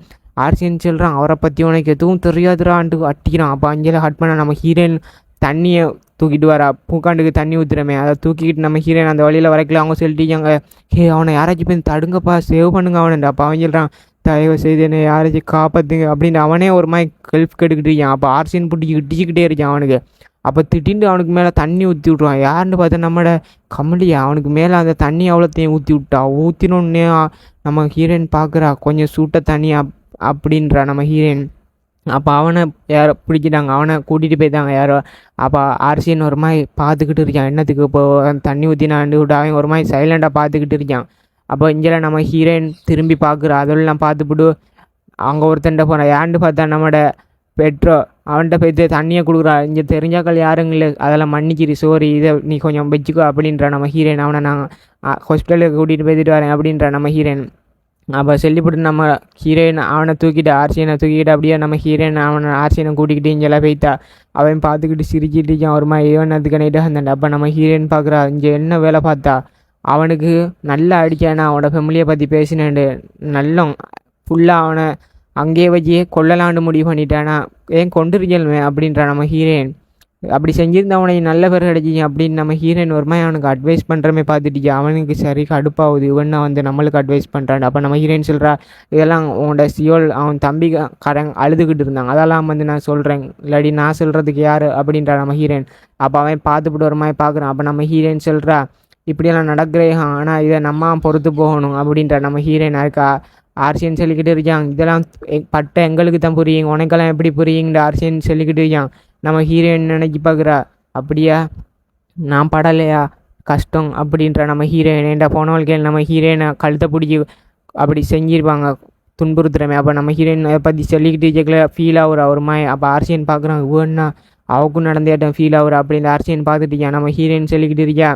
ஆர்சியன் சொல்கிறான், அவரை பற்றி உனக்கு எதுவும் தெரியாதுறான்ட்டு அட்டிக்கிறான். அப்போ அஞ்சலை ஹட் பண்ண நம்ம ஹீரோயின் தண்ணியை தூக்கிட்டு வரா. பூக்காண்டுக்கு தண்ணி ஊற்றுறமே அதை தூக்கிக்கிட்டு நம்ம ஹீரோயின் அந்த வழியில் வரைக்கல. அவங்க சொல்லிட்டாங்க, அவனை யாராச்சும் போய் தடுங்கப்பா, சேவ் பண்ணுங்க அவனு. அப்போ அவன் சொல்கிறான், தயவு செய்து என்னை யாராச்சும் காப்பாற்றுங்க அப்படின்னு அவனே ஒரு மாதிரி ஹெல்ப் கெடுக்கிட்டு இருக்கான். அப்போ ஆர்சியன் பிடிச்சி இடிச்சிக்கிட்டே இருக்கான் அவனுக்கு. அப்போ திடீர்னு அவனுக்கு மேலே தண்ணி ஊற்றி விட்ருவான். யாருன்னு பார்த்தா நம்மளோட கமலியா. அவனுக்கு மேலே அந்த தண்ணி அவ்வளோத்தையும் ஊற்றி விட்டா. ஊற்றினோடனே நம்ம ஹீரோயின் பார்க்குறா, கொஞ்சம் சூட்ட தண்ணி அப்படின்றா நம்ம ஹீரோயின். அப்போ அவனை யாரோ பிடிச்சிட்டாங்க, அவனை கூட்டிகிட்டு போய்த்தாங்க யாரோ. அப்போ ஆர்சியன் ஒரு மாதிரி பார்த்துக்கிட்டு இருக்கான், என்னத்துக்கு இப்போ தண்ணி ஊற்றினாண்டு விட்டு அவன் ஒரு மாதிரி சைலண்டாக பார்த்துக்கிட்டு இருக்கான். அப்போ இங்கே நம்ம ஹீரோயின் திரும்பி பார்க்குறா. அதெல்லாம் பார்த்துப்பிட்டு அங்கே ஒருத்தன்ட்ட போகிறான். ஏன்னு பார்த்தா நம்மளோட பெட்ரோ அவன்கிட்ட போய்த்து தண்ணியை கொடுக்குறா. இங்கே தெரிஞ்சாக்கள் யாருங்க இல்லை, அதெல்லாம் மன்னிக்கிரி, சோரி, இதை நீ கொஞ்சம் வச்சுக்கோ அப்படின்றா நம்ம ஹீரோயின். அவனை நான் ஹாஸ்பிட்டலுக்கு கூட்டிகிட்டு போய்த்துட்டு வரேன் அப்படின்றா நம்ம ஹீரோயின். அப்போ சொல்லிவிட்டு நம்ம ஹீரோயின் அவனை தூக்கிட்டு ஆர்சியனை தூக்கிட்டு அப்படியே நம்ம ஹீரோயின் அவனை ஆர்சியனை கூட்டிக்கிட்டு இங்கெல்லாம் போய்த்தா. அவன் பார்த்துக்கிட்டு சிரிச்சிட்டு இருக்கான் ஒரு மாதிரி. ஏவனதுக்கு நைட்டாக இருந்தான். அப்போ நம்ம ஹீரோயின் பார்க்குறா, இங்கே என்ன வேலை பார்த்தா அவனுக்கு நல்லா அடித்தானா, அவனோட ஃபேமிலியை பற்றி பேசினேன்ட்டு நல்ல ஃபுல்லாக அவனை அங்கேயே வச்சு கொல்லலாண்டு முடிவு பண்ணிட்டானா, ஏன் கொண்டிருக்கலுமே அப்படின்றா நம்ம ஹீரோயின். அப்படி செஞ்சுருந்தா அவனை நல்ல பேர் கிடைச்சிங்க அப்படின்னு நம்ம ஹீரோயின் ஒரு மாதிரி அவனுக்கு அட்வைஸ் பண்ணுறமே பார்த்துட்டு அவனுக்கு சரி கடுப்பாகுது, இவன்னா நம்மளுக்கு அட்வைஸ் பண்ணுறான். அப்போ நம்ம ஹீரோயின் சொல்கிறா, இதெல்லாம் உன்னோட சியோல் அவன் தம்பிக்காரங்க அழுதுகிட்டு இருந்தாங்க, அதெல்லாம் நான் சொல்கிறேன், இல்லாடி நான் சொல்கிறதுக்கு யார் அப்படின்றா நம்ம ஹீரோயின். அப்போ அவன் பார்த்துப்பிட்டு ஒரு மாதிரி பார்க்குறான். அப்போ நம்ம ஹீரோயின் சொல்கிறா, இப்படியெல்லாம் நடக்கிறேன், ஆனால் இதை நம்ம பொறுத்து போகணும் அப்படின்ற நம்ம ஹீரோயின் இருக்கா. ஆர்சியன் சொல்லிக்கிட்டு இருக்கான், இதெல்லாம் பட்ட எங்களுக்கு தான் புரியுங்க, உனக்கெல்லாம் எப்படி புரியுங்கிற ஆர்சியன் சொல்லிக்கிட்டு இருக்கான். நம்ம ஹீரோயின் நினைக்கி பார்க்குறா, அப்படியா நான் படலையா கஷ்டம் அப்படின்ற நம்ம ஹீரோயின். ஏன்டா போன வாழ்க்கையில் நம்ம ஹீரோயினை கழுத்தை பிடிச்சி அப்படி செஞ்சிருப்பாங்க துன்புறுத்துறமே. அப்போ நம்ம ஹீரோயின் அதை பற்றி சொல்லிக்கிட்டு இருக்கல ஃபீல் ஆகுறா ஒரு மாதிரி. அப்போ ஆர்சியன் பார்க்குறான், இவன்னா அவக்கும் நடந்தேட்டம் ஃபீல் ஆகுறா அப்படின்னு ஆர்சியன் பார்த்துட்டு இருக்கா. நம்ம ஹீரோயின் சொல்லிக்கிட்டு இருக்கா,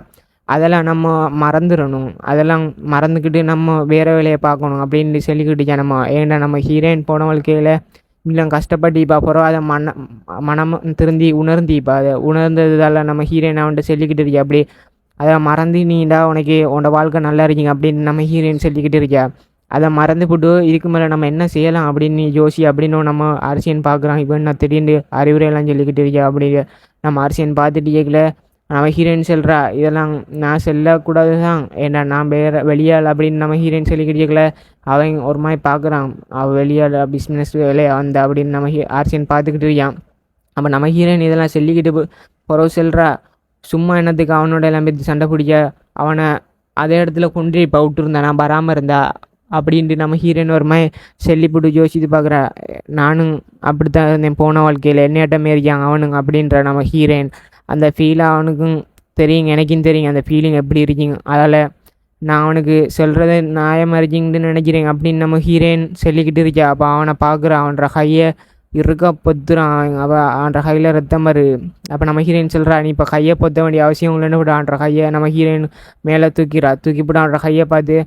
அதெல்லாம் நம்ம மறந்துடணும், அதெல்லாம் மறந்துக்கிட்டு நம்ம வேறு வேலையை பார்க்கணும் அப்படின்னு சொல்லிக்கிட்டு நம்ம. ஏன்டா நம்ம ஹீரோயின் போன வாழ்க்கையில் இல்லை கஷ்டப்பட்டு இப்போ அப்புறம் அதை மனம் திருந்தி உணர்ந்து இப்போ அதை உணர்ந்ததால் நம்ம ஹீரோயின் அவன்கிட்ட சொல்லிக்கிட்டு இருக்கா. அப்படி அதை மறந்து நீண்டா உனக்கு உன்னோட வாழ்க்கை நல்லா இருக்கீங்க அப்படின்னு நம்ம ஹீரோயின் சொல்லிக்கிட்டு இருக்கா. அதை மறந்து போட்டு இதுக்கு மேலே நம்ம என்ன செய்யலாம் அப்படின்னு யோசி அப்படின்னு நம்ம ஆர்சியன் பார்க்குறான். இப்போ நான் திடீர்னு அறிவுரையெல்லாம் சொல்லிக்கிட்டு இருக்கா அப்படின்னு நம்ம ஆர்சியன் பார்த்துட்டு கேட்கல. நம்ம ஹீரோயின் சொல்கிறா, இதெல்லாம் நான் சொல்லக்கூடாது தான், ஏன்னா நான் வேறு வெளியாள் அப்படின்னு நம்ம ஹீரோயின் சொல்லிக்கிட்டு கேட்கல. அவன் ஒரு மாதிரி பார்க்குறான், அவள் வெளியாள் பிஸ்னஸ் வேலையை வந்த அப்படின்னு நம்ம ஆர்சியன் பார்த்துக்கிட்டு இருக்கான். அப்போ நம்ம ஹீரோயின் இதெல்லாம் சொல்லிக்கிட்டு பிறகு சொல்கிறா, சும்மா என்னத்துக்கு அவனோட எல்லாம் பற்றி சண்டை பிடிக்க, அவனை அதே இடத்துல கொண்டு இப்போ விட்டுருந்தான், நான் வராமல் இருந்தா அப்படின்ட்டு நம்ம ஹீரோயின் ஒரு மாதிரி சொல்லிவிட்டு யோசித்து பார்க்குறா. நானும் அப்படி தான் இருந்தேன் போன வாழ்க்கையில், என்னையாட்டமே இருக்காங்க அவனுங்க அப்படின்ற நம்ம ஹீரோயின். அந்த ஃபீலை அவனுக்கும் தெரியுங்க, எனக்கும் தெரியுங்க அந்த ஃபீலிங் எப்படி இருக்கீங்க, அதால் நான் அவனுக்கு சொல்கிறத நியாயமாக இருக்கீங்கன்னு நினைக்கிறேன் அப்படின்னு நம்ம ஹீரோயின் சொல்லிக்கிட்டு இருக்கா. அப்போ அவனை பார்க்குறான், அவன்ற கையை இருக்க பொத்துறான், அவன்ற கையில் ரத்தம் வருது. அப்போ நம்ம ஹீரோயின் சொல்கிறா, நீ இப்போ கையை பொத்த வேண்டிய அவசியம் இல்லைன்னு விட அவன்ற கையை நம்ம ஹீரோயின் மேலே தூக்கிவிட்டு அவன்ற கையை பார்த்து,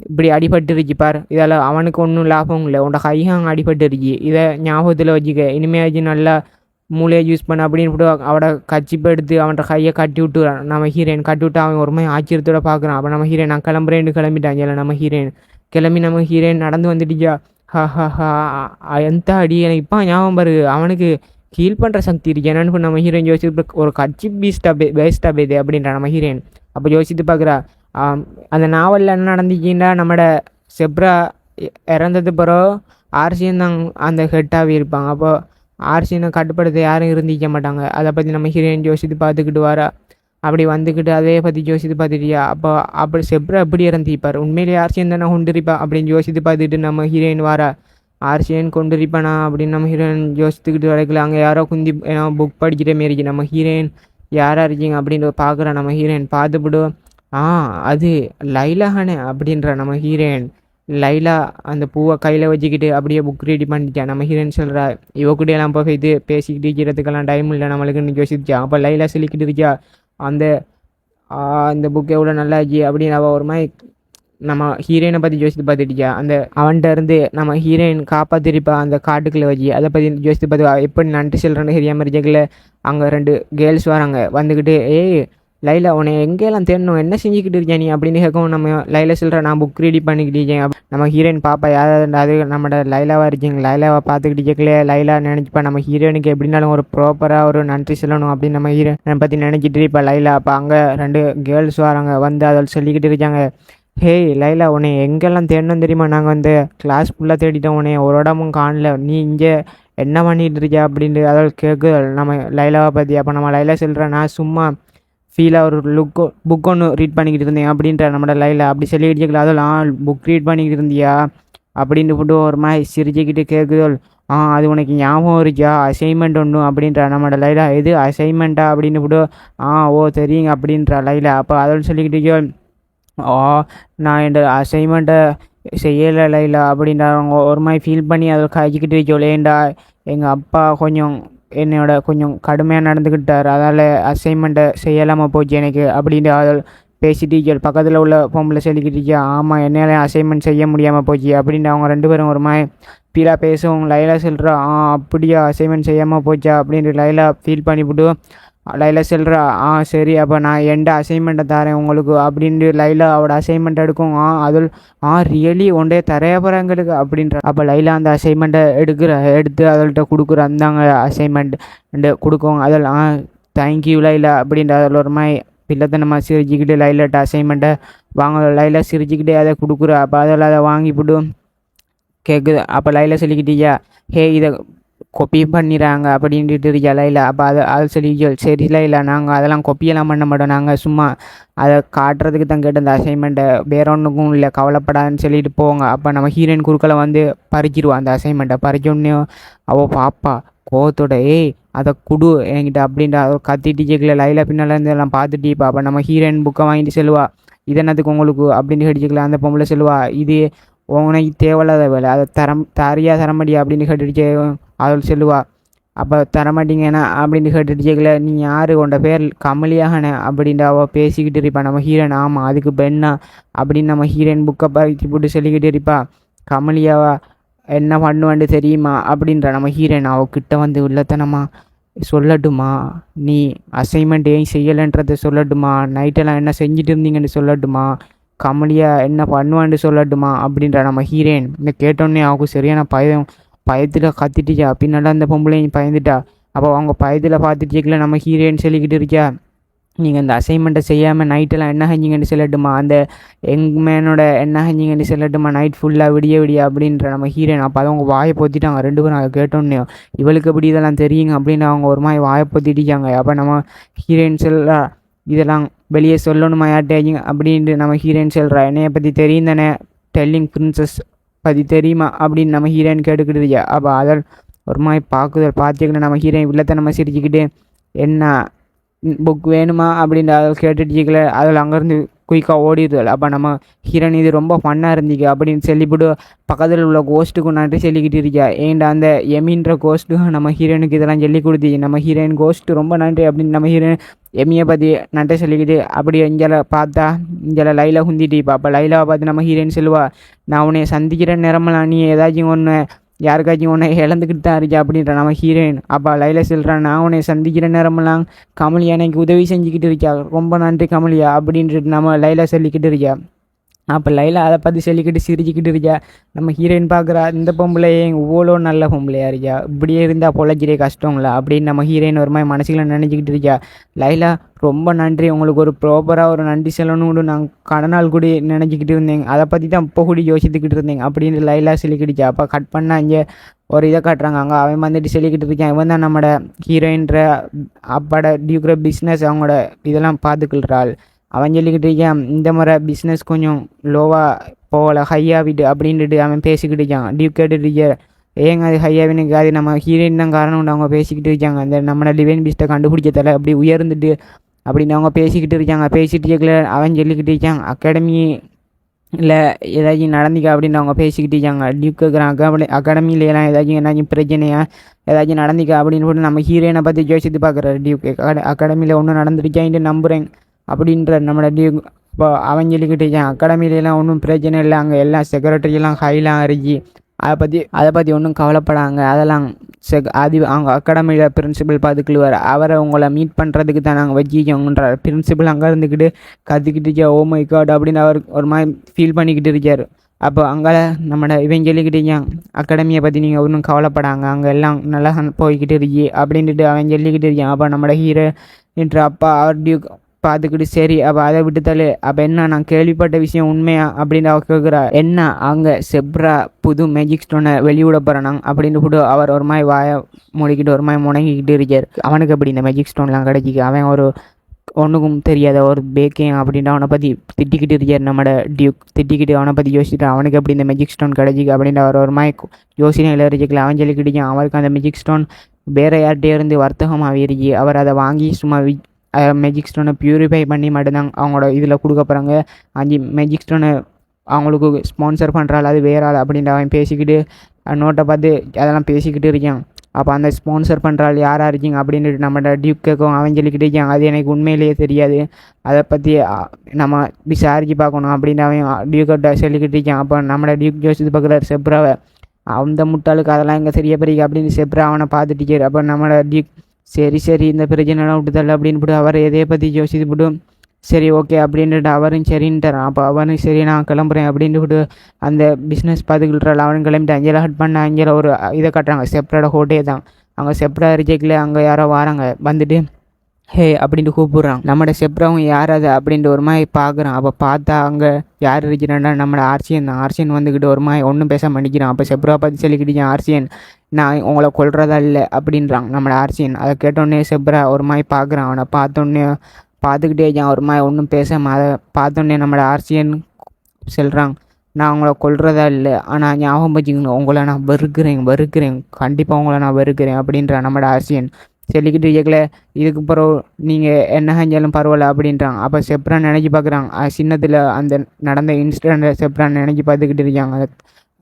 இப்படி அடிபட்டுருச்சு பார், இதால் அவனுக்கு ஒன்றும் லாபம் இல்லை, உன்னோட கையும் அடிபட்டுருச்சு, இதை ஞாபகத்தில் வச்சுக்க, இனிமேல் நல்லா மூளையை யூஸ் பண்ண அப்படின்னு விட்டு அவட கச்சிப்பை எடுத்து அவன்கிட்ட கையை கட்டி விட்டு நம்ம ஹீரோயின் கட்டி விட்டு அவன் ஒரு மாதிரி ஆச்சரியத்தோட பார்க்குறான். அப்போ நம்ம ஹீரோயின் நான் கிளம்புறேன்னு கிளம்பிட்டாங்க. இல்லை நம்ம ஹீரோயின் கிளம்பி நம்ம ஹீரோயின் நடந்து வந்துட்டியா, எந்த அடி எனக்கு இப்போ ஞாபகம் பாரு, அவனுக்கு ஹீல் பண்ணுற சக்தி இருக்கு என்னென்னு நம்ம ஹீரோயின் யோசிச்சு ஒரு கட்சி வேஸ்ட்டாக போயிது அப்படின்ற நம்ம ஹீரோயின். அப்போ யோசித்து பார்க்குறா, அந்த நாவலில் என்ன நடந்துச்சுன்னா நம்மளோட செப்ரா இறந்தது பிறகு ஆர்சியன் தான் அந்த ஹெட்டாகவே இருப்பாங்க. அப்போ ஆர்சியனை கட்டுப்படுத்த யாரும் இருந்திக்க மாட்டாங்க. அதை பற்றி நம்ம ஹீரோயின் யோசித்து பார்த்துக்கிட்டு வரா. அப்படி வந்துக்கிட்டு அதே பற்றி யோசித்து பார்த்துட்டியா, அப்போ அப்படி செப்ரா எப்படி இறந்திப்பார், உண்மையிலேயே ஆர்சியன் தானே கொண்டிருப்பா அப்படின்னு யோசித்து பார்த்துட்டு நம்ம ஹீரோயின் வரா. ஆர்சியன் கொண்டிருப்பானா அப்படின்னு நம்ம ஹீரோயின் யோசித்துக்கிட்டு வரைக்கல. அங்கே யாரோ குந்தி ஏன்னா புக் படிக்கிற மாரிக்கு நம்ம ஹீரோயின் யாராக இருக்கீங்க அப்படின்னு பார்க்குறா. நம்ம ஹீரோயின் பார்த்துவிட்டு ஆ அது லைலாஹானே அப்படின்ற நம்ம ஹீரோயின். லைலா அந்த பூவை கையில் வச்சுக்கிட்டு அப்படியே புக் ரெடி பண்ணிட்டா. நம்ம ஹீரோயின் சொல்கிறா, இவ கூட எல்லாம் போய் இது பேசிக்கிட்டு இருக்கிறதுக்கெல்லாம் டைம் இல்லை நம்மளுக்கு இன்னைக்கு யோசிச்சா. அப்போ லைலா சொல்லிக்கிட்டு இருக்கா, அந்த அந்த புக் எவ்வளோ நல்லாச்சு அப்படின்னு அவள் ஒரு மாதிரி நம்ம ஹீரோயினை பற்றி யோசித்து பார்த்துட்டியா. அந்த அவன்கிட்ட இருந்து நம்ம ஹீரோயின் காப்பாற்றிருப்பா அந்த காட்டுக்குள்ளே வச்சு. அதை பற்றி யோசித்து பார்த்து எப்படி நன்றி சொல்கிறேன்னு தெரியாமல் இருக்கல. அங்கே 2 கேர்ள்ஸ் வராங்க வந்துக்கிட்டு, ஏய் லைலா உன்னை எங்கேயெல்லாம் தேடணும், என்ன செஞ்சுக்கிட்டு இருக்கேன் நீ அப்படின்னு கேட்கவும் நம்ம லைலா சொல்கிற, நான் புக் ரெடி பண்ணிக்கிட்டு இருக்கேன். நம்ம ஹீரோயின் பாப்பா யாராவது அது நம்மளோட லைலாவாக இருக்கீங்க. லைலாவை பார்த்துக்கிட்டு கேட்கல. லைலா நினச்சிப்பா நம்ம ஹீரோயினுக்கு எப்படின்னாலும் ஒரு ப்ராப்பராக ஒரு நன்றி சொல்லணும் அப்படின்னு நம்ம ஹீரோயினை பற்றி நினச்சிட்டு இருப்பா லைலா. அப்போ அங்கே 2 கேர்ள்ஸ் வராங்க வந்து அதில் சொல்லிக்கிட்டு இருக்காங்க, ஹேய் லைலா உன்னை எங்கெல்லாம் தேடணும் தெரியுமா, நாங்கள் வந்து கிளாஸ் ஃபுல்லாக தேடிட்டோம், உன்னை ஒரு இடமும் காணல, நீ இங்கே என்ன பண்ணிகிட்டு இருக்கியா அப்படின்ட்டு அதில் கேட்கு நம்ம லைலாவை பற்றி. அப்போ நம்ம லைலா சொல்கிறேன், நான் சும்மா ஃபீலாக ஒரு புக் ஒன்று ரீட் பண்ணிக்கிட்டு இருந்தேன் அப்படின்ற நம்மளோட லைலா. அப்படி சொல்லிக்கிட்டு கேட்கல, அதில் புக் ரீட் பண்ணிக்கிட்டு இருந்தியா அப்படின்னு போட்டு ஒரு மாதிரி சிரிச்சுக்கிட்டு கேட்குதோல். அது உனக்கு ஞாபகம் இருக்கா அசைன்மெண்ட் ஒன்று அப்படின்ற நம்மளோட லைலா. எது அசைன்மெண்ட்டா அப்படின்னு போட்டு ஓ தெரியுங்க அப்படின்ற லைலா. அப்போ அதில் சொல்லிக்கிட்டு நான் இந்த அசைன்மெண்ட்டை செய்யலை லைலா அப்படின்ற அவங்க ஒரு மாதிரி ஃபீல் பண்ணி அதில் கழிச்சிக்கிட்டு இருக்கோலேண்டா. எங்கள் அப்பா கொஞ்சம் என்னோட கொஞ்சம் கடுமையாக நடந்துக்கிட்டார், அதனால் அசைன்மெண்ட்டை செய்யலாமல் போச்சு எனக்கு அப்படின்ட்டு அதில் பேசிட்டு பக்கத்தில் உள்ள பொம்பளை சொல்லிக்கிட்டு ஆமாம் என்னால் அசைன்மெண்ட் செய்ய முடியாமல் போச்சு அப்படின்ட்டு அவங்க 2 பேரும் ஒரு மாதிரி ஃபீலாக பேசுவோம். லைலா சொல்கிறா, அப்படியா அசைன்மெண்ட் செய்யாமல் போச்சா அப்படின்ட்டு லைலா ஃபீல் பண்ணிவிட்டு லைலா சொல்கிறா, சரி அப்போ நான் எந்த அசைன்மெண்ட்டை தரேன் உங்களுக்கு அப்படின்ட்டு லைலா அவட அசைன்மெண்ட் எடுக்கும். அதில் ரியலி ஒன்றே தரைய போகிறாங்களுக்கு அப்படின்ற. அப்போ லைலா அந்த அசைன்மெண்ட்டை எடுத்து அதள்கிட்ட கொடுக்குற அந்தாங்க அசைன்மெண்ட் கொடுக்கும். அதில் தேங்க்யூ லைலா அப்படின்ற அதில் ஒரு மாதிரி பிள்ளைத்தனமாக சிரிச்சுக்கிட்டு லைலாட்ட அசைன்மெண்ட்டை வாங்க லைலா சிரிச்சுக்கிட்டே அதை கொடுக்குற. அப்போ அதில் அதை வாங்கிவிட்டு கேட்குது. அப்போ லைலா சொல்லிக்கிட்டியா, ஹே இதை கொப்பி பண்ணிடுறாங்க அப்படின்ட்டு இருக்கா லைலா. அப்போ அதை சொல்லி சரி லைலா நாங்கள் அதெல்லாம் கொப்பியெல்லாம் பண்ண மாட்டோம், நாங்கள் சும்மா அதை காட்டுறதுக்கு தான் கேட்டு அந்த அசைன்மெண்ட்டை வேற ஒன்றுக்கும் இல்லை கவலைப்படாதுன்னு சொல்லிட்டு போவாங்க. அப்போ நம்ம ஹீரோயின் குறுக்களை வந்து பறிச்சிடுவான் அந்த அசைன்மெண்ட்டை. பறிச்சோடனே அவள் பாப்பா கோவத்தோட, ஏய் அதை குடு என்கிட்ட அப்படின்ட்டு அதை கத்திட்டு கேட்கல. லைலா பின்னால் இருந்து எல்லாம் பார்த்துட்டு இப்போ அப்போ நம்ம ஹீரோயின் புக்கை வாங்கிட்டு செல்வா, இதென்னதுக்கு உங்களுக்கு அப்படின்னு கேட்டுக்கல. அந்த பொம்பளை செல்வா, இது உனக்கு தேவையில்லாத வேலை, அதை தரமாட்டியா அப்படின்னு கேட்டுட்டு அவள் சொல்லுவா. அப்போ தரமாட்டீங்கன்னா அப்படின்னு கேட்டுட்டு கேட்கல, நீ யார் உன்னோட பேர் கமலியாகனே அப்படின்ட்டு அவள் பேசிக்கிட்டு இருப்பா. நம்ம ஹீரோயின் ஆமாம் அதுக்கு பெண்ணா அப்படின்னு நம்ம ஹீரோயின் புக்கை பறித்து போட்டு சொல்லிக்கிட்டு இருப்பா. கமலியாவா என்ன பண்ணுவான்னு தெரியுமா அப்படின்ற நம்ம ஹீரோயின் அவகிட்ட வந்து உள்ளத்தனமா சொல்லட்டுமா, நீ அசைன்மெண்ட் ஏன் செய்யலைன்றதை சொல்லட்டுமா, நைட்டெல்லாம் என்ன செஞ்சுட்டு இருந்தீங்கன்னு சொல்லட்டுமா, கமலியா என்ன பண்ணுவான்னு சொல்லட்டுமா அப்படின்ற நம்ம ஹீரோயின். இந்த கேட்டோன்னே அவளுக்கு சரியான பயத்தில் கத்திட்டுச்சா. பின்னால அந்த பொம்பளையும் பயந்துட்டா. அப்போ அவங்க பயத்தில் பார்த்துட்டு கேட்கல. நம்ம ஹீரோயின் சொல்லிக்கிட்டு இருக்கா, நீங்கள் இந்த அசைன்மெண்ட்டை செய்யாமல் நைட்டெல்லாம் என்ன செஞ்சீங்கன்னு சொல்லட்டுமா, அந்த மேனோட என்ன செஞ்சீங்கன்னு சொல்லட்டுமா, நைட் ஃபுல்லாக விடிய அப்படின்ற நம்ம ஹீரோயின். அப்போ அவங்க வாயை பொத்திட்டாங்க 2 பேரும். அதை கேட்டோன்னே இவளுக்கு எப்படி இதெல்லாம் தெரியுங்க அப்படின்னு அவங்க ஒரு மாதிரி வாயை பொத்திட்டாங்க. அப்போ நம்ம ஹீரோயின் சொல்கிறா, இதெல்லாம் வெளியே சொல்லணுமா யார்ட்டேங்க அப்படின்ட்டு நம்ம ஹீரோயின் சொல்கிறா, என்னையை பற்றி தெரியும் தானே, டெல்லிங் பிரின்சஸ் பற்றி தெரியுமா அப்படின்னு நம்ம ஹீரோயின் கேட்டுக்கிட்டு இருக்கா. அப்போ அதில் ஒரு மாதிரி பார்த்துக்கிட்டு நம்ம ஹீரோயின் வில்லத்தை நம்ம சிரிச்சுக்கிட்டு, என்ன புக் வேணுமா அப்படின்ற அதில் கேட்டுட்டு அதில் அங்கேருந்து குயிக்காக ஓடிடுதல். அப்போ நம்ம ஹீரோயின் இது ரொம்ப ஃபன்னாக இருந்துச்சு அப்படின்னு சொல்லிவிட்டு பக்கத்தில் உள்ள கோஸ்ட்டுக்கும் நன்றி சொல்லிக்கிட்டு இருக்கா. ஏன்டா அந்த எமின்ற கோஸ்ட்டுக்கும் நம்ம ஹீரோயினுக்கு இதெல்லாம் சொல்லி கொடுத்தி. நம்ம ஹீரோயின் கோஸ்ட்டு ரொம்ப நன்றி அப்படின்னு நம்ம ஹீரோயின் எம்மியை பற்றி நன்றி சொல்லிக்கிட்டு அப்படியே இங்கே பார்த்தா இங்கே லைலா குந்திட்டு. இப்போ அப்போ லைலாவை பார்த்து நம்ம ஹீரோயின் சொல்லுவா, நான் உன்னை சந்திக்கிற நேரமெல்லாம் நீ ஏதாச்சும் ஒன்று யாருக்காச்சும் உன்னை இழந்துக்கிட்டு தான் இருக்கா அப்படின்ற நம்ம ஹீரோயின். அப்போ லைலா சொல்கிறான், நான் உன்னை சந்திக்கிற நேரமெல்லாம் கமலியா எனக்கு உதவி செஞ்சுக்கிட்டு இருக்கா, ரொம்ப நன்றி கமலியா அப்படின்ட்டு நம்ம லைலா சொல்லிக்கிட்டு இருக்கா. அப்போ லைலா அதை பார்த்து சொல்லிக்கிட்டு சிரிச்சுக்கிட்டு இருக்கா. நம்ம ஹீரோயின் பார்க்குறா, இந்த பொம்பளையே இவ்வளோ நல்ல பொம்பளையா இருக்கா, இப்படியே இருந்தால் பொழைக்கிறே கஷ்டங்களா அப்படின்னு நம்ம ஹீரோயின் ஒரு மாதிரி மனசுல நினச்சிக்கிட்டு இருக்கா. லைலா ரொம்ப நன்றி, உங்களுக்கு ஒரு ப்ராப்பராக ஒரு நன்றி சொல்லணும்னு நான் கடநாள் கூட நினச்சிக்கிட்டு இருந்தேங்க, அதை பற்றி தான் இப்போ கூட யோசித்துக்கிட்டு இருந்தேங்க அப்படின்னு லைலா சொல்லிக்கிடுச்சா. அப்போ கட் பண்ணால் இங்கே ஒரு இதை காட்டுறாங்க. அங்கே அவன் வந்துட்டு சொல்லிக்கிட்டு இருக்கான், இவன் தான் நம்மளோட ஹீரோயின்ற அப்பாட டியூக்கிற பிஸ்னஸ் அவங்களோட இதெல்லாம் பார்த்துக்கிள்றாள். அவன் சொல்லிக்கிட்டு இருக்கான், இந்த முறை பிஸ்னஸ் கொஞ்சம் லோவாக போகலை ஹையாகிட்டு அப்படின்ட்டு அவன் பேசிக்கிட்டு இருக்கான். டியூக் கேட்டுட்டு இருக்க, ஏங்க அது ஹையாவினுக்கு அது நம்ம ஹீரோயின் தான் காரணம் அவங்க பேசிக்கிட்டு இருக்காங்க. அந்த நம்மளோட லிவன் பீஸ்ட்டை கண்டுபிடிச்சதால அப்படி உயர்ந்துட்டு அப்படின்னு அவங்க பேசிக்கிட்டு இருக்காங்க. பேசிட்டு இருக்கல அவன் சொல்லிக்கிட்டு இருக்கான் அகாடமி இல்லை ஏதாச்சும் நடந்திக்கா அப்படின்னு அவங்க பேசிக்கிட்டு இருக்காங்க. டியூக் கேட்குறான் அகாடமியிலாம் ஏதாச்சும் பிரச்சனையா ஏதாச்சும் நடந்திக்கா அப்படின்னு போட்டு நம்ம ஹீரோயினை பற்றி யோசித்து பார்க்குறாரு டியூக். அகாடமியில் ஒன்றும் நடந்துருக்கான்ட்டு நம்புகிறேன் அப்படின்ற நம்மளோட டியூக். இப்போ அவன் சொல்லிக்கிட்டு இருக்கான் அகாடமியிலாம் ஒன்றும் பிரச்சனை இல்லை, அங்கே எல்லாம் செக்ரட்டரியெல்லாம் ஹைலாம் இருக்கு, அதை பற்றி ஒன்றும் கவலைப்படாங்க, அதெல்லாம் அவங்க அகாடமியில் பிரின்சிபல் பார்த்துக்குள்ளுவார், அவரை உங்களை மீட் பண்ணுறதுக்கு தான் நாங்கள் வச்சுக்கோங்கன்றார். பிரின்சிபல் அங்கே இருந்துக்கிட்டு கற்றுக்கிட்டு இருக்கா ஓ மை காட் அப்படின்னு அவர் ஒரு மாதிரி ஃபீல் பண்ணிக்கிட்டு இருக்கார். அப்போ அங்கே நம்மளோட இவன் சொல்லிக்கிட்டு இருக்கான் அகாடமியை பற்றி நீங்கள் ஒன்றும் கவலைப்படாங்க, அங்கே எல்லாம் நல்லா போய்கிட்டு இருக்கி அப்படின்ட்டு அவன் சொல்லிக்கிட்டு இருக்கான். அப்போ நம்மளோட ஹீரோ என்ற அப்பா அவர் டியூக் பார்த்துக்கிட்டு சரி அப்போ அதை விட்டுத்தாலே அப்போ என்ன நான் கேள்விப்பட்ட விஷயம் உண்மையா அப்படின்னு அவ கேட்குறா. என்ன அங்கே செப்ரா புது மேஜிக் ஸ்டோனை வெளியிட போகிறானாங்க அப்படின்னு கூட அவர் ஒரு மாதிரி வாயை மூடிக்கிட்டு ஒரு மாதிரி முடங்கிக்கிட்டு இருக்கார். அவனுக்கு அப்படி இந்த மேஜிக் ஸ்டோன்லாம் கிடைச்சிக்கு அவன் ஒரு ஒன்றுக்கும் தெரியாத ஒரு பேக்கிங் அப்படின்ட்டு அவனை பற்றி திட்டிக்கிட்டு இருக்கார். நம்மளோட டியூக் திட்டிக்கிட்டு அவனை பற்றி யோசிச்சுட்டு அவனுக்கு அப்படி இந்த மேஜிக் ஸ்டோன் கிடைச்சிக்கு அப்படின்ட்டு அவர் ஒரு மாதிரி யோசனையில் இருக்கல. அவன் சொல்லிக்கிட்டு அவருக்கு அந்த மேஜிக் ஸ்டோன் வேறு யார்கிட்டே இருந்து வர்த்தகமாக இருக்கு, அவர் அதை வாங்கி சும்மா மேஜிக் ஸ்டோனை ப்யூரிஃபை பண்ணி மட்டும்தான் அவங்களோட இதில் கொடுக்க போகிறாங்க. 5 மேஜிக் ஸ்டோனை அவங்களுக்கு ஸ்பான்சர் பண்ணுறாள் அது வேற ஆள் அப்படின்ட்டு அவன் பேசிக்கிட்டு நோட்டை பார்த்து அதெல்லாம் பேசிக்கிட்டு இருக்கான். அப்போ அந்த ஸ்பான்சர் பண்ணுறாள் யாராக இருக்கீங்க அப்படின்ட்டு நம்மளோட டியூக் கேட்கும். அவன் சொல்லிக்கிட்டு இருக்கான் அது எனக்கு உண்மையிலேயே தெரியாது, அதை பற்றி நம்ம விசாரிச்சு பார்க்கணும் அப்படின்னு அவன் டியூக்கிட்ட சொல்லிக்கிட்டு இருக்கான். அப்போ நம்மளோட டியூக் யோசித்து பார்க்குறாரு செப்ராவை, அந்த முட்டாளுக்கு அதெல்லாம் இங்கே சரியா பிரிக்க அப்படின்னு செப்ரா அவனை பார்த்துட்டு. அப்போ நம்மளோட டியூக் சரி இந்த பிரச்சனைலாம் விட்டுதல்ல அப்படின்னு போட்டு அவர் எதையை பற்றி யோசித்து போட்டு சரி ஓகே அப்படின்ட்டு அவரும் சரின்ட்டார். அப்போ அவனும் சரி நான் கிளம்புறேன் அப்படின்ட்டு போட்டு அந்த பிஸ்னஸ் பார்த்துக்கிட்டால் அவனும் கிளம்பிட்டு அங்கேலாம் ஹட் பண்ண அங்கேல ஒரு இதை கட்டுறாங்க செப்ராட ஹோட்டே தான். அங்கே செப்ரா ரிஜெக்டில் அங்கே யாரோ வராங்க வந்துட்டு ஹே அப்படின்ட்டு கூப்பிட்றான். நம்மளோட செப்ராவும் யார் அது அப்படின்ட்டு ஒரு மாதிரி பார்க்குறான். அப்போ பார்த்தா அங்கே யார் இருக்கிறான்னா நம்மளோட ஆர்சியன் தான். ஆர்சியன் வந்துக்கிட்டு ஒரு மாதிரி ஒன்றும் பேச மாட்டேங்கிறான். அப்போ செப்ரா பார்த்து சொல்லிக்கிட்டேன் ஆர்சியன் நான் உங்களை கொல்றதா இல்லை அப்படின்றான் நம்மளோட ஆர்சியன். அதை கேட்டோடனே செப்ரா ஒரு மாதிரி பார்க்குறான். அவனை பார்த்தோன்னே பார்த்துக்கிட்டே ஒரு மாதிரி ஒன்றும் பேசாமல் அதை பார்த்தோன்னே நம்மளோட ஆர்சியன் சொல்கிறான் நான் உங்களை கொல்றதா இல்லை, ஆனால் ஞாபகம் வச்சுக்கணும் உங்களை நான் வெறுக்கிறேன் கண்டிப்பாக உங்களை நான் வெறுக்கிறேன் அப்படின்றான் நம்மளோட ஆர்சியன். சொல்லிக்கிட்டு இருக்கல இதுக்கு பிறகு நீங்கள் என்ன செஞ்சாலும் பரவாயில்ல அப்படின்றாங்க. அப்போ செப்ரான் நினச்சி பார்க்குறாங்க சின்னத்தில் அந்த நடந்த இன்சிடெண்ட்டை செப்ரான் நினச்சி பார்த்துக்கிட்டு இருக்காங்க.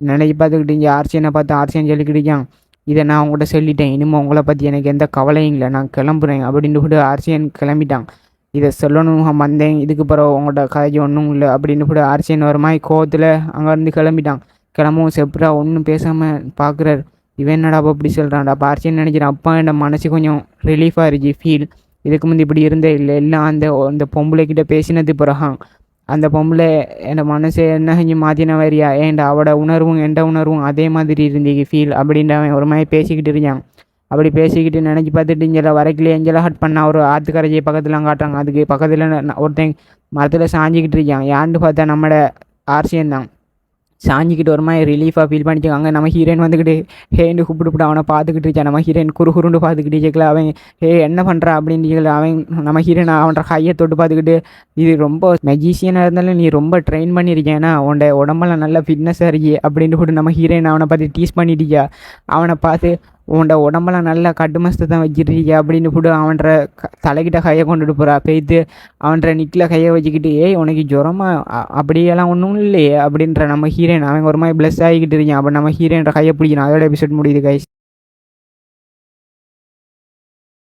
நினச்சி பார்த்துக்கிட்டு இங்கே ஆர்சியனை பார்த்து ஆர்சியன் சொல்லிக்கிட்டு இருக்காங்க இதை நான் உங்கள்கிட்ட சொல்லிட்டேன், இனிமேல் உங்களை பற்றி எனக்கு எந்த கவலையும் இல்லை, நான் கிளம்புறேன் அப்படின்னு கூட ஆர்சியன் கிளம்பிட்டான். இதை சொல்லணும் வந்தேன், இதுக்கு பிறகு உங்கள்கிட்ட கதைக்கு ஒன்றும் இல்லை அப்படின்னு கூட ஆர்சியன் ஒரு மாதிரி கோவத்தில் அங்கேருந்து கிளம்பிட்டான். கிளம்பவும் செப்ரா ஒன்றும் பேசாமல் பார்க்குறாரு. இவன் என்னடா அப்படி சொல்கிறான்டா. அப்போ ஆர்சியன் நினைக்கிறேன் அப்பா என் மனசு கொஞ்சம் ரிலீஃபாக இருந்துச்சு ஃபீல், இதுக்கு முந்தி இப்படி இருந்தே இல்லை, எல்லாம் அந்த பொம்பளைக்கிட்ட பேசினது பிறகு அந்த பொம்பளை என் மனசை என்ன செஞ்சு மாற்றின வரியா ஏன்டா அவட உணர்வும் எந்த உணர்வும் அதே மாதிரி இருந்தீங்க ஃபீல் அப்படின்ட்டு அவன் ஒரு மாதிரி பேசிக்கிட்டு இருக்கான். அப்படி பேசிக்கிட்டு நினச்சி பார்த்துட்டு இங்கே வரைக்கிலே எங்கெல்லாம் ஹட் பண்ண ஒரு ஆற்றுக்கரைச்சி பக்கத்துலாம் காட்டுறாங்க. அதுக்கு பக்கத்தில் ஒருத்தன் மரத்தில் சாஞ்சிக்கிட்டு இருக்கான். யாருன்னு பார்த்தா நம்மளோட ஆர்சியன் தான். சாஞ்சிக்கிட்டு ஒரு மாதிரி ரிலீஃபாக ஃபீல் பண்ணிச்சுக்காங்க. நம்ம ஹீரோயின் வந்துக்கிட்டு ஹேன்னு கூப்பிட்டு அவனை பார்த்துக்கிட்டு இருக்கா. நம்ம ஹீரோயின் குறுகுருண்டு பார்த்துக்கிட்டு இருக்கல. அவன் ஹே என்ன பண்ணுறா அப்படின்னு அவன் நம்ம ஹீரோயின் அவன்ற கையை தொட்டு பார்த்துக்கிட்டு இது ரொம்ப மெஜிஷியனாக இருந்தாலும் நீ ரொம்ப ட்ரெயின் பண்ணியிருக்கேன்னா உன்னோட உடம்பெல்லாம் நல்லா ஃபிட்னஸாக இருக்கி அப்படின்ட்டு போட்டு நம்ம ஹீரோயின் அவனை பார்த்து டீஸ் பண்ணிட்டியா. அவனை பார்த்து உன்னோட உடம்பெல்லாம் நல்லா கட்டுமஸ்தை தான் வச்சுருக்கீங்க அப்படின்னு போட்டு அவன்ற தலைக்கிட்ட கையை கொண்டுட்டு போகிறா. போய்த்து அவன்ற நிக்கில் கையை வச்சுக்கிட்டு உனக்கு ஜுரமாக அப்படியெல்லாம் ஒன்றும் இல்லையே அப்படின்ற நம்ம ஹீரோயின் அவன் ஒரு மாதிரி ப்ளஸ் ஆகிக்கிட்டு இருக்கான். அப்போ நம்ம ஹீரோயின்ற கையை பிடிக்கணும். அதோட எபிசோட் முடியுது கைஸ்.